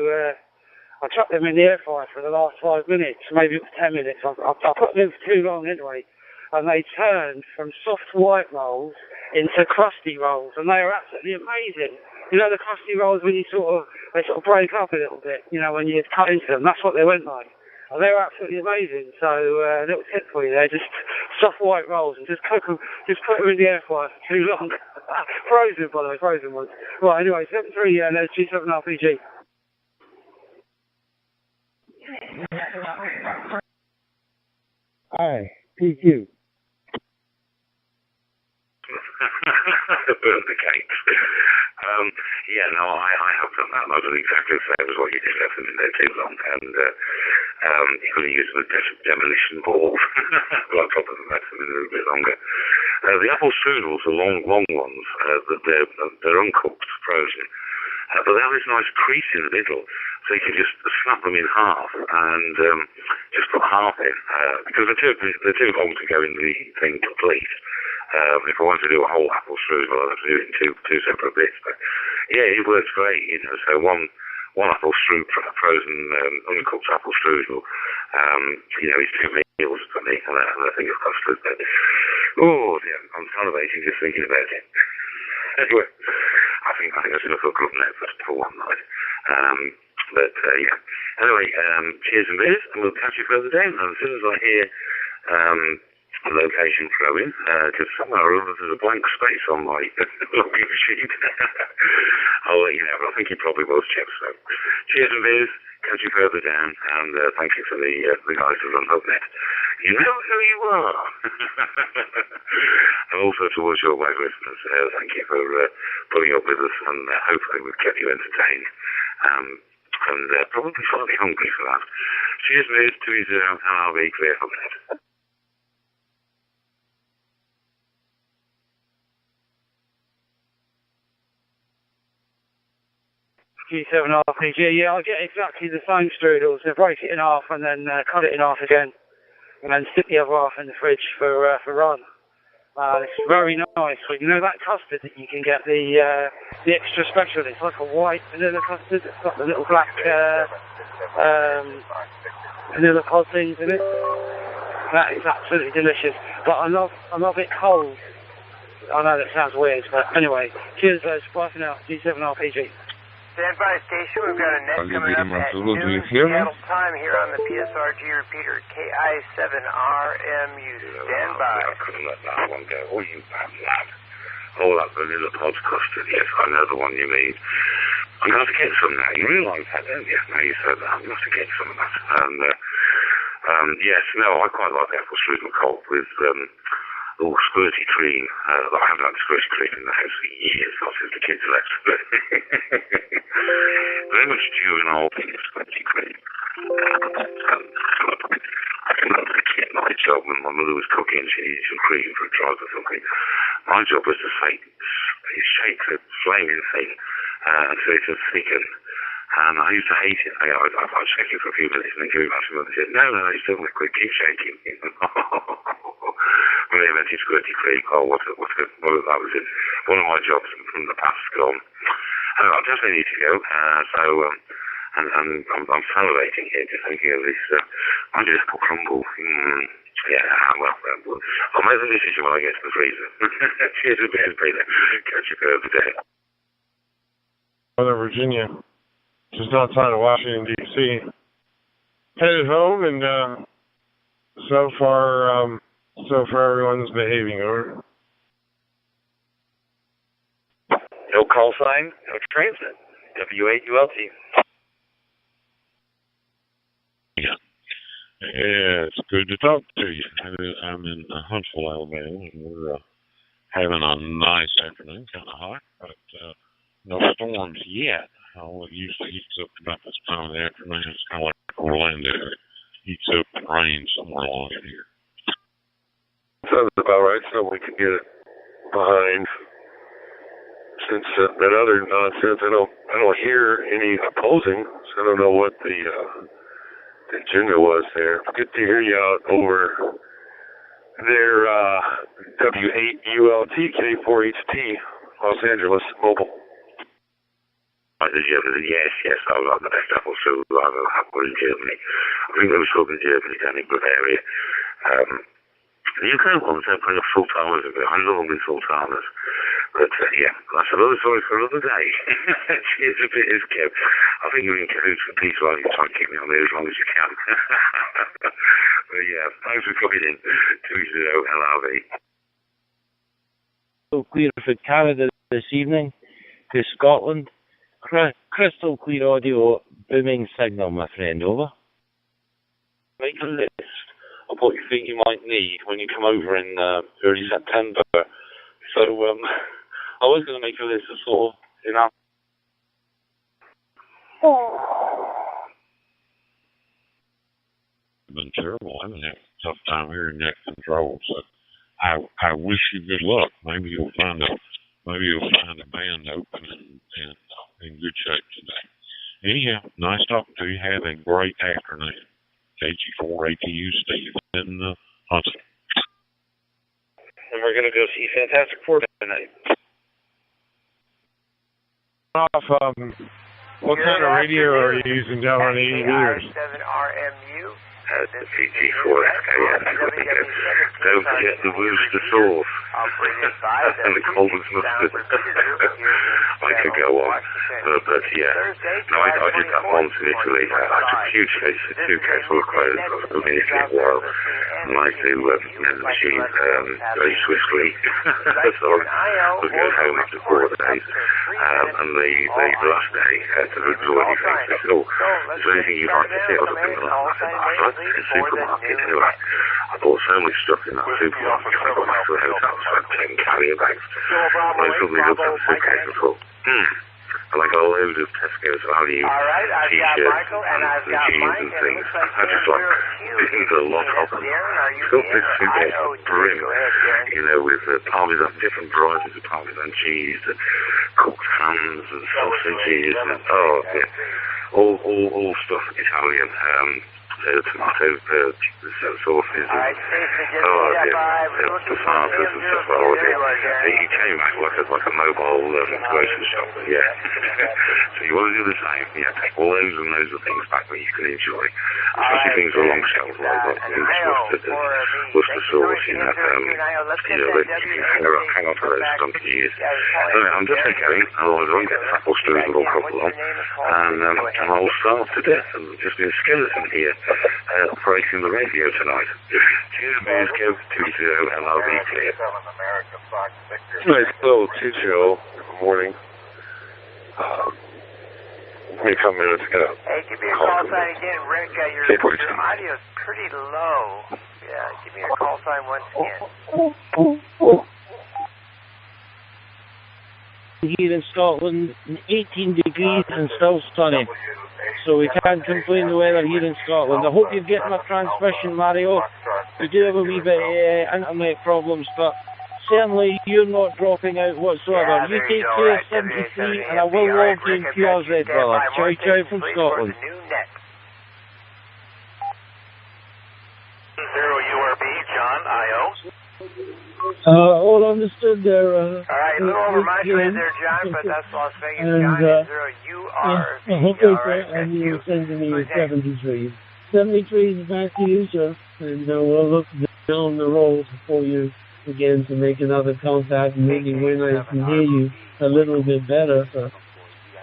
I chucked them in the air fryer for the last 5 minutes, maybe it was 10 minutes. I put them in for too long anyway. And they turned from soft white rolls into crusty rolls. And they are absolutely amazing. You know the crusty rolls when they sort of break up a little bit, when you cut into them. That's what they went like. And they were absolutely amazing. So a little tip for you there, just soft white rolls and just cook them, just put them in the air fryer for too long. Frozen, by the way, frozen ones. Right, anyway, 73 G7RPG. Hi, PQ. Burn the cakes. I have done that. I done exactly the same as what you did. Left them in there too long, and you could have used them as demolition balls. But on top of them, left them in a little bit longer. The apple strudels are long ones. They're uncooked, frozen. But they have this nice crease in the middle, so you can just snap them in half and just put half in, because they're too long to go in the thing complete. If I want to do a whole apple strudel, I'll have to do it in two separate bits. But yeah, it works great, So one apple strudel, frozen uncooked apple strudel, is 2 meals for me, and I think it's costly. But I'm salivating just thinking about it. Anyway, I think that's enough of a group now for one night. Anyway, cheers and beers, and we'll catch you further down. And as soon as I hear a location throw in, because somewhere or other there's a blank space on my logging sheet, I'll let you know. But I think it probably was Jeff. So, cheers and beers, catch you further down, and thank you for the guys who run HubNet. You know who you are. And also towards your web listeners, thank you for putting up with us, and hopefully we've kept you entertained. And probably slightly hungry for that. Cheers, mate. 20, and I'll be clear from that. G7RPG, I get exactly the same strudels. I break it in half and then cut it in half again, and then stick the other half in the fridge for run. It's very nice. But you know that custard that you can get, the extra special, it's like a white vanilla custard. It's got the little black vanilla pod things in it. That is absolutely delicious. But I love it cold. I know that sounds weird, but anyway. Cheers, guys. Bye for now. G7RPG. Stand by station. We've got a net coming up at noon Seattle time here on the PSRG repeater KI7RMU. Stand by. I couldn't let that one go. Oh, you bad lad. Oh, that vanilla pod custard. Yes, I know the one you mean. I'm going to have to get some now. You realise that, don't you? Now you said that. I'm going to have to get some of that. And, yes, no, I quite like the apple strudel cold with squirty cream. I haven't had squirty cream in the house for years, not since the kids left. Very much juvenile thing of squirty cream. I can remember the kid, my job when my mother was cooking, she needed some cream for a drive or something. My job was to shake the flaming thing until it was thickened. And I used to hate it. I'd shake it for a few minutes and then give it back to my mother and said, no, it's still liquid, keep shaking. When they invented squirty cream, what that was it. One of my jobs from the past gone. I definitely need to go, and I'm salivating here just thinking of this magical crumble. I'll make the decision when I get to the freezer. Cheers a bit, Peter. Catch you further day. Northern Virginia, just outside of Washington, D.C. headed home, and so far everyone's behaving. Over. No call sign, no transmit. W8ULT. Yeah, it's good to talk to you. I'm in Huntsville, Alabama, and we're having a nice afternoon, kind of hot, but no storms yet. It usually heats up about this time of the afternoon. It's kind of like Orlando. It heats up and rains somewhere along here. Sounds about right, so we can get it behind. Since that other nonsense, I don't hear any opposing, so I don't know what the agenda was there. Good to hear you out over there, W8ULT K4HT, Los Angeles, mobile. Yes, I love the best apple so I in Germany. I think they were talking Germany down in Bavaria. The UK ones, they're putting up sultanas of it. I love them sultanas. But yeah, that's another story for another day. Cheers if it is, Kev. I think you're in cahoots with Peter, like you try and keep me on there as long as you can. But yeah, thanks for coming in. 20 LRV. So clear for Canada this evening to Scotland. Crystal clear audio, booming signal, my friend. Over. Make a list of what you think you might need when you come over in early September. So I was going to make a list of sort of, It's been terrible. I've been having a tough time here in net control. So I wish you good luck. Maybe you'll find a band open and in good shape today. Anyhow, nice talking to you. Have a great afternoon. KG4 ATU Steve in Huntsville. And we're going to go see Fantastic Four tonight. What kind of radio are you using down on the meters? The PG4SKF. Don't forget the Worcester sauce. And the Coleman's mustard. I could go on. But yeah. No, I did that once in Italy. I took a huge case, a 2-case full of clothes. I was in Italy a while. And I do mend the machine very swiftly. So I was going home after 4 days. And the last day, to look at all these things, they said, is there anything you'd like to see? I was looking at that. In the supermarket anyway. I bought so much stuff in that supermarket. I got back to the hotel, it was like 10 carrier bags. And I suddenly looked at the suitcase and thought, and I got a load of Tesco's value t-shirts and jeans and things. I just like didn't a lot of them. Got this suitcase brim, with parmesan, different varieties of parmesan cheese, cooked hams and sausages and all stuff Italian. Tomato sauces and tomatoes and stuff like that. He came back like a mobile grocery shop, yeah. So you want to do the same, take all those and loads of things back that you can enjoy. Especially things along shelves like that, mustard and Worcester sauce, that you can hang on for those for donkey years. Anyway, I'm just going, otherwise I won't get apple stews and all couple along. And I'll starve to death and just be a skeleton here. Operating the radio tonight. Cheers, boys. Go 20 LRV clear. Nice little Chicho. Good morning. 25 minutes ago. Hey, give me a call sign again, Rick. Your audio is pretty low. Yeah, give me your call sign once again. Here in Scotland, 18 degrees and still sunny. So we can't complain the weather here in Scotland. I hope you're getting my transmission, Mario. We do have a wee bit of internet problems, but certainly you're not dropping out whatsoever. You take care of 73 and I will log you in QRZ, brother. Ciao, ciao from Scotland. 0 URB, John, IO. All understood there. All right, a little over my side there, John, but that's Las Vegas, and, John, 0 URB. I hope and you'll send me a 73. 73 is back to you, sir, and we'll look down the road for you again to make another contact, and maybe when I can hear you a little bit better.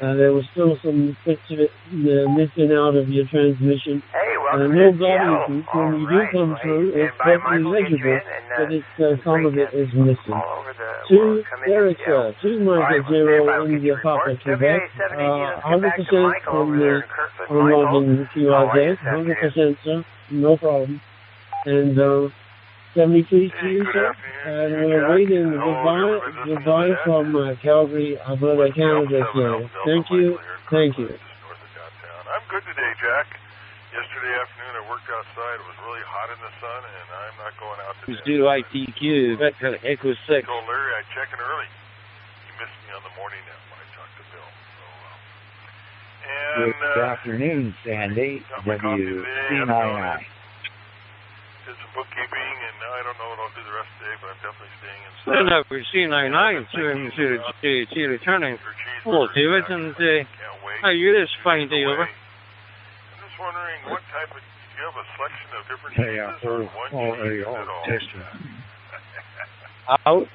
There was still some bits of it missing out of your transmission. Hey, well, no garbage when you do come through, it's perfectly legible, but it's some of it is missing. To Erica, 2 Michael 0 India Papa Quebec, 100% on logging QRZ, 100% sir, no problem. And 73 to you, sir. And we're waiting goodbye from Calgary, Alberta, Canada, sir. Thank you. Thank you. I'm good today, Jack. Yesterday afternoon I worked outside. It was really hot in the sun, and I'm not going out today. It's due to ITQ, Vector Echo 6. I told Larry I'd check in early. He missed me on the morning nap when I talked to Bill. So, good afternoon, Sandy. WC99. Did some bookkeeping, and I don't know what I'll do the rest of the day, but I'm definitely staying inside. Stand up for C99 to returning. Hello, David, and how are you this fine day over? I'm just wondering what type of, do you have a selection of different cheeses or one cheese at all? Out.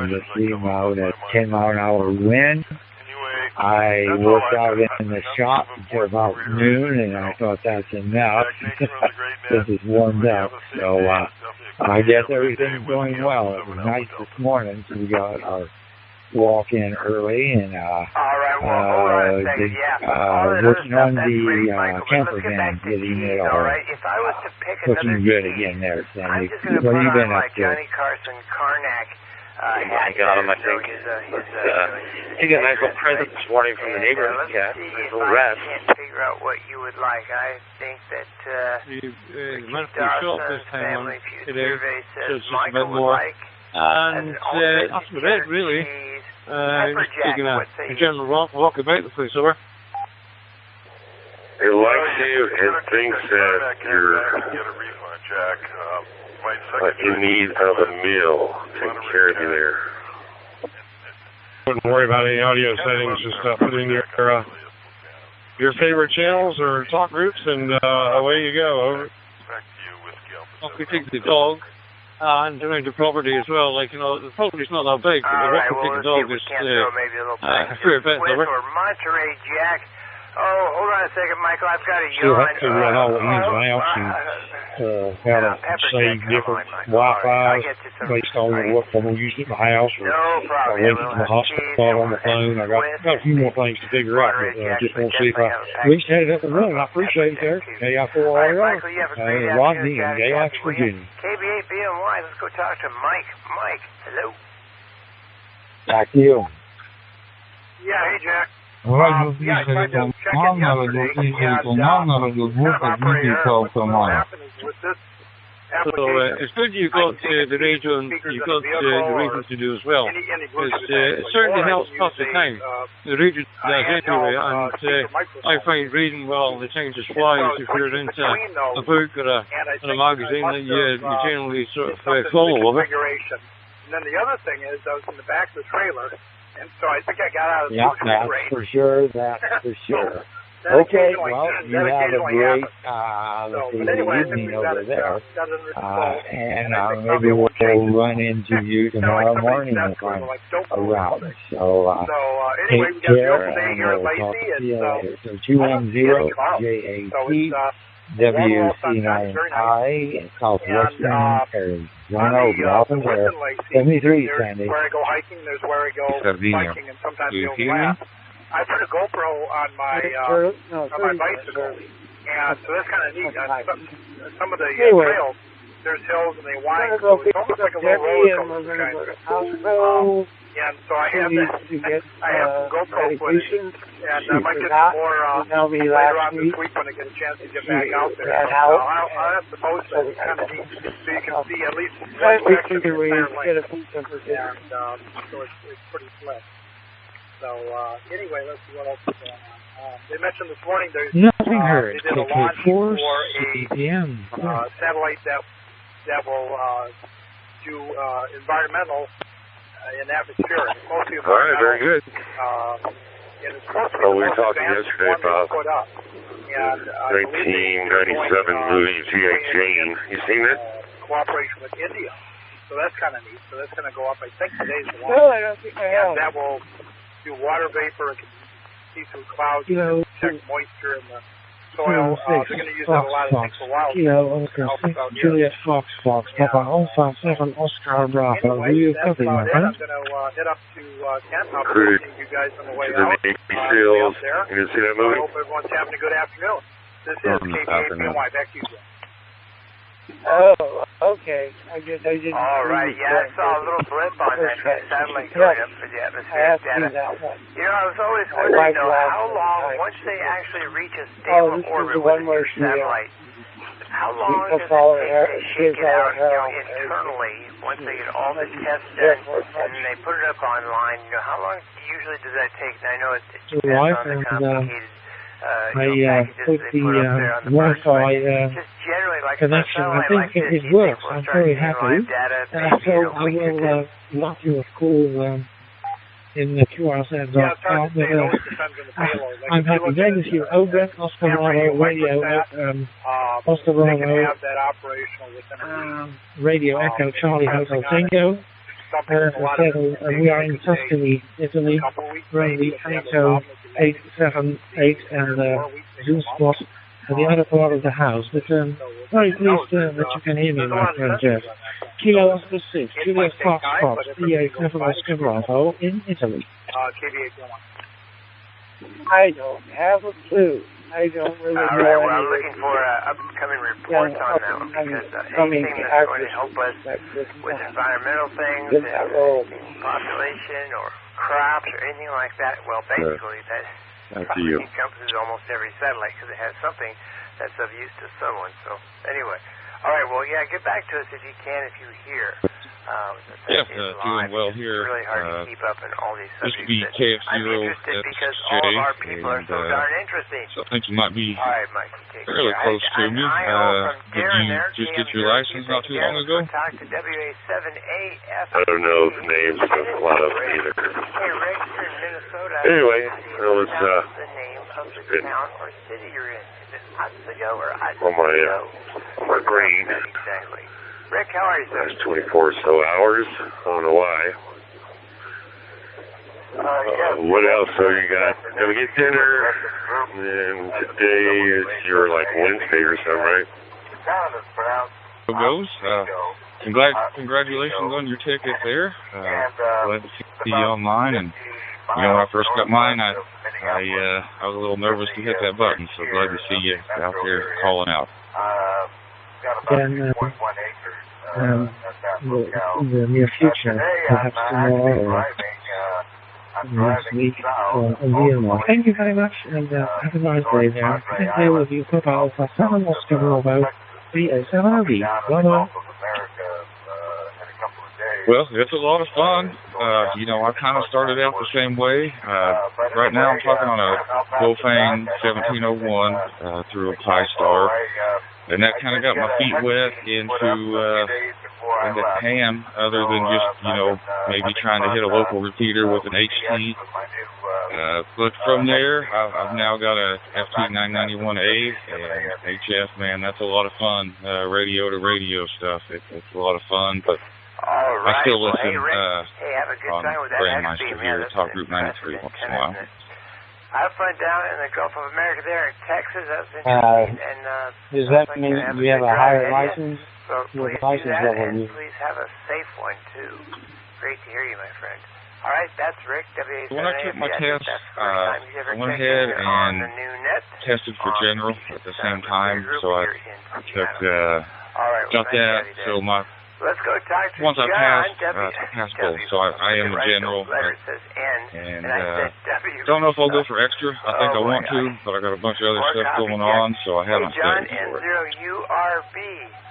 Let's see, about a 10-mile-an-hour wind. I worked out in the shop until about noon, and I thought that's enough. This is warmed up, so I guess everything's going well. It was nice this morning, so we got our walk in early, and working on the camper van, getting it all looking good again there, Sandy. What have you been up to? I got him, I think. He got a nice little present this morning from the neighborhood cat. Nice little rat. I can't figure out what you would like. I think that this time on today, so it's just a bit more. And after that, really, just taking a general walk about the place over. He likes you and thinks that you're in need of a meal. Take care of you there. Wouldn't worry about any audio settings. Just put in your favorite channels or talk groups, and away you go. Over. We take the dog and doing the property as well. Like, you know, the property's not that big, but the take the dog is a fair bit over. Monterey Jack. Oh, hold on a second, Michael. I've got a Still have to run all the ins and outs and how to save different Wi-Fi based on what I'm using at my house or linking to the hotspot on the phone. I got a few more things to figure out, but I just want to see if I at least had it up and running. I appreciate it there. KI4RR, Rodney in Galax, Virginia. KB8BMY, let's go talk to Mike. Mike, hello. Back to you. Yeah, hey, Jack. Radio Diesel командного Diesel командного глубоко двигателя команда. So it's good you've got the radio and you've got the reason to do as well. It certainly helps pass the time. The radio does anyway, and I find reading well the time just flies if you're into a book or a magazine that you generally sort of follow over. And then the other thing is I was in the back of the trailer. And so I think I got out of the that's race. for sure. That's for sure. Okay, well, you have a great evening over there. And maybe we'll run into you tomorrow morning if I'm around. So take care, and we'll talk to you later. So 210-JAT, WC9I, in southwestern Arizona, Dolphins there. 73, Sandy. Where I go hiking, there's where I go biking, and sometimes you'll laugh. I put a GoPro on my bicycle, and so that's kind of neat. Some of the trails, there's hills and they wind, so it's almost like a little roller coaster. And so I have some GoPro footage, and I might get some more later on this week when I get a chance to get back out there. I'll have to post it. It's kind of neat, so you can see at least one section of the entire length. And so it's pretty slick. So anyway, let's see what else is going on. They mentioned this morning they did a launch for a satellite that will do environmental and atmospheric. Mostly all right, very good. And it's supposed to be we were talking yesterday about 1997 movie G.I. Jane. You seen it? Cooperation with India. So that's kind of neat. So that's going to go up, I think, today's launch. No, I don't think I have. And that will do water vapor. It can see through clouds, check moisture in the soil. They're going to use that a lot of things for wild. Juliet Fox, Papa Alpha 7 Oscar Bravo. Do you copy, my friend? I'm going to head up to Kent. I'll be seeing you guys on the way out. You didn't see that movie? I hope everyone's having a good afternoon. This is KPAPY. Back to you, Joe. Oh, okay. I didn't. All right. Yeah, I saw a little blip on that satellite going up for the atmospheric data. You know, I was always wondering, though, how long, once they actually reach a stable orbit with your satellite, how long does it take to shake it out, internally, once they get all the tests done and they put it up online? You know, how long usually does that take? And I know it depends on the complicated I put the Wi-Fi connection. I think it works. I'm very happy. So I will lock you a call in the QRSN. I'm happy. Then is your OBEC, Oscar Bravo, Radio, Oscar Bravo, Radio Echo, Charlie Hotel Tango. As I said, we are in Tuscany, Italy, from the 80878 and Zoom spot at the other part of the house. But very pleased that you can hear me, my friend Jeff. Kilo Oscar 6, Juliet Fox, PA 7 Oscar Bravo in Italy. I don't have a clue. I don't really know. All right, well, I'm looking for upcoming reports on that one, because anything that's going to help us with environmental things, population, or crops, or anything like that, well, basically, that probably encompasses almost every satellite, because it has something that's of use to someone. So, anyway. All right, well, yeah, get back to us if you can, if you hear. Doing well here. It's really hard to keep up in all these subjects. This would be KF0 because all of our people are so darn interesting. So I think you might be Mike, fairly close to me. Did you just get your license not too long ago? Talk to WA7AF. I don't know the names of a lot of them either. Hey, Rick, you're in Minnesota. Anyway, that was the name of the town or city you're in. Is it Otsego or Otsego? On my brain. Exactly. Rick, how are you, sir? Last 24 or so hours. I don't know why. What else? So you got to get dinner, and today is your Wednesday or something, right? How it goes. Congratulations on your ticket there. Glad to see you online. And when I first got mine, I was a little nervous to hit that button. So glad to see you out there calling out. Then in the near future, perhaps tomorrow or next week or a year more. Thank you very much, and have a nice day there. Thank you with you, Papa Alpha 7 Oscar Bravo, BA7OB. Bye-bye. Well, it's a lot of fun. I kind of started out the same way. Right now I'm talking on a Bofang 1701 through a Pi Star. And that kind of got my feet wet into ham, other than just, maybe trying to hit a local repeater with an HT. But from there, I've now got a FT991A and HF, man, that's a lot of fun. Radio to radio stuff, it's a lot of fun, but I still listen on Grandmeister here, Talk Group 93 once in a while. Have fun down in the Gulf of America there in Texas. That's interesting. Does that mean you have a higher license? So please do that, and please have a safe one, too. Great to hear you, my friend. All right, that's Rick, WA7A. When I took my test, I went ahead and tested for general at the same time, so I got that. So let's go talk to once I John, passed both, so I am a general, and don't know if I'll go for extra. I think I want to, but I got a bunch of other stuff going on, so I haven't studied for it. N0URB,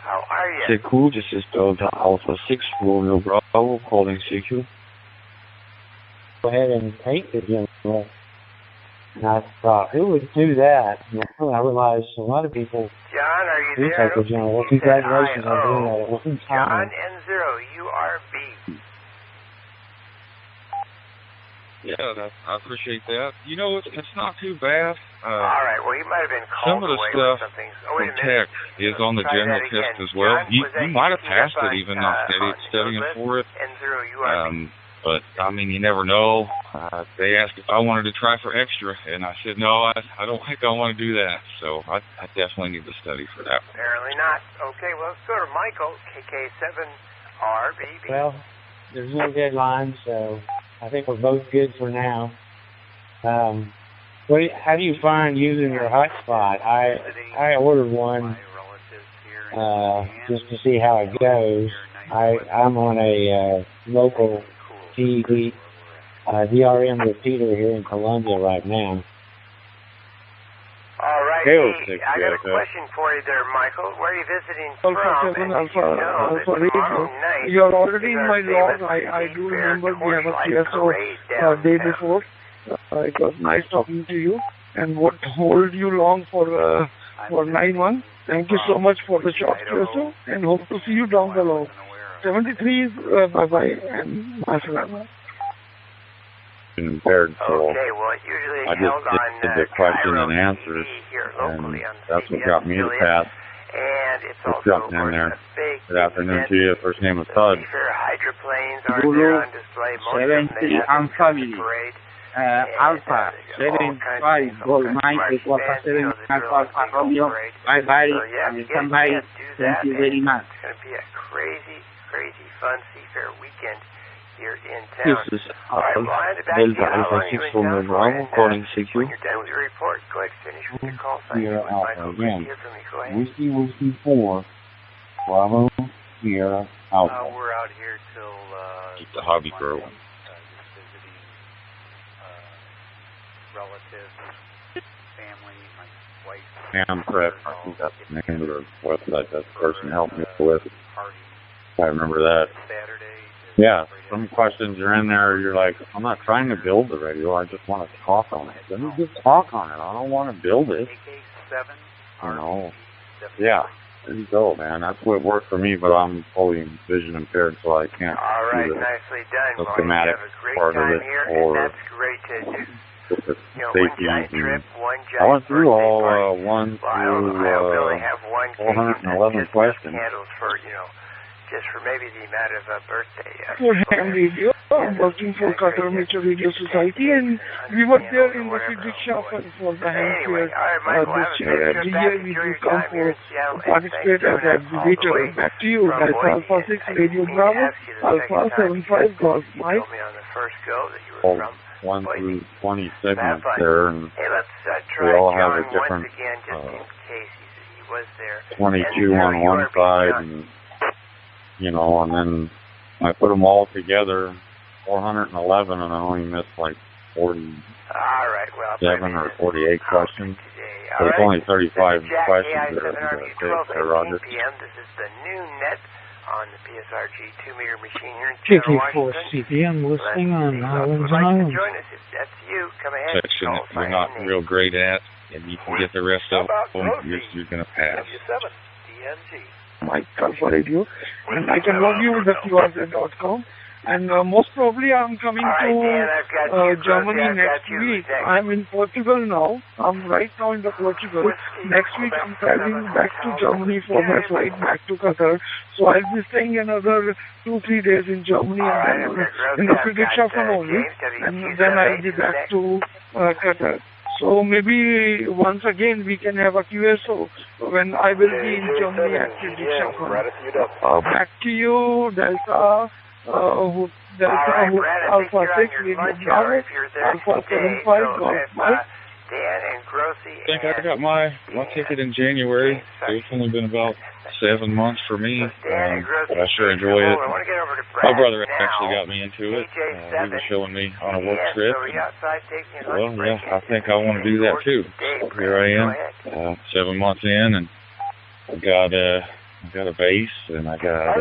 how are you? C'est cool, this is Delta Alpha 6 Romeo Bravo calling CQ. Go ahead and take the general. And I thought, who would do that? And I realized a lot of people do take the general. Well, congratulations on doing that. It wasn't time. John N0URB. Yeah, I appreciate that. It's not too bad. All right, well, you might have been called some of the stuff from tech is on the general test as well. You might have passed it even not studying for it. But, you never know. they asked if I wanted to try for extra, and I said, no, I don't think I want to do that. So I definitely need to study for that. Apparently not. Okay, well, let's go to Michael, KK7RBB. Well, there's no deadline, so I think we're both good for now. How do you find using your hotspot? I ordered one just to see how it goes. I'm on a local DRM repeater here in Columbia right now. All right, hey, I got a question for you there, Michael. Where are you visiting from? You're already in my log. I do remember we have a CSO day before. It was nice talking to you. And what hold you long for 9 months? Thank you so much for the short CSO, and hope to see you down the road. 73 is bye-bye, and my friend. Impaired, so okay, well, usually I just did the question and answers, and that's what got me to pass. And it's just jumping in there. Good afternoon to you. First name is Todd. Hydroplanes are there on display. 70 and family. Alpha 75 Gold Mike equal to 7 Alpha Romeo. Bye-bye, and somebody, thank you very much. It's going to be a crazy fun seafair weekend here in town. This is Delta Alpha 6 Romeo Bravo calling CQ. When you're done with your report, go ahead and finish with your call sign. Sierra Alpha again. Whiskey 4 Bravo Sierra Alpha. We're out here till keep the hobby girl. Just visiting relatives, family, my wife. Cam Prep, I think that's the name of the website that person helped me with. I remember that. Yeah, some questions are in there, you're like, I'm not trying to build the radio, I just want to talk on it. Let me just talk on it, I don't want to build it. You know, yeah, there you go, man. That's what worked for me, but I'm fully vision impaired, so I can't do the schematic part of it, or the safety. I went through all 1 through 411 questions. Just for maybe the amount of birthday. For ham radio, I'm working for Qatar Metro Radio Society, and we were there in the physics shop for the ham fair this year. Every year we do come for participate as an exhibitor. Back to you, that's Alpha 6 Radio Bravo, Alpha 75 Golf Mike. 1 through 20 segments there, and they all have a different 22 on one side, and you know, and then I put them all together, 411, and I only missed like 47 or 48 questions. So it's only 35 questions there, Roger. This is the new net on the PSRG 2-meter machine here in KK4 CPM listening on Islands and Islands. Join us if that's you. Come ahead. Section that you're not real great at, and you can get the rest of them, you're going to pass. My Alpha Radio, and I can log you with the QRZ.com. And most probably I'm coming to Germany next week. I'm in Portugal now. I'm right now in Portugal. Next week I'm traveling back to Germany for my flight back to Qatar. So I'll be staying another 2-3 days in Germany, and then in the physics shop only. And then I'll be back to Qatar. So maybe once again we can have a QSO when I will be in Germany at physics shop. Back to you, Delta. Alpha 6 Radio Bravo, Alpha 75 Golf Mike. I think I got my ticket in January. It's only been about 7 months for me, but I sure enjoy it. My brother actually got me into it. He was showing me on a work trip. Well, yeah, I think I want to do that too. So here I am, 7 months in, and I got a base, and I got a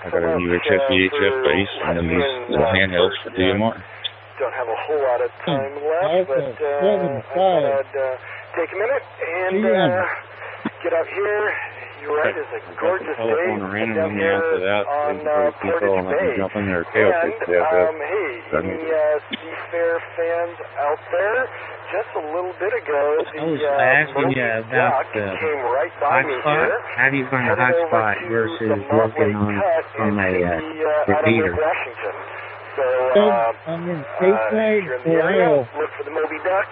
UHF VHF base, and then these little handhelds for DMR. Don't have a whole lot of time left, but I'd take a minute and get out here. You're right, it's a gorgeous day down here on Portage Bay. And, hey, any seafair fans out there, just a little bit ago, the asking you about the hotspot. How do you find a hotspot versus working on a repeater? So, I'm in stateside, Ohio. Look for the Moby Duck,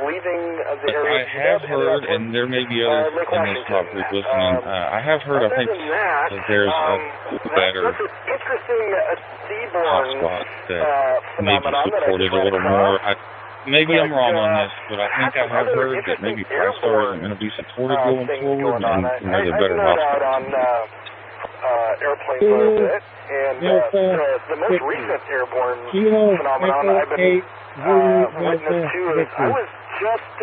leaving the area. I have heard, and there may be others in this top group listening, I have heard, I think, that there's a better hotspot that may be supported a little more. Maybe I'm wrong on this, but I think I have heard that maybe TriStar isn't going to be supported going forward, and there's a better hotspot. Airplanes a little bit, and the most recent airborne phenomenon I've been witness to is I was just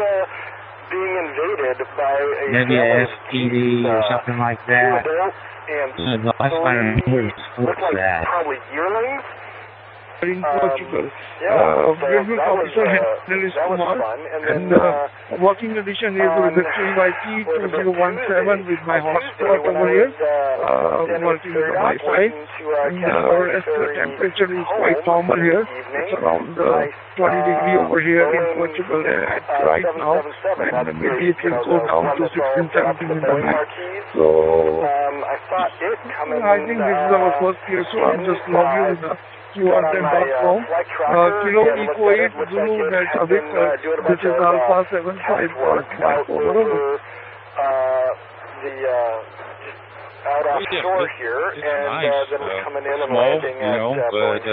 being invaded by a maybe a STD or something like that. And the last time I remember was that. Probably yearlings. In Portugal. Business officer Henry Kumar, and working edition is with the YAVAPI 2017 with my hotspot over here, working with the Wi-Fi, and the temperature is quite normal here. It's around 20 degrees over here in Portugal right now, and maybe it will go down to 16, 17 in the night. So, I think this is our first year, so I'm just logging with the QRZ.com. Kilo Eco 8 Zulu Delta Victor, which is Alpha 75 over. Out offshore here, and nice. then we're coming in and Small, landing at but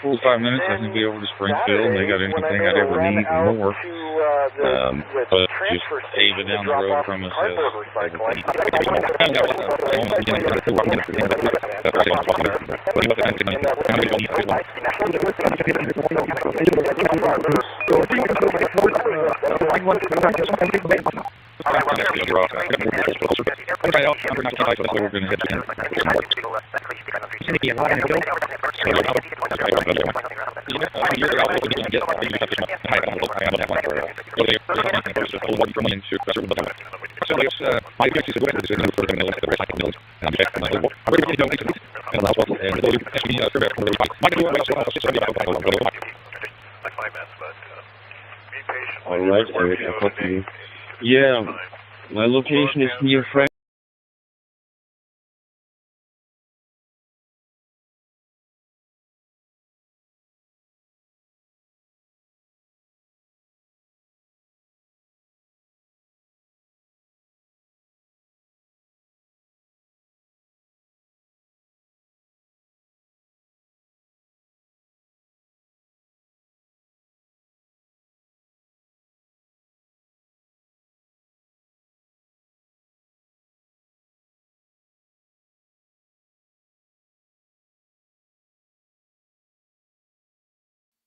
45 minutes I can be over to Springfield, and they got anything I'd ever need and more. But just even down the road from us All right, Eric, I'll talk to you. Yeah, my location is near Frank.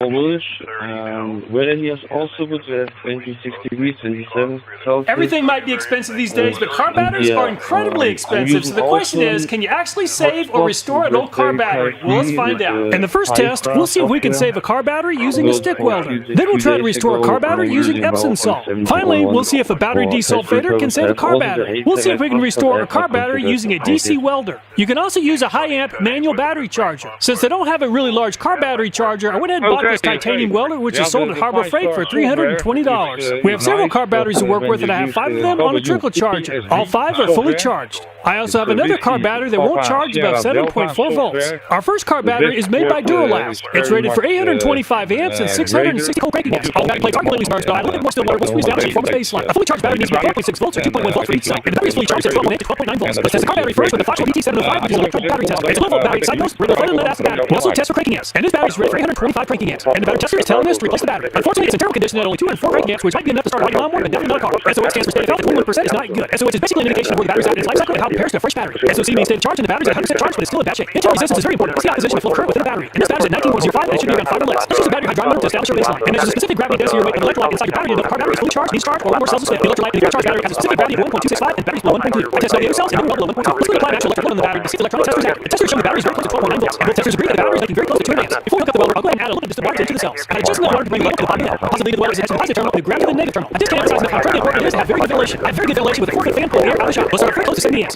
Weather here is also good, 26 degrees, 27 Celsius. Everything might be expensive these days, but car batteries are incredibly expensive. So the question is, can you actually save or restore an old car battery? Well, let's find out. In the first test, we'll see if we can save a car battery using a stick welder. Then we'll try to restore a car battery using Epsom salt. Finally, we'll see if a battery desulfator can save a car battery. We'll see if we can restore a car battery using a DC welder. You can also use a high-amp manual battery charger. Since they don't have a really large car battery charger, I went ahead and bought this titanium welder, which is sold at Harbor Freight for $320. We have several car batteries to work with, and I have 5 of them on a trickle charger. All 5 are fully charged. I also have another car battery that won't charge above 7.4 volts. Our first car battery is made by Duralast. It's rated for 825 amps and 660 volt breaking amps. All battery plates are completely charged, but I look at more still water will squeeze down to form a baseline. A fully charged battery needs to be 4.6 volts or 2.1 volts for each side. And the battery is fully charged at 12.8 to 12.9 volts. Let's test the car battery first with the Foxconn BT705, which is an electric battery tester. It's a 12-volt battery diagnosed with a lead acid battery. We also test for cranking amps, and this battery is rated for 825 cranking amps. And the battery tester is telling us to replace the battery. Unfortunately, it's in terrible condition at only 204 cranking amps, which might be enough to start a light lawnmower, but definitely not a car. SOH stands for state of health, 21% is not good. SOH is basically an indication of where the battery's at in its life cycle and how it compares to a fresh battery. SOC means state of charge, and the battery's at 100% charged, but it's still in bad shape. Internal resistance is very important. What's the opposition of flow current within the battery? And this battery's at 19.05, and it should be around 5 or less. Let's use a battery hydrometer to establish our baseline. And there's a specific gravity density or weight of electrolyte inside your battery, and if the car battery is fully charged, needs charge, or 1 more cells of spin. The electrolyte in the charged battery has a specific gravity of 1.265, and batteries below 1.2. I tested the cells, and they were well below 1.2. Let's quickly apply an actual electric load on the battery to see if the electronic testers accurate. The testers show the battery is very close to 12.9 volts, and both testers agree that the battery is making very close to 200 amps. Before we hook up the welder, I'll go ahead and add a little bit of distilled water into the cells. I had just enough water to bring the level to the bottom end. Possibly the welder is attached to the positive terminal and the ground to the negative terminal. I just can't emphasize enough how incredibly important it is to have very good ventilation. I have very good ventilation with a 4-foot fan pulling the air out of the shop. We'll start very close to 70 amps.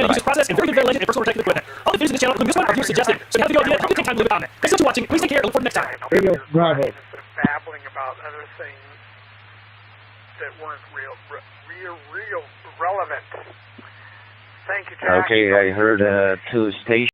and it uses process and very good ventilation and personal protective equipment. All the videos in this channel, including this one, are views suggested. So if you have a video idea, you can take time to leave a comment. Thanks so much for watching. Please take care and look forward to next time. Radio Bravo. Babbling about other things that weren't real relevant. Thank you, Jack. Okay, I heard 2 stations.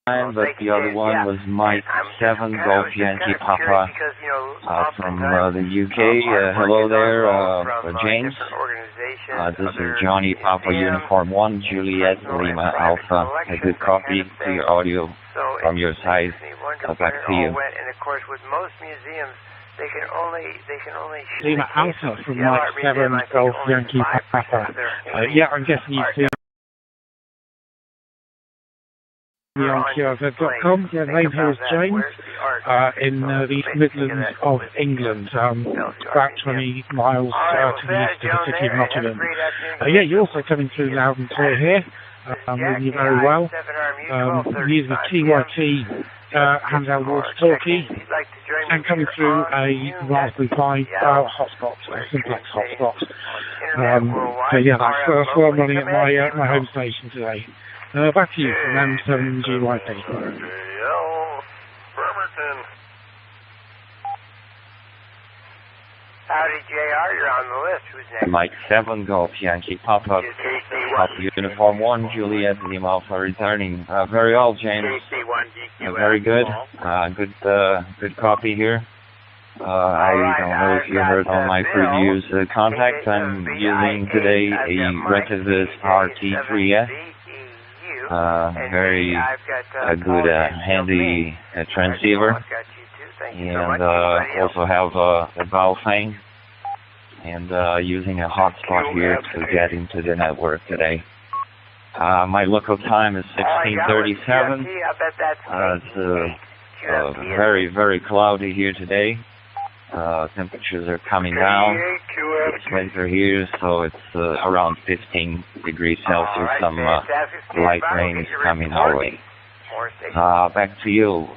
but the other one was Mike 7 Golf Yankee Papa from the UK. Hello there, James. This is Johnny Papa Uniform 1 Juliet Lima Alpha. A good copy to your audio from your side. Back to you. And of course, with most museums, they can only Lima Alpha from Mike 7 Golf Yankee Papa. Yeah, I'm guessing you've seen on QRZ.com. The name here is James, in the East Midlands of England, about 20 miles to the east of the city of Nottingham. Yeah, you're also coming through loud and clear here. Hearing you very well. Using a TYT handheld walkie-talkie and coming through a Raspberry Pi hotspot, a simplex hotspot. So yeah, that's what I'm running at my home station today. Back to you from M7GYP. Howdy, JR, you're on the list. Who's next? Mike 7 Golf Yankee Papa Uniform 1 Juliet Lima Alpha returning. Very well, James. Very good. Good copy here. I don't know if you heard on my previous contacts. I'm using today a Retevis RT3S. Very good handy transceiver, and also have a Baofeng, and using a hotspot here to get into the network today. My local time is 16:37. It's very, very cloudy here today. Temperatures are coming down. It's winter here, so it's around 15 degrees Celsius. Some light rain is coming our way. Back to you,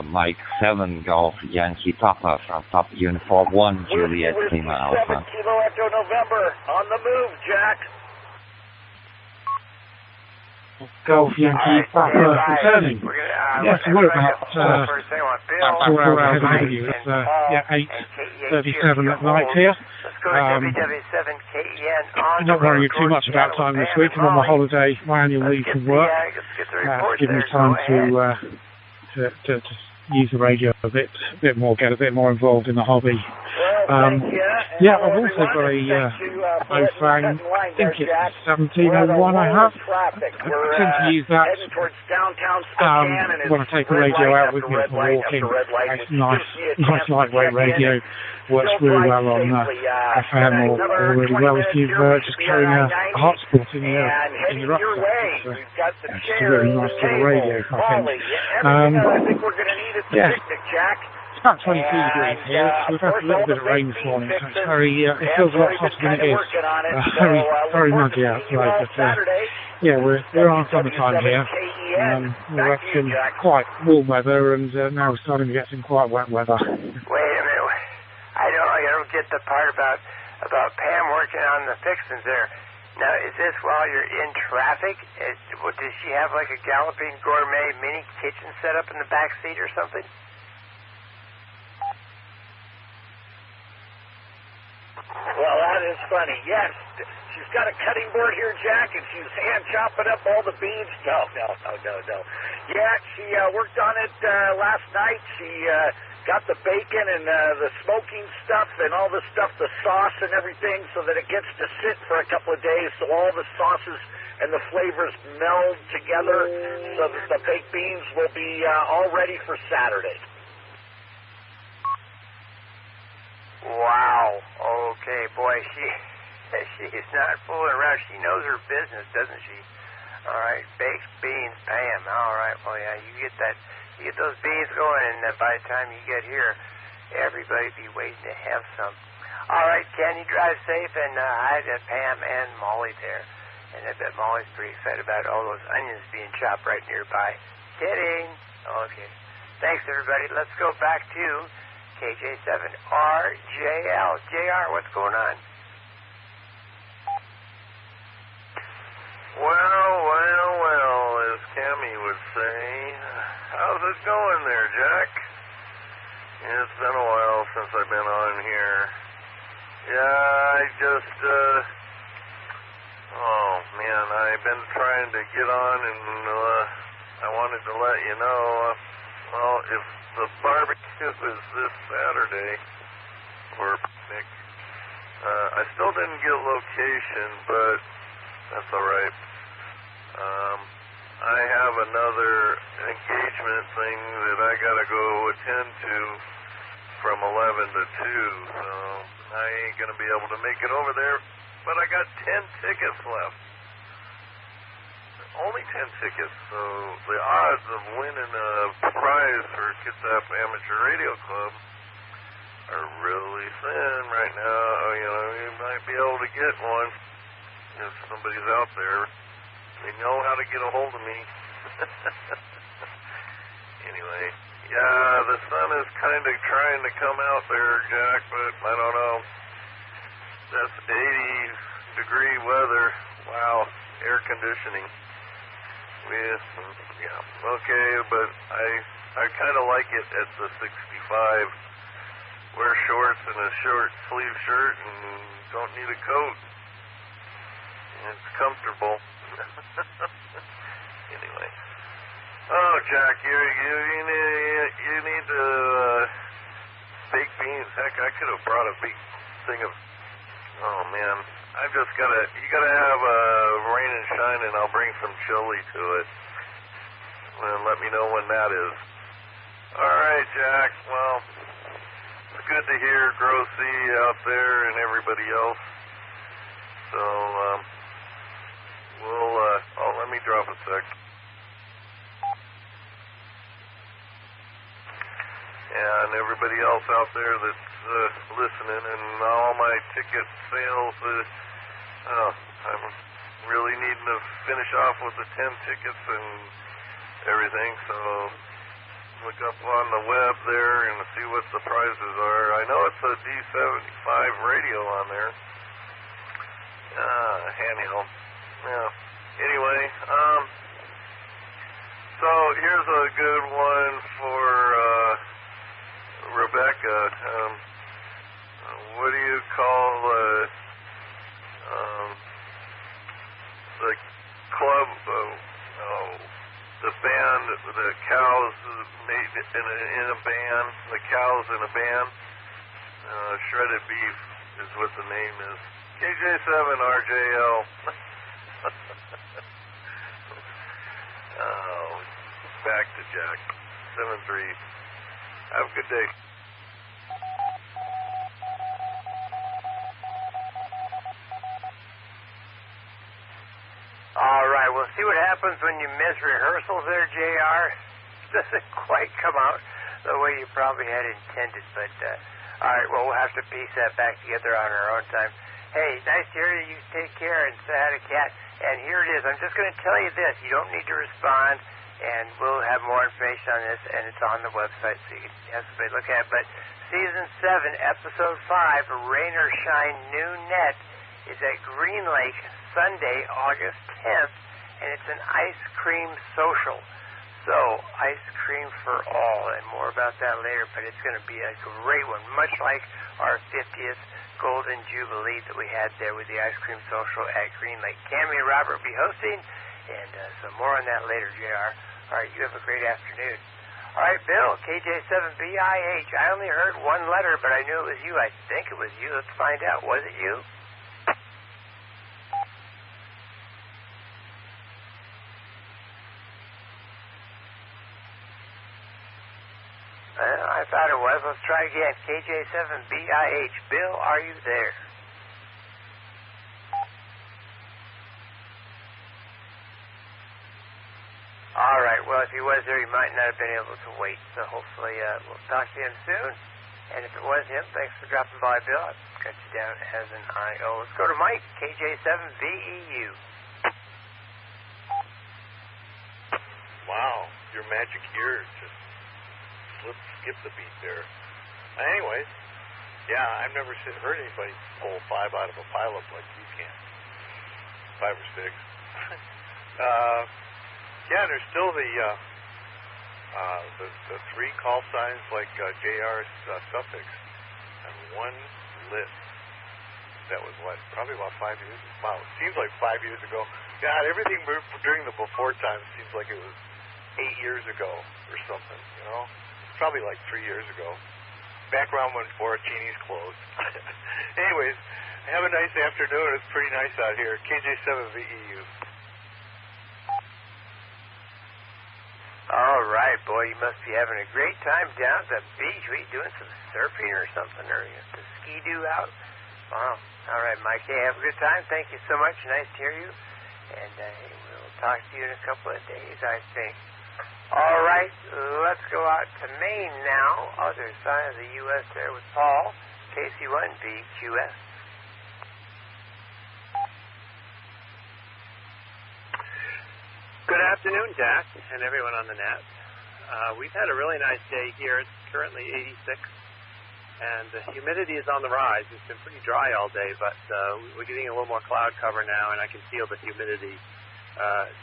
Mike 7 Golf Yankee Papa from Papa Uniform 1 Juliet Lima Alpha. Kilo Echo November, on the move, Jack. Golf Yankee Papa returning. Yes, we're about 4 hours ahead of you. It's 8:37 at night here. Not worrying too much about time this week. I'm on my holiday, my annual leave from work. Giving me time to use the radio a bit more, get a bit more involved in the hobby. Yeah, I've also got a Baofeng, I think it's 1701 I have. I tend to use that when I take a radio out with me for walking. It's nice lightweight radio. Works really well on FM or really well if you've just carrying a hotspot in your rucksack. It's just a really nice little radio, I think. Yeah. It's about 22 degrees here. We've had a little bit of rain this morning, so it's it feels a lot hotter than it is. Very muggy outside, but yeah, we're on summertime here. We're at some quite warm weather, and now we're starting to get some quite wet weather. Wait a minute. I don't get the part about Pam working on the fixings there. Now, is this while you're in traffic? Does she have like a galloping gourmet mini kitchen set up in the back seat or something? Well, that is funny. Yes, she's got a cutting board here, Jack, and she's hand chopping up all the beans. No. Yeah, she worked on it last night. She got the bacon and the smoking stuff and all the stuff, the sauce and everything, so that it gets to sit for a couple of days, so all the sauces and the flavors meld together, so that the baked beans will be all ready for Saturday. Wow. Okay, boy, she's not fooling around. She knows her business, doesn't she? All right, baked beans, Pam. All right, well, yeah, you get those beans going, and by the time you get here, everybody be waiting to have some. All right, Ken, you drive safe, and I got Pam and Molly there, and I bet Molly's pretty excited about all those onions being chopped right nearby. Kidding. Okay. Thanks, everybody. Let's go back to KJ7RJL. JR, what's going on? Well, as Cammy would say. How's it going there, Jack? Yeah, it's been a while since I've been on here. Yeah, oh man, I've been trying to get on and I wanted to let you know, well, if the barbecue is this Saturday, or picnic, I still didn't get location, but that's all right. I have another engagement thing that I got to go attend to from 11 to 2, so I ain't going to be able to make it over there, but I got 10 tickets left. Only 10 tickets, so the odds of winning a prize for Kitsap Amateur Radio Club are really thin right now. You know, you might be able to get one if somebody's out there. They know how to get a hold of me. Anyway, yeah, the sun is kind of trying to come out there, Jack, but I don't know. That's 80-degree weather. Wow, air conditioning. Yeah, okay, but I kind of like it at the 65. Wear shorts and a short sleeve shirt and don't need a coat. It's comfortable. Anyway. Oh, Jack, you need to baked beans. Heck, I could have brought a big thing of. Oh man, you gotta have rain and shine, and I'll bring some chili to it. And let me know when that is. All right, Jack. Well, it's good to hear Grossy out there and everybody else. So, let me drop a sec. And everybody else out there that's listening, and all my ticket sales, I'm really needing to finish off with the 10 tickets and everything, so look up on the web there and see what the prizes are. I know it's a D75 radio on there. Handheld. Yeah. Anyway, so here's a good one for Rebecca. What do you call the club? The band, the cows made in a band. The cows in a band. Shredded Beef is what the name is. KJ7RJL. Oh, back to Jack. 7-3. Have a good day. All right, we'll see what happens when you miss rehearsals there, JR. Doesn't quite come out the way you probably had intended, but all right, well, we'll have to piece that back together on our own time. Hey, nice to hear you. Take care and say hi to Cat. And here it is. I'm just going to tell you this. You don't need to respond, and we'll have more information on this, and it's on the website, so you can have somebody look at it. But Season 7, Episode 5, Rain or Shine New Net, is at Green Lake Sunday, August 10th, and it's an ice cream social. So, ice cream for all, and more about that later, but it's going to be a great one, much like our 50th Golden Jubilee that we had there with the ice cream social at Green Lake. Cammy and Robert will be hosting, and so more on that later, JR. All right, you have a great afternoon. All right, Bill, KJ7BIH. I only heard one letter, but I knew it was you. I think it was you. Let's find out. Was it you? I thought it was. Let's try again. KJ7BIH. Bill, are you there? All right. Well, if he was there, he might not have been able to wait. So hopefully we'll talk to him soon. And if it was him, thanks for dropping by, Bill. I've got you down as an IO. Let's go to Mike, KJ7VEU. Wow, your magic ear just skip the beat there. Anyways, yeah, I've never heard anybody pull 5 out of a pileup like you can. 5 or 6. Yeah, there's still the 3 call signs like JR's suffix, and 1 list. That was what, probably about 5 years. Wow, it seems like 5 years ago. God, everything during the before time seems like it was 8 years ago or something, you know? Probably like 3 years ago. Back around when Borrachini's closed. Anyways, have a nice afternoon. It's pretty nice out here. KJ7VEU. All right, boy, you must be having a great time down at the beach. What are you doing, some surfing or something? Or you the ski-doo out? Wow. All right, Mike, hey, have a good time. Thank you so much. Nice to hear you. And we'll talk to you in a couple of days, I think. All right, let's go out to Maine now. Other side of the U.S. there with Paul, KC1VQS. Good afternoon, Jack, and everyone on the net. We've had a really nice day here. It's currently 86, and the humidity is on the rise. It's been pretty dry all day, but we're getting a little more cloud cover now, and I can feel the humidity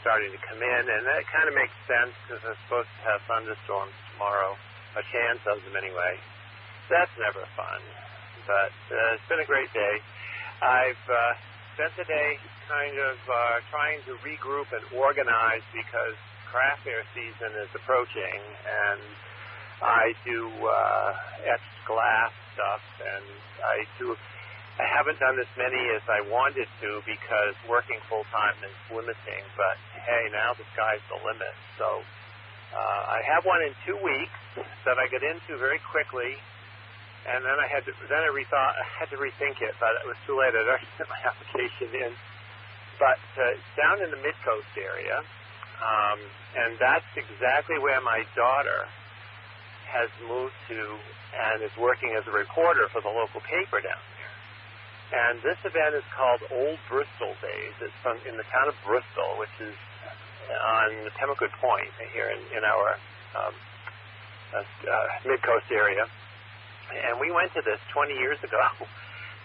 starting to come in, and that kind of makes sense because I'm supposed to have thunderstorms tomorrow, a chance of them anyway. That's never fun, but it's been a great day. I've spent the day kind of trying to regroup and organize because craft fair season is approaching, and I do etched glass stuff, and I haven't done as many as I wanted to because working full-time is limiting, but hey, now the sky's the limit. So I have one in 2 weeks that I get into very quickly, and then I had to rethink it, but it was too late. I'd already sent my application in. But down in the Mid-Coast area, and that's exactly where my daughter has moved to and is working as a reporter for the local paper down there. And this event is called Old Bristol Days. It's in the town of Bristol, which is on Pemagood Point here in our Mid-Coast area. And we went to this 20 years ago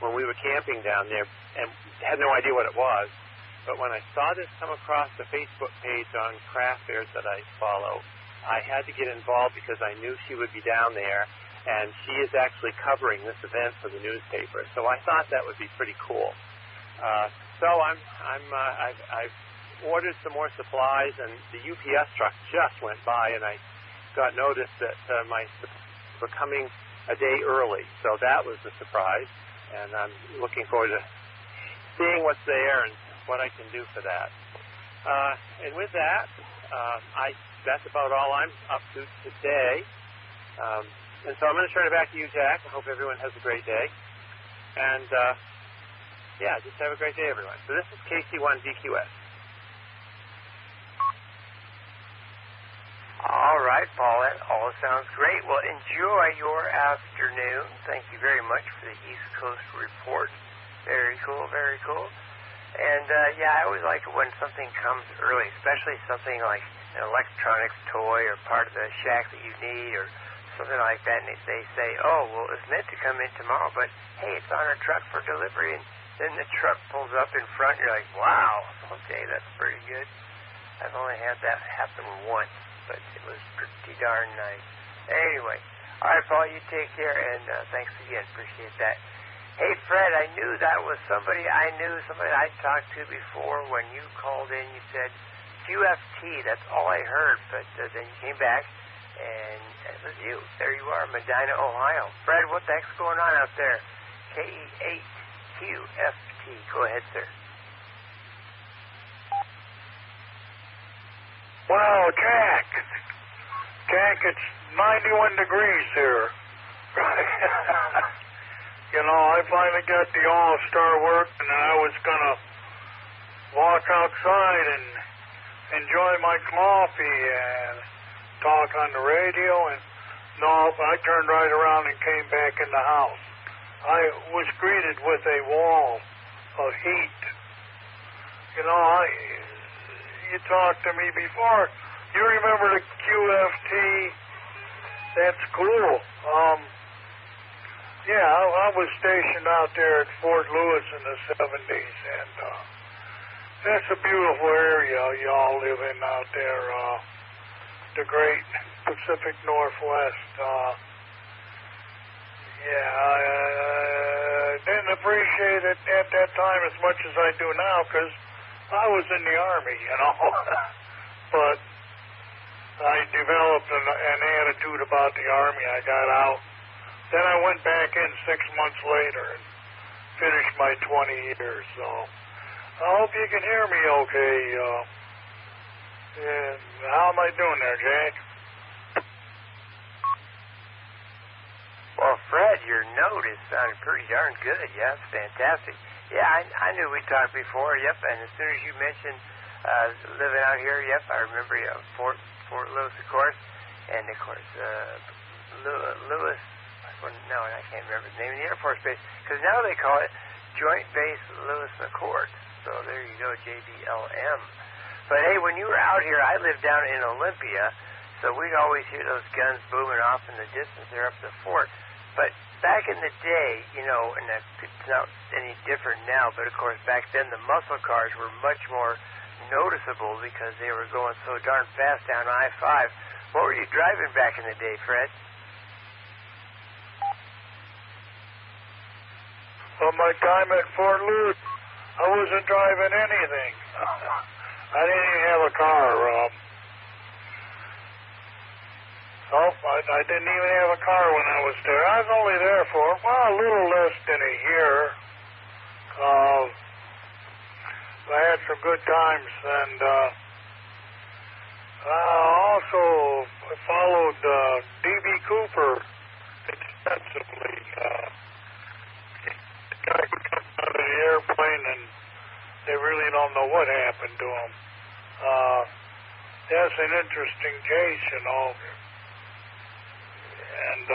when we were camping down there and had no idea what it was. But when I saw this come across the Facebook page on craft fairs that I follow, I had to get involved because I knew she would be down there, and she is actually covering this event for the newspaper. So I thought that would be pretty cool. So I've ordered some more supplies, and the UPS truck just went by, and I got notice that we're coming a day early. So that was a surprise, and I'm looking forward to seeing what's there and what I can do for that. And with that, that's about all I'm up to today. And so I'm going to turn it back to you, Jack. I hope everyone has a great day. And, just have a great day, everyone. So this is KC1VQS. All right, Paul, that all sounds great. Well, enjoy your afternoon. Thank you very much for the East Coast report. Very cool, very cool. And, I always like it when something comes early, especially something like an electronics toy or part of the shack that you need or something like that. And they say, oh, well, it's meant to come in tomorrow, but, hey, it's on a truck for delivery. And then the truck pulls up in front, and you're like, wow, okay, that's pretty good. I've only had that happen once, but it was pretty darn nice. Anyway, all right, Paul, you take care, and thanks again. Appreciate that. Hey, Fred, I knew that was somebody I'd talked to before. When you called in, you said QFT. That's all I heard, but then you came back, and it was you. There you are, Medina, Ohio. Fred, what the heck's going on out there? KE8QFT. Go ahead, sir. Well, Jack, it's 91 degrees here. You know, I finally got the All-Star work, and I was going to walk outside and enjoy my coffee and talk on the radio, and no, I turned right around and came back in the house. I was greeted with a wall of heat. You know, you talked to me before. You remember the QFT? That's cool. I was stationed out there at Fort Lewis in the 70s, and that's a beautiful area y'all live in out there, the great Pacific Northwest. I didn't appreciate it at that time as much as I do now, because I was in the Army, you know. But I developed an attitude about the Army. I got out. Then I went back in 6 months later and finished my 20 years. So I hope you can hear me okay. How am I doing there, Jack? Well, Fred, your note is sounding pretty darn good. Yeah, it's fantastic. Yeah, I knew we talked before. Yep, and as soon as you mentioned living out here, yep, I remember Fort Lewis, of course, and of course Lewis. No, I can't remember the name of the Air Force Base because now they call it Joint Base Lewis McChord. So there you go, JBLM. But hey, when you were out here, I lived down in Olympia, so we'd always hear those guns booming off in the distance there up the fort. But back in the day, you know, and it's not any different now, but of course back then the muscle cars were much more noticeable because they were going so darn fast down I-5. What were you driving back in the day, Fred? Well, my time at Fort Lewis, I wasn't driving anything. I didn't even have a car, Rob. I didn't even have a car when I was there. I was only there for, well, a little less than a year. I had some good times, and I also followed D.B. Cooper extensively. The guy who comes out of the airplane, and they really don't know what happened to him. That's an interesting case, you know. And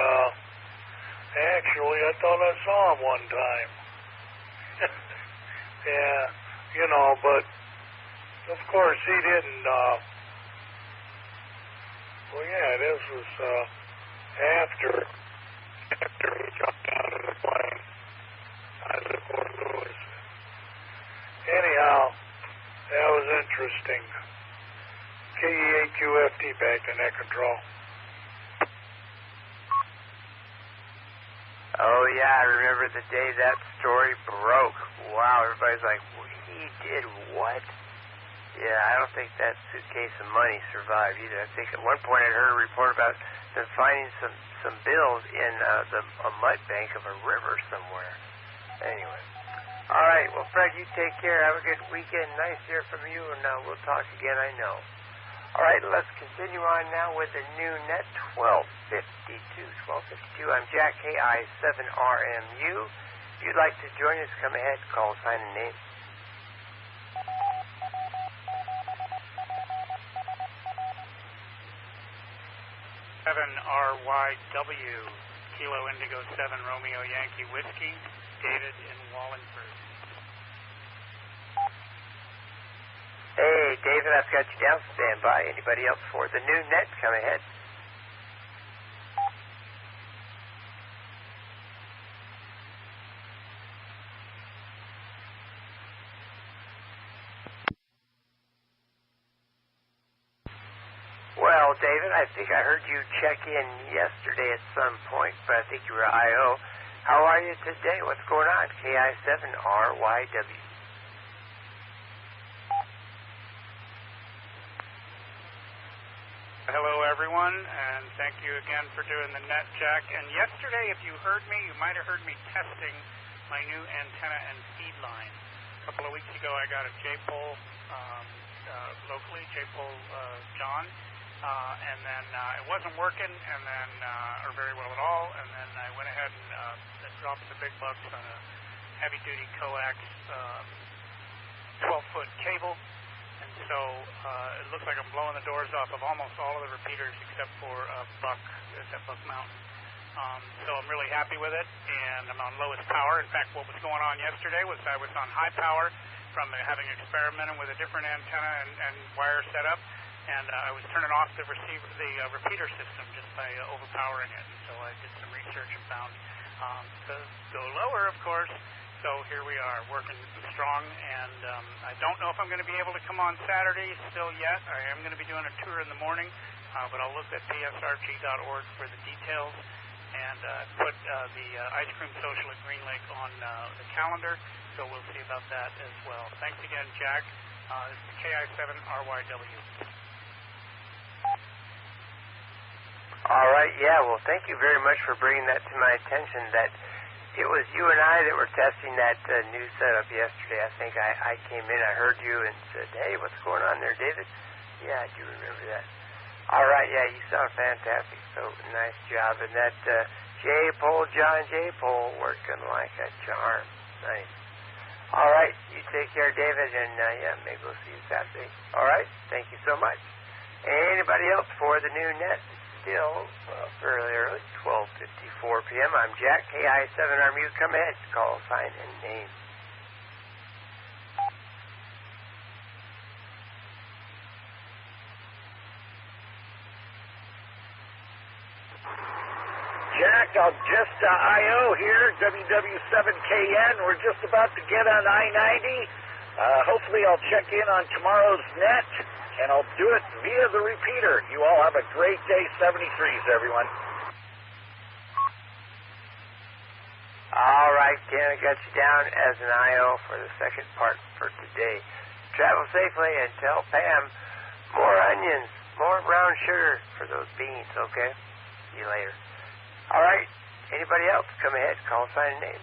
actually, I thought I saw him one time. Yeah, you know, but of course he didn't. Well, yeah, this was after he jumped out of the plane. I was at Fort Lewis. Anyhow, that was interesting. KE8QFT back to net control. Oh, yeah, I remember the day that story broke. Wow, everybody's like, he did what? Yeah, I don't think that suitcase of money survived either. I think at one point I heard a report about them finding some bills in a mud bank of a river somewhere. Anyway. All right, well, Fred, you take care. Have a good weekend. Nice to hear from you, and we'll talk again, I know. All right, let's continue on now with the new net 1252. 1252. I'm Jack, KI7RMU. If you'd like to join us, come ahead, call, sign, and name. RYW, Kilo Indigo 7 Romeo Yankee Whiskey, dated in Wallingford. Hey, David, I've got you down. Stand by. Anybody else for the new net? Come ahead. Well, David, I think I heard you check in yesterday at some point, but I think you were I.O. How are you today? What's going on? KI7RYW. Hello, everyone, and thank you again for doing the net, Jack. And yesterday, if you heard me, you might have heard me testing my new antenna and feed line. A couple of weeks ago, I got a J-pole locally, J-pole John, and then it wasn't working, and then, or very well at all, and then I went ahead and dropped the big bucks on a heavy-duty coax 12-foot cable. And so it looks like I'm blowing the doors off of almost all of the repeaters except for Buck, at Buck Mountain. So I'm really happy with it, and I'm on lowest power. In fact, what was going on yesterday was I was on high power from having experimented with a different antenna and wire setup, and I was turning off the repeater system just by overpowering it. And so I did some research and found to go lower, of course. So here we are, working strong, and I don't know if I'm going to be able to come on Saturday still yet. I am going to be doing a tour in the morning, but I'll look at psrg.org for the details, and put the Ice Cream Social at Green Lake on the calendar, so we'll see about that as well. Thanks again, Jack. This is KI7RYW. right, yeah, well, thank you very much for bringing that to my attention, that it was you and I that were testing that new setup yesterday. I think I came in, I heard you and said, hey, what's going on there, David? Yeah, I do remember that. All right, yeah, you sound fantastic, so nice job. And that John J. Pole, working like a charm. Nice. All right, you take care, David, and yeah, maybe we'll see you Saturday. All right, thank you so much. Anybody else for the new net? Still fairly early, 12:54 p.m. I'm Jack, KI7RMU. Come ahead, call, sign, and name. Jack, I'm just IO here, WW7KN. We're just about to get on I-90. Hopefully I'll check in on tomorrow's net, and I'll do it via the repeater. You all have a great day, 73s, everyone. All right, Ken, I got you down as an IO for the second part for today. Travel safely and tell Pam more onions, more brown sugar for those beans, okay? See you later. All right, anybody else? Come ahead, call, sign, and name.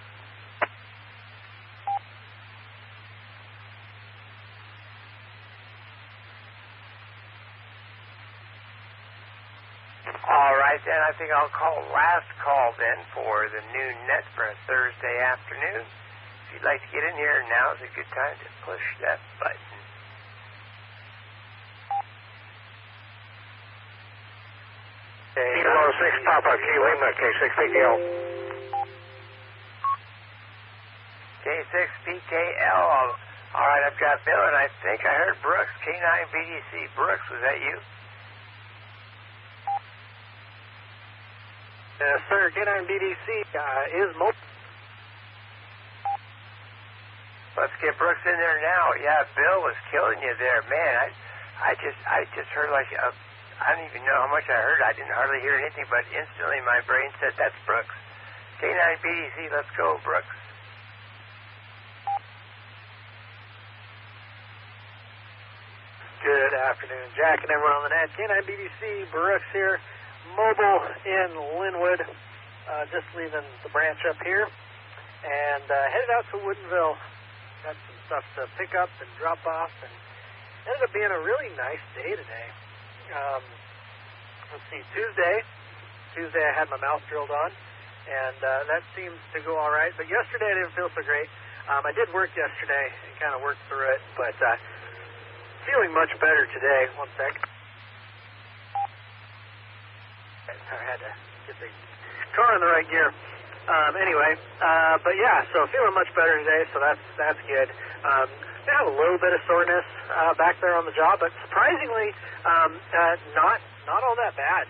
All right, then, I think I'll call last call then for the new net for a Thursday afternoon. If you'd like to get in here, now is a good time to push that button. Kilo 6 Papa, Key Lima, K6PKL. K6PKL. All right, I've got Bill, and I think I heard Brooks, K9BDC. Brooks, was that you? Sir, K9BDC is mobile. Let's get Brooks in there now. Yeah, Bill was killing you there, man. I just heard like I don't even know how much I heard. I didn't hardly hear anything, but instantly my brain said, that's Brooks. K9BDC, let's go, Brooks. Good afternoon, Jack and everyone on the net. K9BDC, Brooks here, mobile in Linwood, just leaving the branch up here, and headed out to Woodinville. Got some stuff to pick up and drop off, and ended up being a really nice day today. Let's see, Tuesday I had my mouth drilled on, and that seems to go all right. But yesterday I didn't feel so great. I did work yesterday and kind of worked through it, but feeling much better today. One sec. I had to get the car in the right gear. Anyway, but yeah, so feeling much better today, so that's good. I have a little bit of soreness back there on the job, but surprisingly, not all that bad.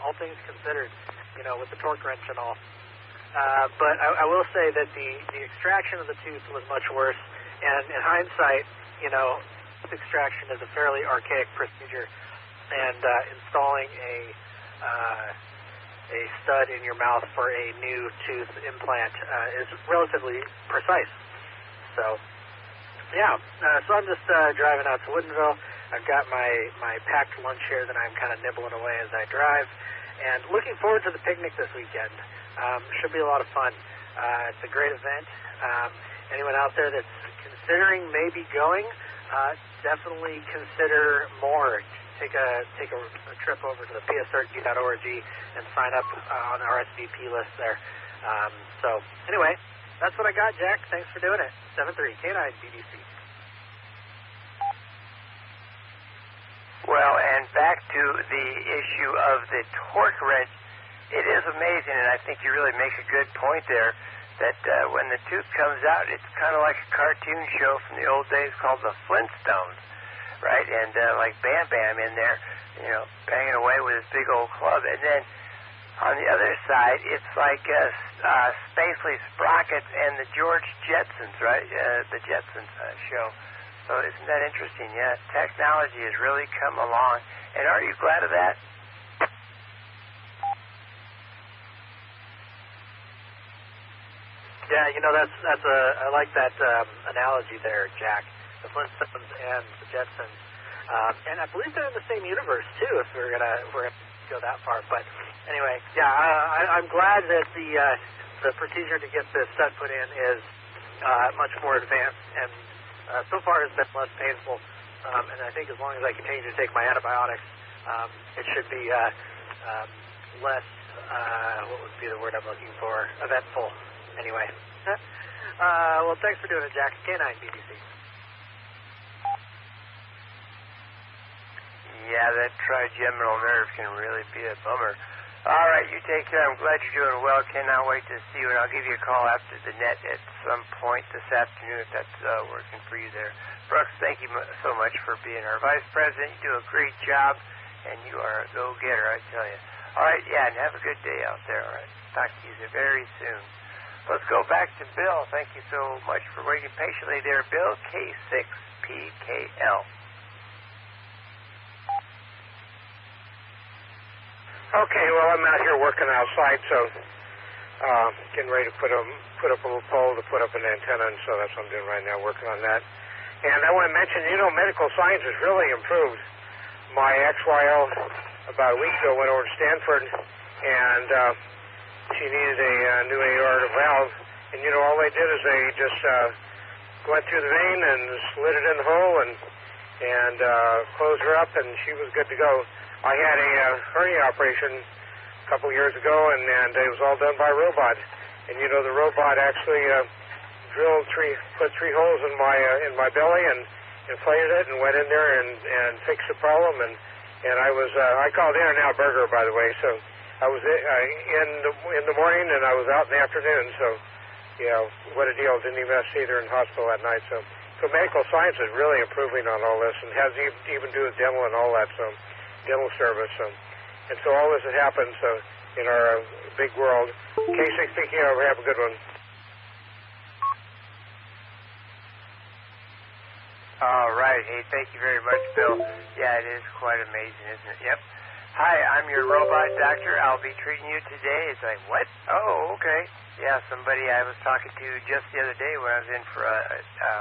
All things considered, with the torque wrench and all. But I will say that the extraction of the tooth was much worse. And in hindsight, tooth extraction is a fairly archaic procedure, and installing a stud in your mouth for a new tooth implant is relatively precise. So. Yeah, so I'm just driving out to Woodinville. I've got my packed lunch here that I'm kind of nibbling away as I drive, and looking forward to the picnic this weekend. Should be a lot of fun. It's a great event. Anyone out there that's considering maybe going, definitely consider more. Take a trip over to the psrq.org and sign up on the RSVP list there. So anyway. That's what I got, Jack. Thanks for doing it. 7-3, K9BDC. Well, and back to the issue of the torque wrench, it is amazing, and I think you really make a good point there, that when the tooth comes out, it's kind of like a cartoon show from the old days called the Flintstones, right? And like Bam Bam in there, banging away with his big old club. And then on the other side, it's like Spacely Sprockets and the George Jetsons, right? The Jetsons show. So isn't that interesting? Yeah, technology has really come along. And are you glad of that? Yeah, I like that analogy there, Jack. The Flintstones and the Jetsons. And I believe they're in the same universe, too, if we're gonna go that far. But anyway, yeah, I'm glad that the procedure to get this stud put in is much more advanced, and so far it's been less painful. And I think as long as I continue to take my antibiotics, it should be less, what would be the word I'm looking for, eventful. Anyway. Well, thanks for doing it, Jack. K9 BBC. Yeah, that trigeminal nerve can really be a bummer. All right, you take care. I'm glad you're doing well. Cannot wait to see you, and I'll give you a call after the net at some point this afternoon if that's working for you there. Brooks, thank you so much for being our vice president. You do a great job, and you are a go-getter, I tell you. All right, yeah, and have a good day out there. All right, talk to you very soon. Let's go back to Bill. Thank you so much for waiting patiently there, Bill. K6PKL. Okay, well, I'm out here working outside, so getting ready to put up a little pole to put up an antenna, and so that's what I'm doing right now, working on that. And I want to mention, medical science has really improved. My ex-YO about a week ago went over to Stanford, and she needed a new aorta valve, and all they did is they just went through the vein and slid it in the hole and closed her up, and she was good to go. I had a hernia operation a couple years ago, and it was all done by a robot. And the robot actually put three holes in my belly and inflated it and went in there and fixed the problem. And I called In and Out Burger, by the way. So I was in the morning and I was out in the afternoon. So what a deal! Didn't even have to see her in the hospital that night. So medical science is really improving on all this, and has even do with dental and all that. So. Dental service, and so all this has happened in our big world. K6 speaking over, have a good one. All right, hey, thank you very much, Bill. Yeah, it is quite amazing, isn't it? Yep. Hi, I'm your robot doctor. I'll be treating you today. It's like, what? Oh, okay. Yeah, somebody I was talking to just the other day when I was in for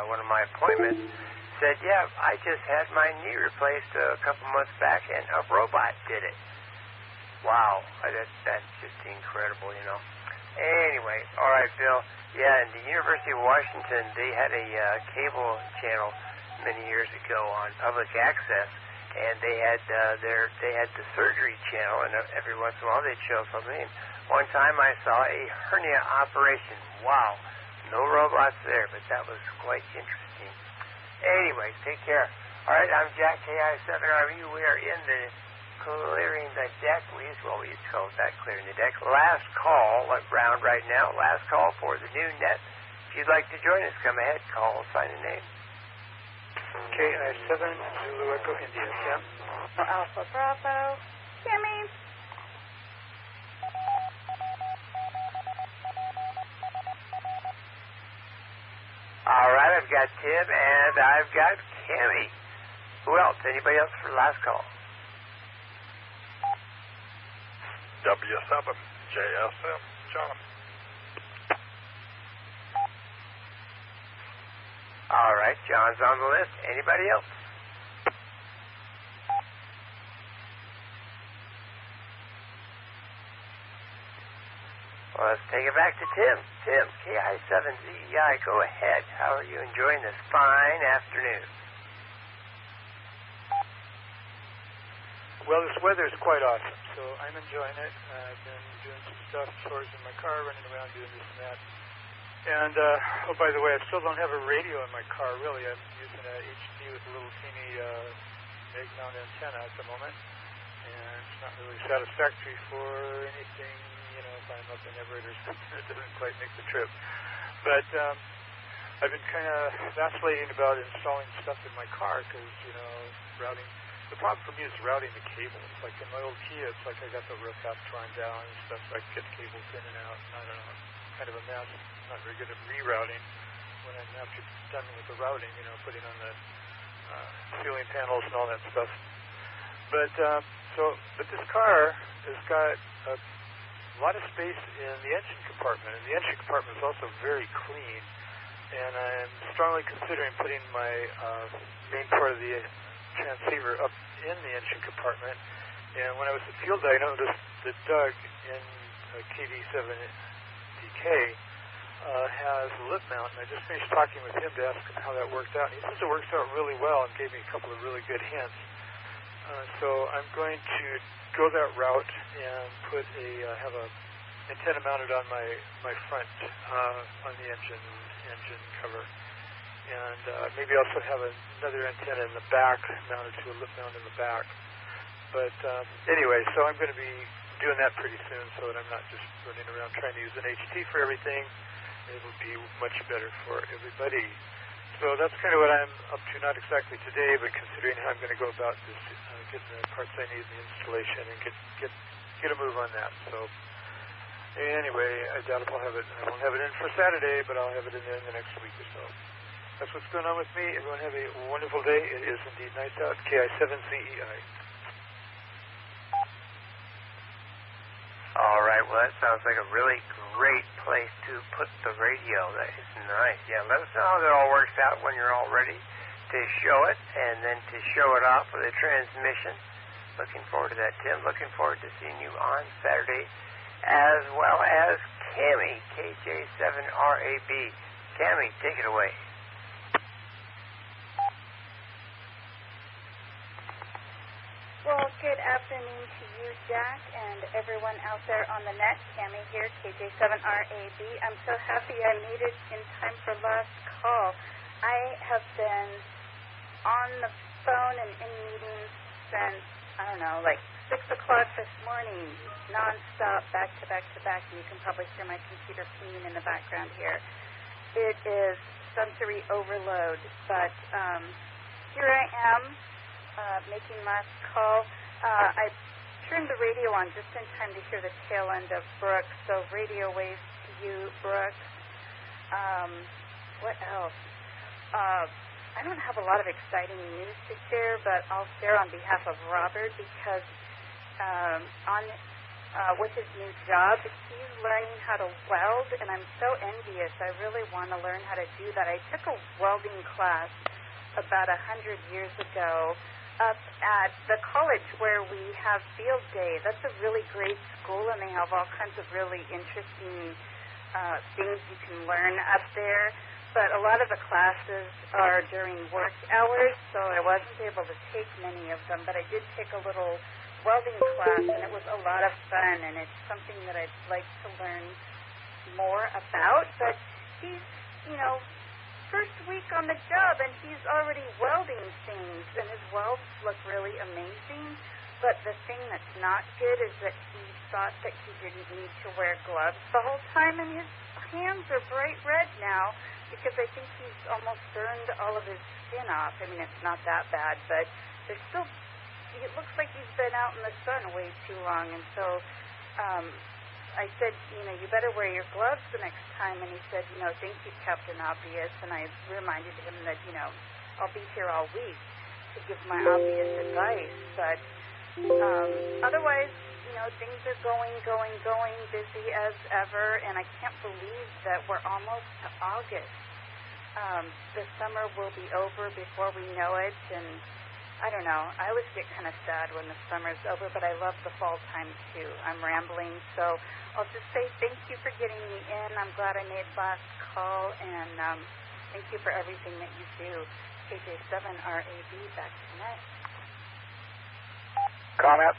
one of my appointments said, yeah, I just had my knee replaced a couple months back, and a robot did it. Wow, that's just incredible, Anyway, all right, Bill. Yeah, in the University of Washington, they had a cable channel many years ago on public access, and they had the surgery channel, and every once in a while they'd show something. One time I saw a hernia operation. Wow, no robots there, but that was quite interesting. Anyway, take care. All right, I'm Jack, KI7RU. We are in the clearing the deck. We used to call that clearing the deck. Last call round right now. Last call for the new net. If you'd like to join us, come ahead. Call, sign a name. KI7, Zulu Echo, India. Kim? Alpha Bravo. Kimmy. All right, I've got Tim and I've got Kimmy. Who else? Anybody else for last call? W7, JSM, John. All right, John's on the list. Anybody else? Well, let's take it back to Tim. Tim, KI7ZEI, go ahead. How are you enjoying this fine afternoon? Well, this weather is quite awesome, so I'm enjoying it. I've been doing some stuff, chores in my car, running around doing this and that. And, oh, by the way, I still don't have a radio in my car, really. I'm using a HD with a little teeny egg-mount antenna at the moment. And it's not really satisfactory for anything, if I'm up in Everett or something, it doesn't quite make the trip. But I've been kind of vacillating about installing stuff in my car because, routing. The problem for me is routing the cable. It's like in my old Kia, it's like I got the roof half torn down and stuff, so I can get the cables in and out. And I don't know, it's kind of a mess. I'm not very good at rerouting when I'm after done with the routing, putting on the ceiling panels and all that stuff. But this car has got a lot of space in the engine compartment, and the engine compartment is also very clean. And I'm strongly considering putting my main part of the transceiver up in the engine compartment And when I was at field, I noticed that Doug in KD7DK has a lip mount, and I just finished talking with him to ask him how that worked out. And he says it works out really well and gave me a couple of really good hints. So I'm going to go that route and put have a antenna mounted on my front on the engine cover, and maybe also have another antenna in the back mounted to a lip mount in the back. But anyway, so I'm going to be doing that pretty soon, so that I'm not just running around trying to use an HT for everything. It will be much better for everybody. So that's kind of what I'm up to, not exactly today, but considering how I'm going to go about this, getting the parts I need in the installation and get a move on that. So anyway, I doubt if I won't have it in for Saturday, but I'll have it in there in the next week or so. That's what's going on with me. Everyone have a wonderful day. It is indeed nice out. KI7ZEI. All right, well, that sounds like a really great place to put the radio. That is nice. Yeah, let us know how that all works out when you're all ready to show it, and then to show it off with a transmission. Looking forward to that, Tim. Looking forward to seeing you on Saturday, as well as Cammy, KJ7RAB. Cammy, take it away. Well, good afternoon to you, Jack, and everyone out there on the net. Cammy here, KJ7RAB. I'm so happy I made it in time for last call. I have been on the phone and in meetings since, I don't know, like 6 o'clock this morning, nonstop, back to back to back, and you can probably hear my computer pinging in the background here. It is sensory overload, but here I am. Making last call. I turned the radio on just in time to hear the tail end of Brooks, so radio waves to you, Brooks. What else? I don't have a lot of exciting news to share, but I'll share on behalf of Robert because with his new job, he's learning how to weld, and I'm so envious. I really want to learn how to do that. I took a welding class about 100 years ago up at the college where we have field day. That's a really great school, and they have all kinds of really interesting things you can learn up there. But a lot of the classes are during work hours, so I wasn't able to take many of them. But I did take a little welding class, and it was a lot of fun, and it's something that I'd like to learn more about. But he's, first week on the job, and he's already welding things, and his welds look really amazing. But the thing that's not good is that he thought that he didn't need to wear gloves the whole time, and his hands are bright red now because I think he's almost burned all of his skin off. I mean, it's not that bad, but there's still, it looks like he's been out in the sun way too long, and so I said, you better wear your gloves the next time. And he said, thank you, Captain Obvious. And I reminded him that, I'll be here all week to give my obvious advice. But otherwise, things are going, busy as ever. And I can't believe that we're almost to August. The summer will be over before we know it. And I don't know. I always get kind of sad when the summer's over, but I love the fall time, too. I'm rambling, so I'll just say thank you for getting me in. I'm glad I made last call, and thank you for everything that you do. KJ7RAB, back to net. Comment?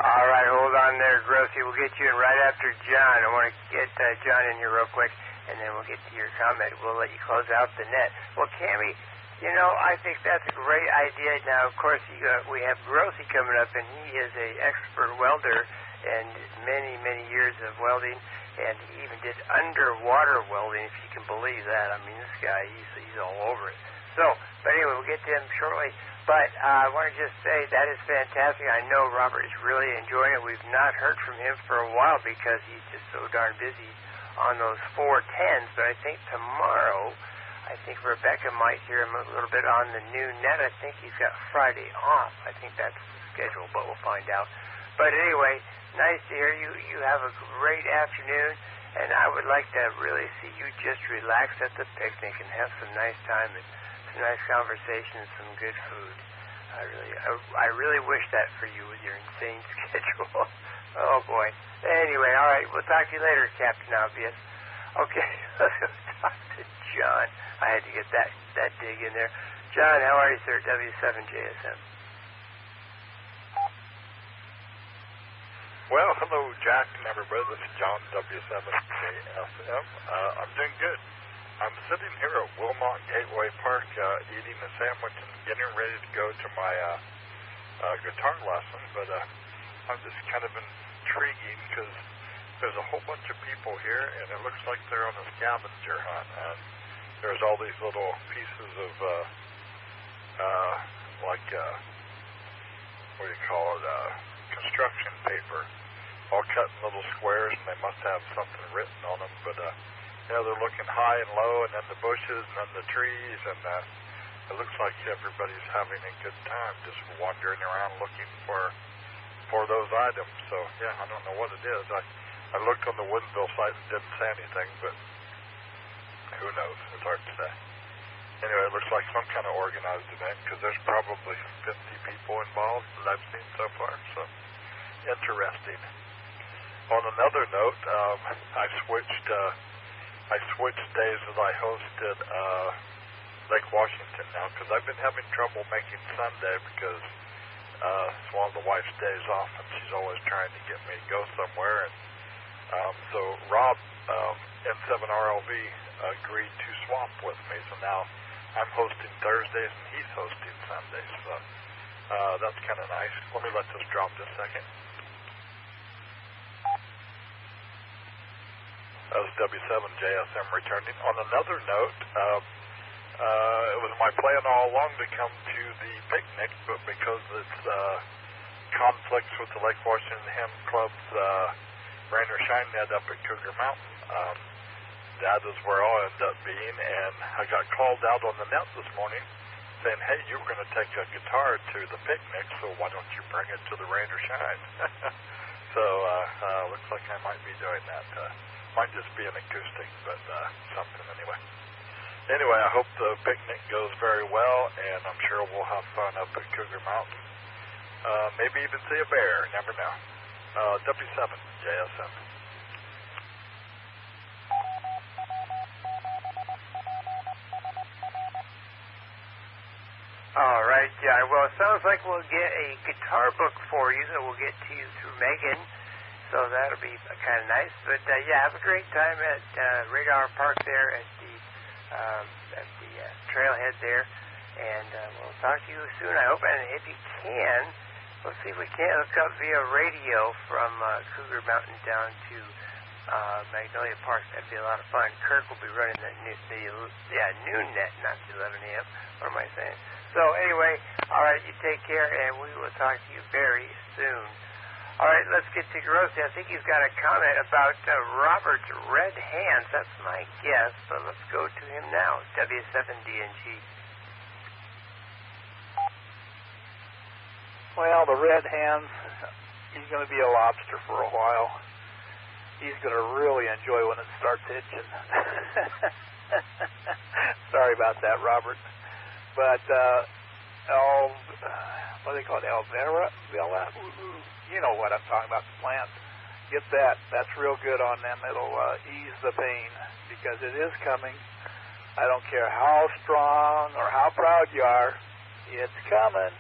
All right, hold on there, Grossy. We'll get you in right after John. I want to get John in here real quick, and then we'll get to your comment. We'll let you close out the net. Well, Cammy, I think that's a great idea. Now, of course, we have Grossy coming up, and he is an expert welder and many, many years of welding, and he even did underwater welding, if you can believe that. I mean, this guy, he's all over it. So, but anyway, we'll get to him shortly. But I want to just say that is fantastic. I know Robert is really enjoying it. We've not heard from him for a while because he's just so darn busy on those 410s. But I think tomorrow, Rebecca might hear him a little bit on the new net. I think he's got Friday off. I think that's the schedule, but we'll find out. But anyway, nice to hear you. You have a great afternoon, and I would like to really see you just relax at the picnic and have some nice time and some nice conversation and some good food. I really wish that for you with your insane schedule. Oh boy. Anyway, all right. We'll talk to you later, Captain Obvious. Okay, let's go talk to John. I had to get that dig in there. John, how are you, sir? W7JSM. Well, hello, Jack and everybody. This is John, W7JSM. I'm doing good. I'm sitting here at Wilmot Gateway Park eating a sandwich and getting ready to go to my guitar lesson, but I'm just kind of intriguing because there's a whole bunch of people here, and it looks like they're on a scavenger hunt, and there's all these little pieces of, what do you call it, construction paper, all cut in little squares, and they must have something written on them, but, they're looking high and low, and then the bushes, and then the trees, and it looks like everybody's having a good time just wandering around looking for those items. So, yeah, I don't know what it is. I looked on the Woodinville site and didn't say anything, but who knows? It's hard to say. Anyway, it looks like some kind of organized event because there's probably 50 people involved that I've seen so far, so interesting. On another note, I switched days that I hosted Lake Washington now because I've been having trouble making Sunday because it's one of the wife's days off and she's always trying to get me to go somewhere. And so Rob, N7RLV, agreed to swap with me. So now I'm hosting Thursdays and he's hosting Sundays. So that's kind of nice. Let me let this drop just a second. That was W7JSM returning. On another note, it was my plan all along to come to the picnic, but because it's conflicts with the Lake Washington Hem Club's rain or shine net up at Cougar Mountain, that is where I'll end up being. And I got called out on the net this morning saying, hey, you were going to take a guitar to the picnic, so why don't you bring it to the rain or shine? So looks like I might be doing that. Might just be an acoustic, but something anyway. Anyway, I hope the picnic goes very well, and I'm sure we'll have fun up at Cougar Mountain. Maybe even see a bear, never know. W7JSM. All right, yeah. Well, it sounds like we'll get a guitar book for you that we'll get to you through Megan. So that'll be kind of nice. But, yeah, have a great time at Radar Park there at the trailhead there. And we'll talk to you soon, I hope. And if you can, we'll see if we can't hook up via radio from Cougar Mountain down to Magnolia Park. That'd be a lot of fun. Kirk will be running the noon net, not the 11 a.m. What am I saying? So, anyway, all right, you take care, and we will talk to you very soon. All right, let's get to Grossi. I think he's got a comment about Robert's red hands. That's my guess, but let's go to him now. W7DNG. Well, the red hands, he's going to be a lobster for a while. He's going to really enjoy when it starts itching. Sorry about that, Robert. But, what do they call it? Alvera? You know what I'm talking about, the plant. Get that. That's real good on them. It'll ease the pain because it is coming. I don't care how strong or how proud you are. It's coming.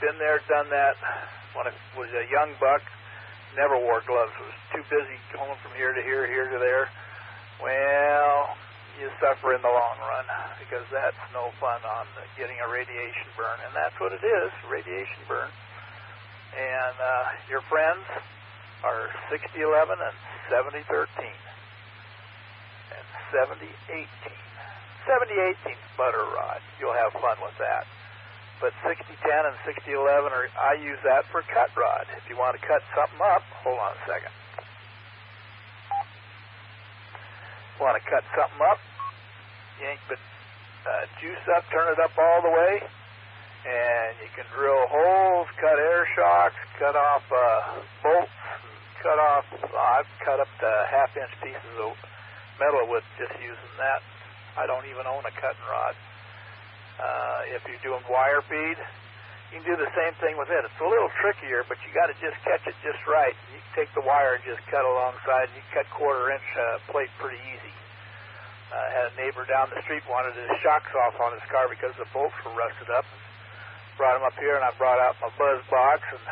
Been there, done that. When I was a young buck, never wore gloves. Was too busy going from here to here, here to there. Well, you suffer in the long run because that's no fun on getting a radiation burn. And that's what it is, radiation burn. And your friends are 6011 and 7013 and 7018. 7018 butter rod. You'll have fun with that. But 6010 and 6011 I use that for cut rod. If you want to cut something up, hold on a second. Want to cut something up? Yank the juice up, turn it up all the way. And you can drill holes, cut air shocks, cut off bolts, cut off, I've cut up to half-inch pieces of metal with just using that. I don't even own a cutting rod. If you're doing wire feed, you can do the same thing with it. It's a little trickier, but you got to just catch it just right. You can take the wire and just cut alongside, and you cut 1/4-inch plate pretty easy. I had a neighbor down the street wanted his shocks off on his car because the bolts were rusted up. Brought him up here, and I brought out my buzz box and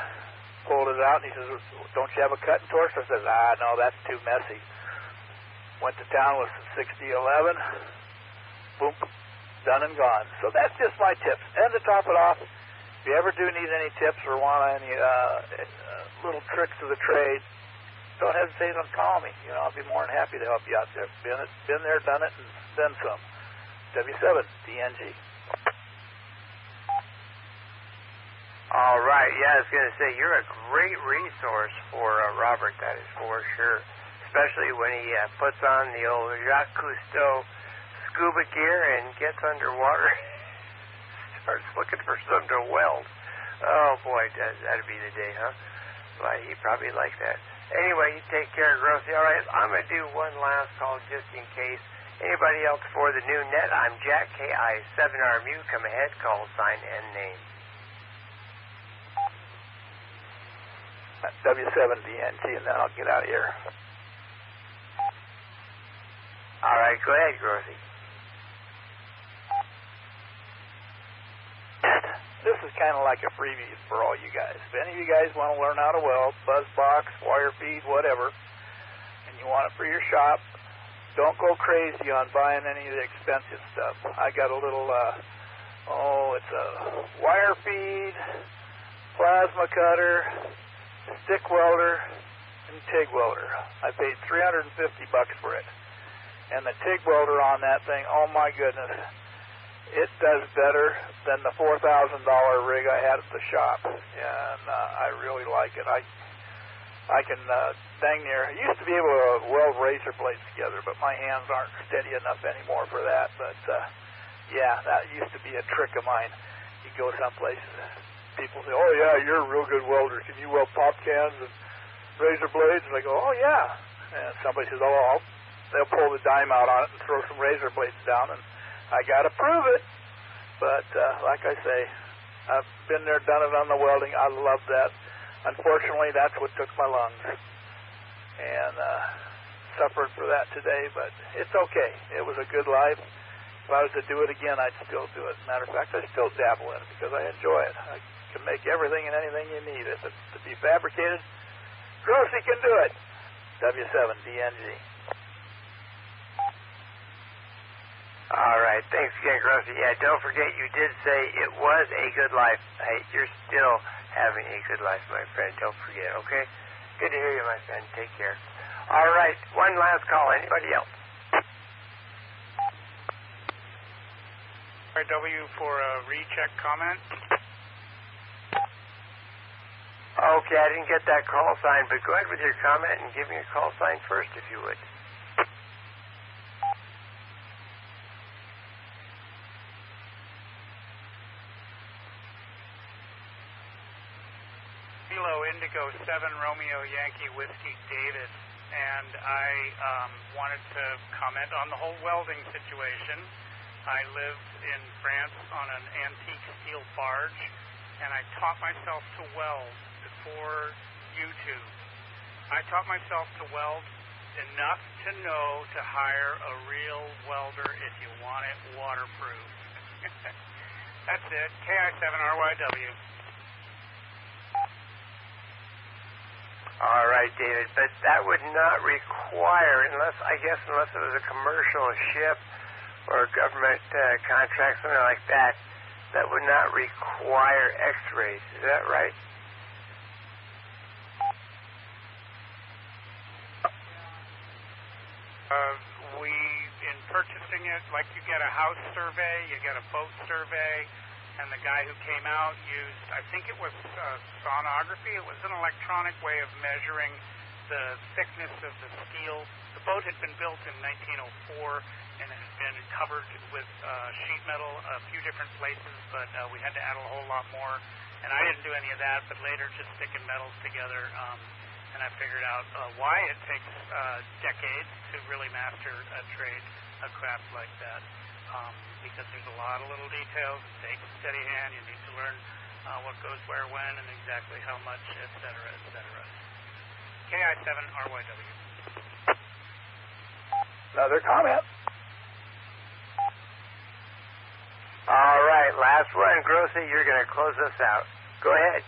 pulled it out, and he says, "Don't you have a cut and torch?" I said, no, that's too messy. Went to town with some 6011. Boom, done and gone. So that's just my tips. And to top it off, if you ever do need any tips or want any little tricks of the trade, don't hesitate to call me. You know, I'll be more than happy to help you out there. Been there, done it, and then some. W7 DNG. All right. Yeah, I was going to say, you're a great resource for Robert, that is for sure. Especially when he puts on the old Jacques Cousteau scuba gear and gets underwater, starts looking for something to weld. Oh, boy, that'd be the day, huh? Well, he'd probably like that. Anyway, you take care, Grossy. All right, I'm going to do one last call just in case. Anybody else for the new net? I'm Jack, KI7RMU. Come ahead, call sign and name. W7DNT, and then I'll get out of here. All right, go ahead, Grossy. This is kind of like a freebie for all you guys. If any of you guys want to learn how to weld, buzz box, wire feed, whatever, and you want it for your shop, don't go crazy on buying any of the expensive stuff. I got a little, it's a wire feed, plasma cutter, stick welder, and TIG welder. I paid $350 for it. And the TIG welder on that thing, oh my goodness, it does better than the $4,000 rig I had at the shop. And I really like it. I can dang near, I used to be able to weld razor blades together, but my hands aren't steady enough anymore for that. But yeah, that used to be a trick of mine. You go someplace, people say, "Oh yeah, you're a real good welder. Can you weld pop cans and razor blades?" And I go, "Oh yeah." And somebody says, "Oh, they'll pull the dime out on it and throw some razor blades down," and I got to prove it. But like I say, I've been there, done it on the welding. I love that. Unfortunately, that's what took my lungs, and suffered for that today. But it's okay. It was a good life. If I was to do it again, I'd still do it. Matter of fact, I still dabble in it because I enjoy it. I can make everything and anything you need. If it's to be fabricated, Grossy can do it. W7DNG. All right, thanks again, Grossy. Yeah, don't forget you did say it was a good life. Hey, you're still having a good life, my friend. Don't forget, okay? Good to hear you, my friend. Take care. All right, one last call. Anybody else? W for a recheck comment. Okay, I didn't get that call sign, but go ahead with your comment and give me a call sign first, if you would. Kilo Indigo 7 Romeo Yankee Whiskey David, and I wanted to comment on the whole welding situation. I lived in France on an antique steel barge, and I taught myself to weld before YouTube. I taught myself to weld enough to know to hire a real welder if you want it waterproof. That's it. KI7RYW. All right, David, but that would not require, unless it was a commercial ship or a government contract, something like that, that would not require x-rays. Is that right? In purchasing it, like you get a house survey, you get a boat survey, and the guy who came out used, I think it was sonography. It was an electronic way of measuring the thickness of the steel. The boat had been built in 1904, and it had been covered with sheet metal a few different places, but we had to add a whole lot more. And I didn't do any of that, but later just sticking metals together, and I figured out why it takes decades to really master a trade, a craft like that. Because there's a lot of little details. It takes a steady hand. You need to learn what goes where, when, and exactly how much, etc., etc. KI7RYW. Another comment? All right, last one. Grossi, you're going to close us out. Go ahead.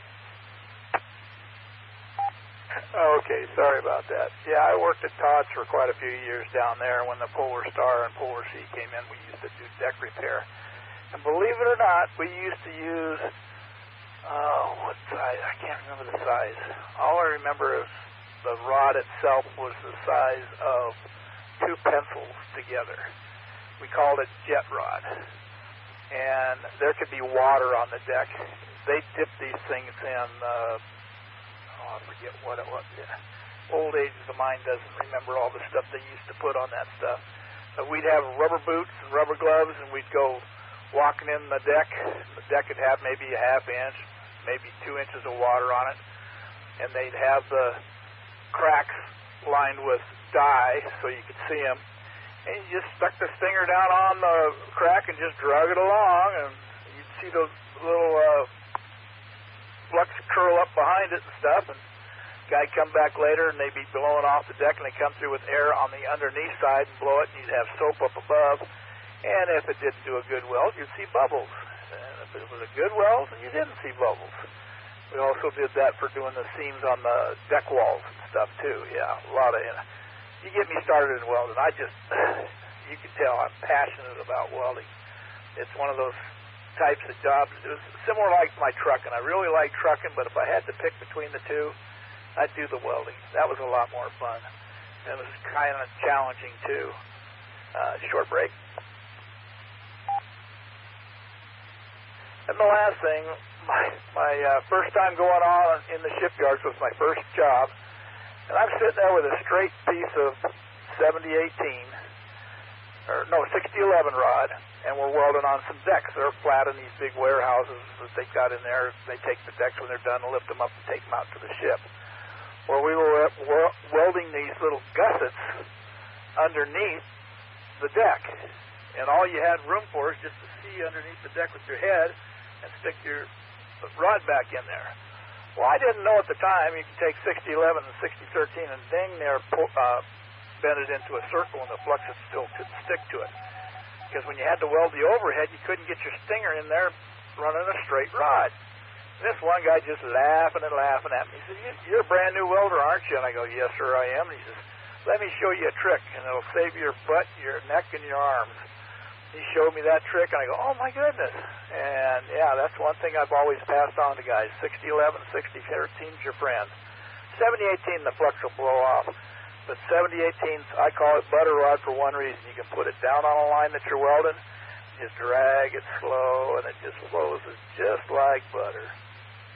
Okay, sorry about that. Yeah, I worked at Todd's for quite a few years down there. When the Polar Star and Polar Sea came in, we used to do deck repair. And believe it or not, we used to use, what size? I can't remember the size. All I remember is the rod itself was the size of 2 pencils together. We called it jet rod. And there could be water on the deck. They dipped these things in, I forget what it was. Yeah. Old age of mine doesn't remember all the stuff they used to put on that stuff. But we'd have rubber boots and rubber gloves, and we'd go walking in the deck. The deck would have maybe a half inch, maybe 2 inches of water on it. And they'd have the cracks lined with dye so you could see them. And you just stuck the stinger down on the crack and just drug it along, and you'd see those little flux curl up behind it and stuff, and guy come back later and they'd be blowing off the deck, and they come through with air on the underneath side and blow it, and you'd have soap up above, and if it didn't do a good weld, you'd see bubbles, and if it was a good weld, you didn't see bubbles. We also did that for doing the seams on the deck walls and stuff too. Yeah, a lot of you get me started in welding. You can tell I'm passionate about welding. It's one of those types of jobs. It was similar like my trucking. I really like trucking, but if I had to pick between the two, I'd do the welding. That was a lot more fun. And it was kind of challenging too. Short break. And the last thing, my first time going on in the shipyards was my first job. And I'm sitting there with a straight piece of 6011 rod, and we're welding on some decks. They're flat in these big warehouses that they got in there. They take the decks when they're done and lift them up and take them out to the ship. Well, we were welding these little gussets underneath the deck, and all you had room for is just to see underneath the deck with your head and stick your rod back in there. Well, I didn't know at the time you could take 6011 and 6013 and dang near bend it into a circle, and the flux would still stick to it. Because when you had to weld the overhead, you couldn't get your stinger in there running a straight rod. And this one guy just laughing at me. He said, "You're a brand new welder, aren't you?" And I go, "Yes, sir, I am." And he says, "Let me show you a trick, and it'll save your butt, your neck, and your arms." He showed me that trick, and I go, "Oh, my goodness." And, yeah, that's one thing I've always passed on to guys. 6011, 6013's your friend. 7018, the flux will blow off. But 7018, I call it butter rod for one reason. You can put it down on a line that you're welding, just drag it slow, and it just flows just like butter.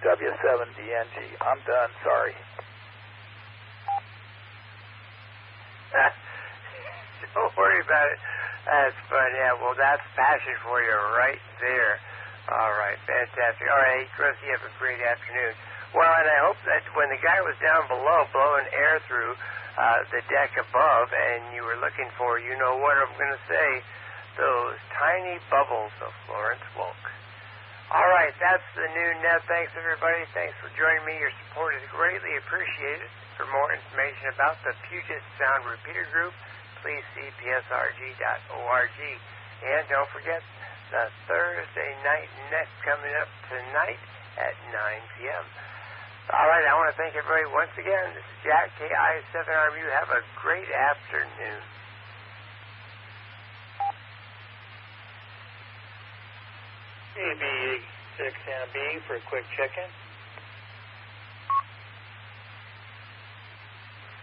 W7DNG. I'm done. Sorry. Don't worry about it. That's fun. Yeah, well, that's passion for you right there. All right, fantastic. All right, Chris, you have a great afternoon. Well, and I hope that when the guy was down below blowing air through the deck above and you were looking for, you know what I'm going to say, those tiny bubbles of Florence Wolk. All right, that's the new net. Thanks, everybody. Thanks for joining me. Your support is greatly appreciated. For more information about the Puget Sound Repeater Group, please see psrg.org. And don't forget the Thursday night net coming up tonight at 9 p.m. All right, I want to thank everybody once again. This is Jack, KI7RMU. Have a great afternoon. AB6MB for a quick check-in.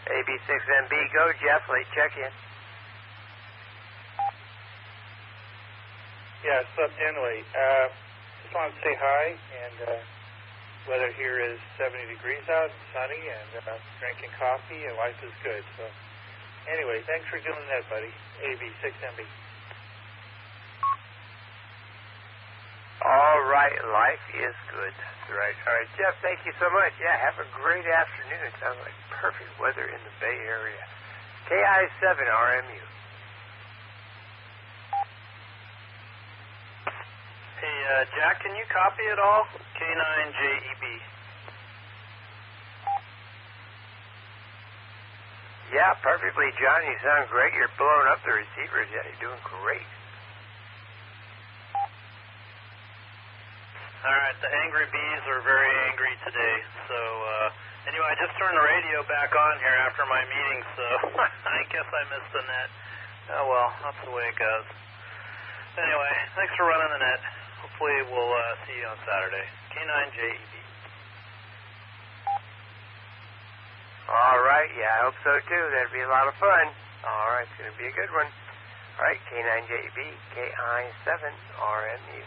AB6MB, go Jeff, late check-in. Yeah, I slept in late. Just wanted to say hi, and weather here is 70 degrees out, and sunny, and drinking coffee, and life is good. So, anyway, thanks for doing that, buddy. AB6MB. All right, life is good. That's right. All right, Jeff, thank you so much. Yeah, have a great afternoon. It sounds like perfect weather in the Bay Area. KI7RMU. Hey, Jack, can you copy it all? K9JEB. Yeah, perfectly, John. You sound great. You're blowing up the receivers. Yeah, you're doing great. All right, the angry bees are very angry today. So, anyway, I just turned the radio back on here after my meeting, so I guess I missed the net. Oh, well, that's the way it goes. Anyway, thanks for running the net. Hopefully we'll see you on Saturday. K9JEB. All right, yeah, I hope so, too. That'd be a lot of fun. All right, it's going to be a good one. All right, K9JEB, KI7RMU.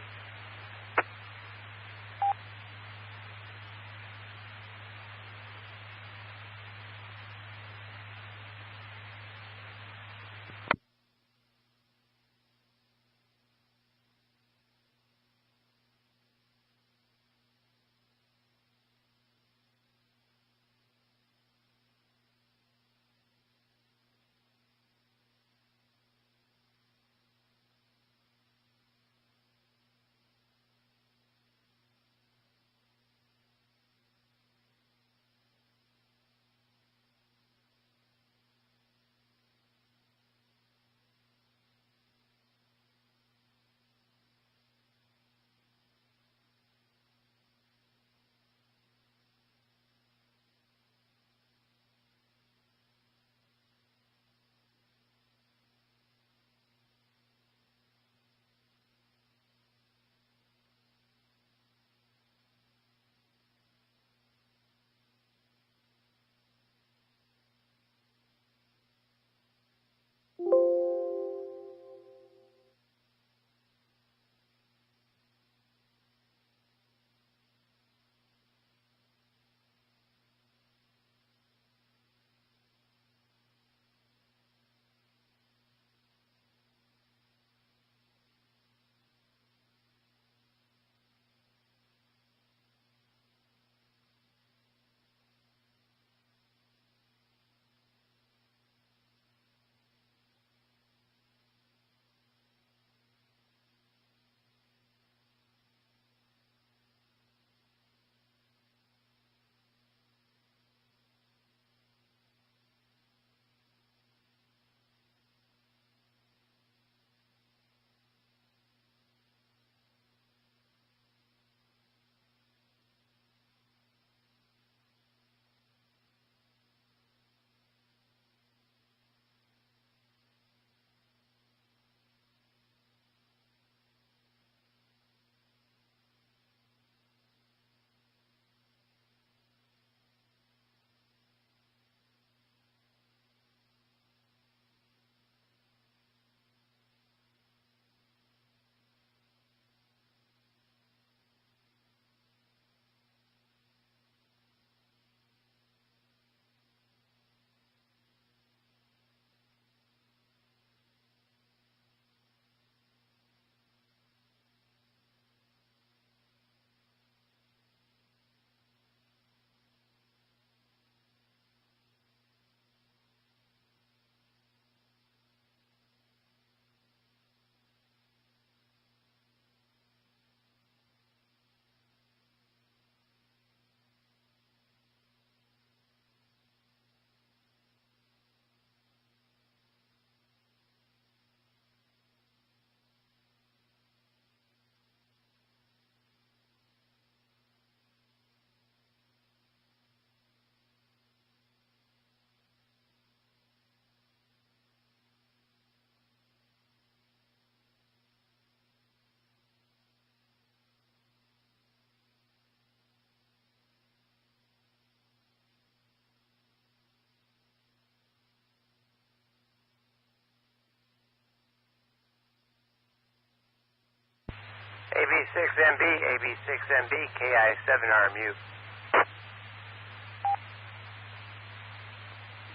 AB6MB, AB6MB, KI7RMU.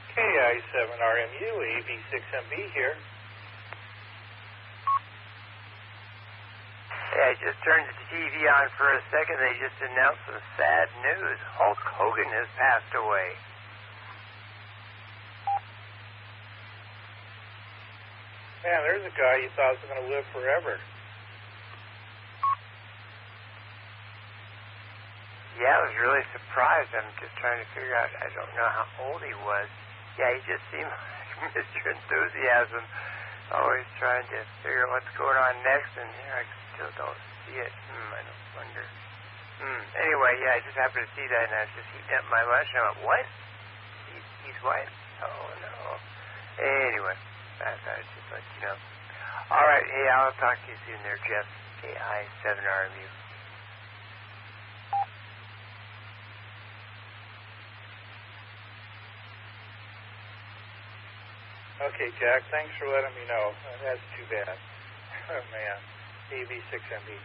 KI7RMU, AB6MB here. Hey, I just turned the TV on for a second. They just announced some sad news. Hulk Hogan has passed away. Man, there's a guy you thought was going to live forever. Yeah, I was really surprised. I'm just trying to figure out, I don't know how old he was. Yeah, he just seemed like Mr. Enthusiasm, always trying to figure out what's going on next, and here I still don't see it. I don't wonder. Anyway, yeah, I just happened to see that, and I was just heating up my lunch, and I went, what? He's what? Oh, no. Anyway, I thought I'd just let you know. All right, hey, I'll talk to you soon there, Jeff. KI7RMU. Okay, Jack, thanks for letting me know. That's too bad. Oh, man. AV6MB.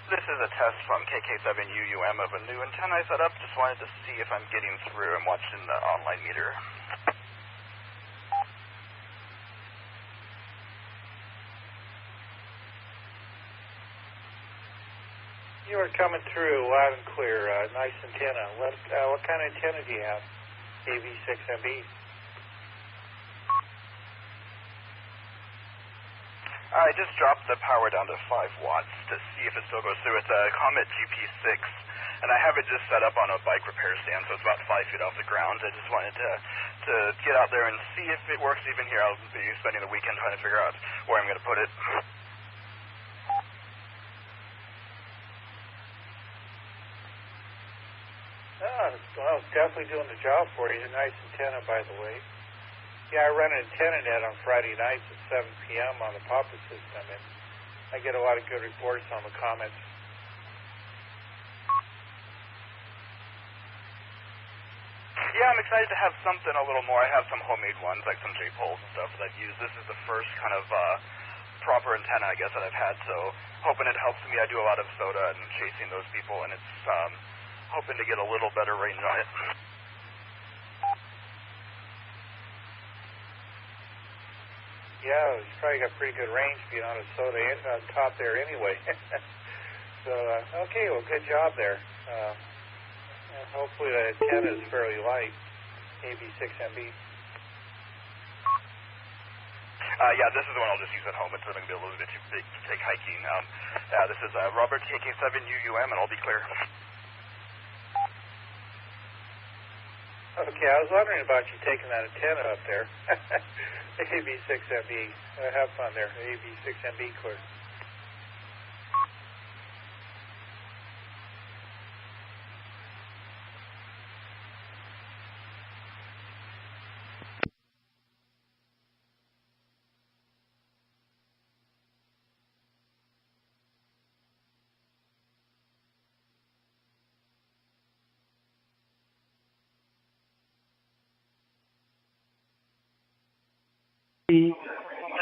This is a test from KK7UUM of a new antenna I set up. Just wanted to see if I'm getting through. I'm watching the online meter. You are coming through loud and clear. Nice antenna. What kind of antenna do you have? AV6MB? I just dropped the power down to 5 watts to see if it still goes through. It's a Comet GP6, and I have it just set up on a bike repair stand, so it's about 5 feet off the ground. I just wanted to get out there and see if it works even here. I'll be spending the weekend trying to figure out where I'm going to put it. Well, it's definitely doing the job for you. It's a nice antenna, by the way. Yeah, I run an antenna net on Friday nights at 7 p.m. on the Papa system, and I get a lot of good reports on the comments. Yeah, I'm excited to have something a little more. I have some homemade ones, like some J-poles and stuff that I've used. This is the first kind of proper antenna, I guess, that I've had, so hoping it helps me. I do a lot of soda and chasing those people, and it's hoping to get a little better range on it. Yeah, he's probably got pretty good range being on a soda and on top there anyway. So, okay, well, good job there. And hopefully the antenna is fairly light, AV6MB. Yeah, this is the one I'll just use at home. It's going to be a little bit too big to take hiking. This is Robert KK7UUM, and I'll be clear. Okay, I was wondering about you taking that antenna up there. AV6MB. Have fun there. AV6MB clear.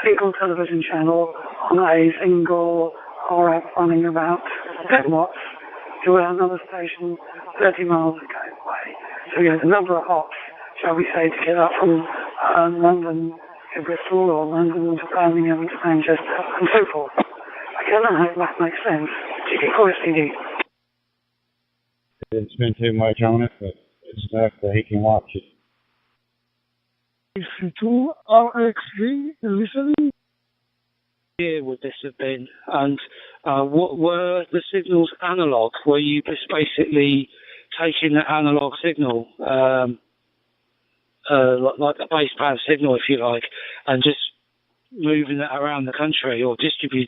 single television channel on a single RF running about 10 watts to another station 30 miles away. So you have a number of hops, shall we say, to get up from London to Bristol or London to Birmingham to Manchester and so forth. I don't know if that makes sense. Of course, CD. Didn't spend too much on it, but it's enough that he can watch it. To RXV listening? Yeah, would this have been? And what were the signals analog? Were you just basically taking the analog signal, like the baseband signal, if you like, and just moving it around the country or distributing